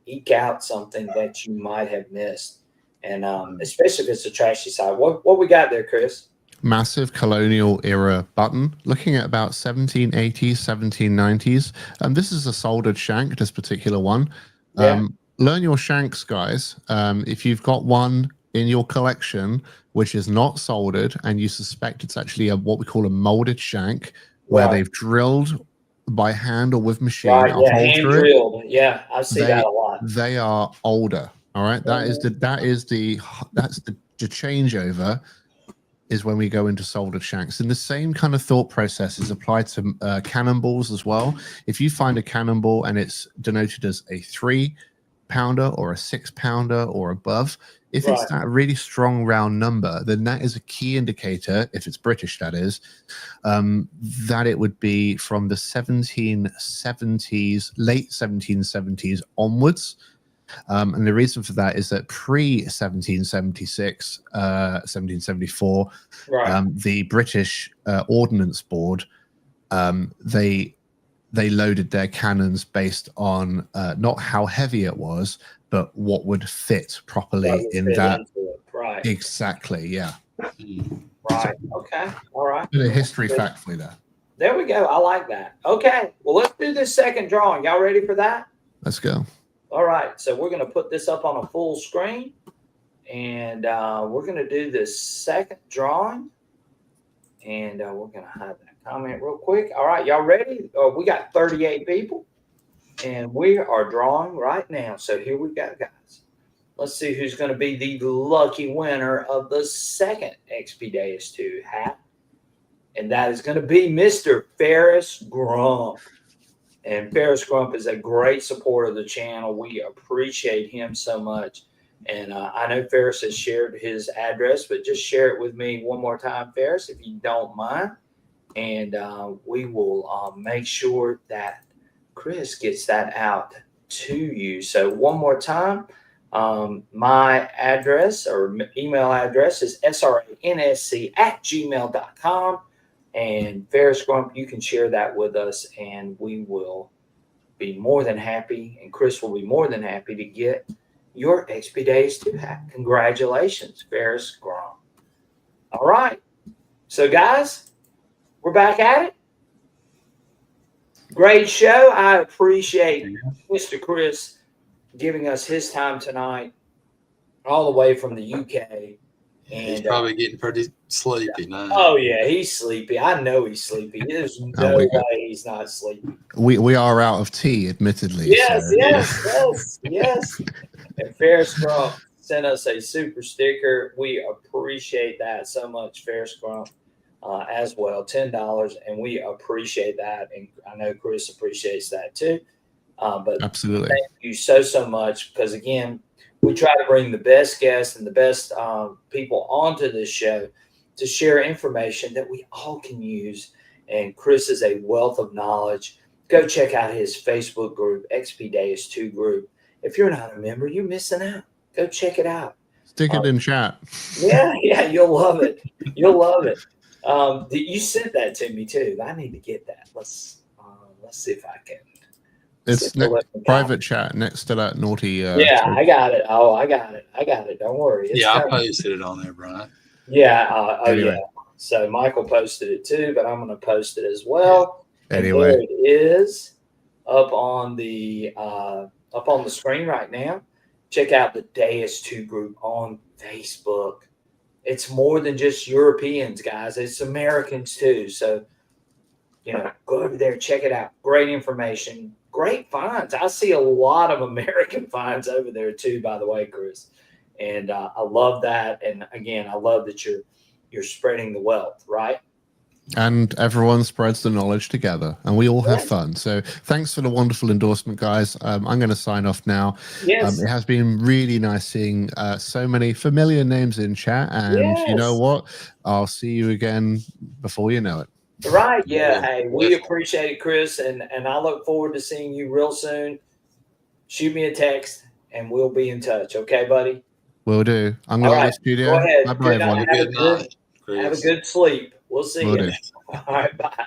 [SPEAKER 1] eke out something that you might have missed. And especially if it's a trashy side. What we got there, Chris?
[SPEAKER 3] Massive colonial era button, looking at about 1780s, 1790s. This is a soldered shank, this particular one. Learn your shanks, guys. If you've got one in your collection which is not soldered and you suspect it's actually what we call a molded shank, where they've drilled by hand or with machine a hole
[SPEAKER 1] hand
[SPEAKER 3] through
[SPEAKER 1] drilled. Yeah, I see that a lot.
[SPEAKER 3] They are older. All right, that's the changeover is when we go into soldered shanks. And the same kind of thought process is applied to cannonballs as well. If you find a cannonball and it's denoted as a 3-pounder or a 6-pounder or above, if it's that really strong round number, then that is a key indicator, if it's British that is, that it would be from the 1770s, late 1770s onwards. And the reason for that is that pre-1776, 1774, the British Ordnance Board, they loaded their cannons based on not how heavy it was, but what would fit properly in that.
[SPEAKER 1] Right.
[SPEAKER 3] Exactly, yeah.
[SPEAKER 1] Right. Okay. All right.
[SPEAKER 3] Bit of history fact for you there.
[SPEAKER 1] There we go. I like that. Okay. Well, let's do this second drawing. Y'all ready for that?
[SPEAKER 3] Let's go.
[SPEAKER 1] All right. So we're going to put this up on a full screen. And we're going to do this second drawing. And we're going to hide that comment real quick. All right. Y'all ready? We got 38 people. And we are drawing right now. So here we go, guys. Let's see who's going to be the lucky winner of the second XP Deus 2 hat. And that is going to be Mr. Ferris Grump. And Ferris Grump is a great supporter of the channel. We appreciate him so much. And I know Ferris has shared his address, but just share it with me one more time, Ferris, if you don't mind. And we will make sure that Chris gets that out to you. So one more time, my address or email address is sransc@gmail.com. And Ferris Grump, you can share that with us, and we will be more than happy, and Chris will be more than happy to get your XP Deus 2 hat. Congratulations, Ferris Grump. All right. So, guys, we're back at it. Great show. I appreciate Mr. Chris giving us his time tonight, all the way from the UK. And
[SPEAKER 2] he's probably getting pretty sleepy now.
[SPEAKER 1] Oh yeah, he's sleepy. I know he's sleepy. There's no way he's not sleepy.
[SPEAKER 3] We are out of tea, admittedly.
[SPEAKER 1] Yes,
[SPEAKER 3] so.
[SPEAKER 1] yes. And Ferris Grump sent us a super sticker. We appreciate that so much, Ferris Grump, as well. $10, and we appreciate that. And I know Chris appreciates that too. But
[SPEAKER 3] absolutely,
[SPEAKER 1] thank you so much, because again, we try to bring the best guests and the best people onto this show to share information that we all can use. And Chris is a wealth of knowledge. Go check out his Facebook group, XP Deus 2 group. If you're not a member, you're missing out. Go check it out.
[SPEAKER 3] Stick it in chat.
[SPEAKER 1] Yeah, you'll love it. You'll love it. You sent that to me too. I need to get that. Let's see if I can.
[SPEAKER 3] It's private chat next to that naughty.
[SPEAKER 1] I got it. Oh, I got it. Don't worry.
[SPEAKER 2] I posted it on there, Brian.
[SPEAKER 1] Yeah. Anyway. Yeah. So Michael posted it too, but I'm going to post it as well.
[SPEAKER 3] Anyway,
[SPEAKER 1] and there it is up on the screen right now. Check out the Deus 2 group on Facebook. It's more than just Europeans, guys. It's Americans too. So, go over there, check it out. Great information. Great finds. I see a lot of American finds over there too, by the way, Chris. And I love that. And again, I love that you're spreading the wealth, right?
[SPEAKER 3] And everyone spreads the knowledge together, and we all have fun. So thanks for the wonderful endorsement, guys. I'm going to sign off now.
[SPEAKER 1] Yes.
[SPEAKER 3] It has been really nice seeing so many familiar names in chat. And you know what? I'll see you again before you know it.
[SPEAKER 1] Right. Yeah. Hey, we appreciate it, Chris. And I look forward to seeing you real soon. Shoot me a text and we'll be in touch. Okay, buddy?
[SPEAKER 3] Will do. I'm going to the studio.
[SPEAKER 1] Go ahead.
[SPEAKER 3] Bye-bye, everyone.
[SPEAKER 1] Have a good sleep. We'll see you. All right. Bye.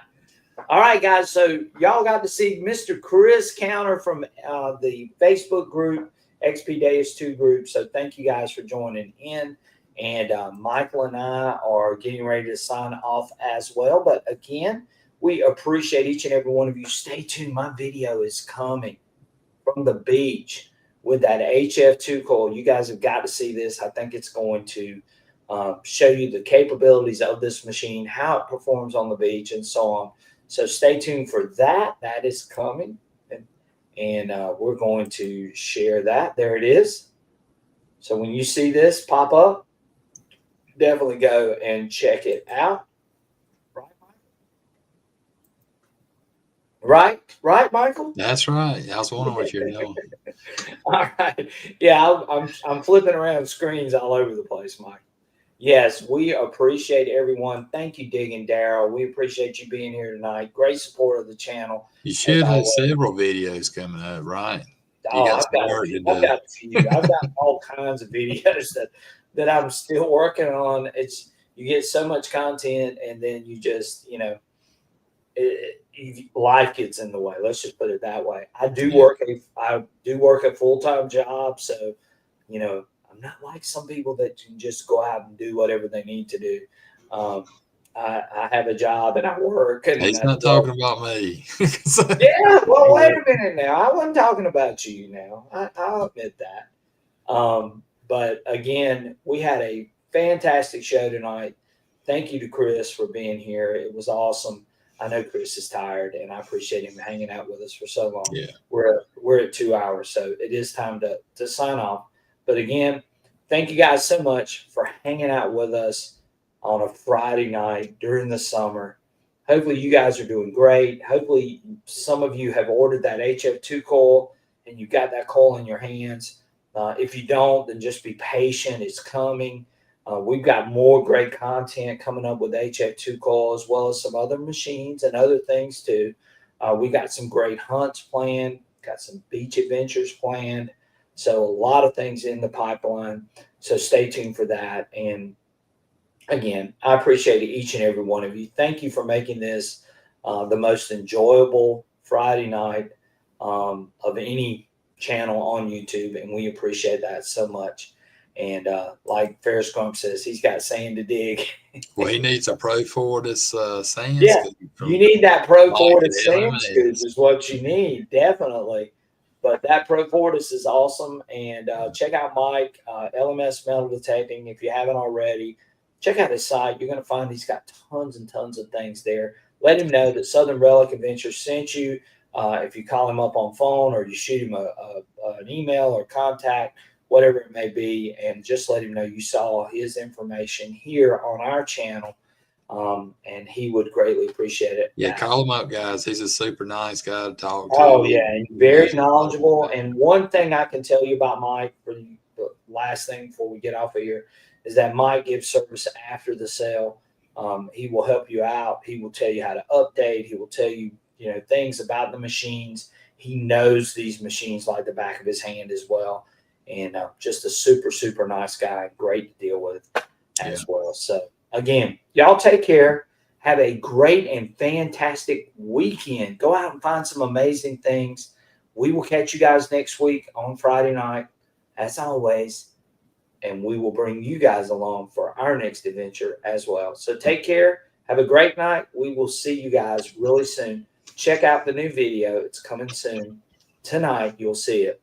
[SPEAKER 1] All right, guys. So y'all got to see Mr. Chris Counter from the Facebook group, XP Deus 2 group. So thank you guys for joining in. And Michael and I are getting ready to sign off as well. But again, we appreciate each and every one of you. Stay tuned. My video is coming from the beach with that HF2 coil. You guys have got to see this. I think it's going to show you the capabilities of this machine, how it performs on the beach, and so on. So stay tuned for that. That is coming. And we're going to share that. There it is. So when you see this pop up, definitely go and check it out. Right, Michael?
[SPEAKER 2] That's right. I was wondering what you're doing.
[SPEAKER 1] All right. Yeah, I'm flipping around screens all over the place, Mike. Yes, we appreciate everyone. Thank you, Dig and Daryl. We appreciate you being here tonight. Great support of the channel.
[SPEAKER 2] You should have several videos coming up, right?
[SPEAKER 1] I've got all kinds of videos that I'm still working on. You get so much content, and then you just, life gets in the way. Let's just put it that way. I do work a full-time job, so I'm not like some people that can just go out and do whatever they need to do. I have a job and I work. And
[SPEAKER 2] He's not talking about me.
[SPEAKER 1] yeah, well, wait a minute now. I wasn't talking about you now. I'll admit that. But again, we had a fantastic show tonight. Thank you to Chris for being here. It was awesome. I know Chris is tired, and I appreciate him hanging out with us for so long.
[SPEAKER 2] Yeah.
[SPEAKER 1] We're at 2 hours, so it is time to sign off. But again, thank you guys so much for hanging out with us on a Friday night during the summer. Hopefully you guys are doing great. Hopefully some of you have ordered that HF2 coil and you got that coil in your hands. If you don't, then just be patient. It's coming. We've got more great content coming up with HF2 coil, as well as some other machines and other things too. We got some great hunts planned, got some beach adventures planned. So a lot of things in the pipeline. So stay tuned for that. And again, I appreciate each and every one of you. Thank you for making this the most enjoyable Friday night of any channel on YouTube, and we appreciate that so much. And like Ferris Crump says, he's got sand to dig.
[SPEAKER 2] Well, he needs a Pro Fortis sand
[SPEAKER 1] Yeah,
[SPEAKER 2] scoop.
[SPEAKER 1] you need that Pro
[SPEAKER 2] Mike
[SPEAKER 1] Fortis
[SPEAKER 2] at
[SPEAKER 1] sand
[SPEAKER 2] LMS.
[SPEAKER 1] scoop is what you need, definitely. But that Pro Fortis is awesome. And check out Mike, LMS Metal Detecting, if you haven't already. Check out his site. You're going to find he's got tons and tons of things there. Let him know that Southern Relic Adventures sent you. If you call him up on phone or you shoot him an email or contact, whatever it may be, and just let him know you saw his information here on our channel, and he would greatly appreciate it.
[SPEAKER 2] Yeah, call him up, guys. He's a super nice guy to talk to.
[SPEAKER 1] Oh, yeah, and very knowledgeable. And one thing I can tell you about Mike, for the last thing before we get off of here, is that Mike gives service after the sale. He will help you out. He will tell you how to update. He will tell you, things about the machines. He knows these machines like the back of his hand as well. And just a super, super nice guy. Great to deal with as well. So, again, y'all take care. Have a great and fantastic weekend. Go out and find some amazing things. We will catch you guys next week on Friday night, as always. And we will bring you guys along for our next adventure as well. So take care. Have a great night. We will see you guys really soon. Check out the new video. It's coming soon. Tonight, you'll see it.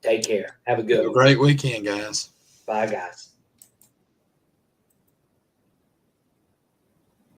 [SPEAKER 1] Take care. Have a good one.
[SPEAKER 2] Have a great weekend, guys.
[SPEAKER 1] Bye, guys.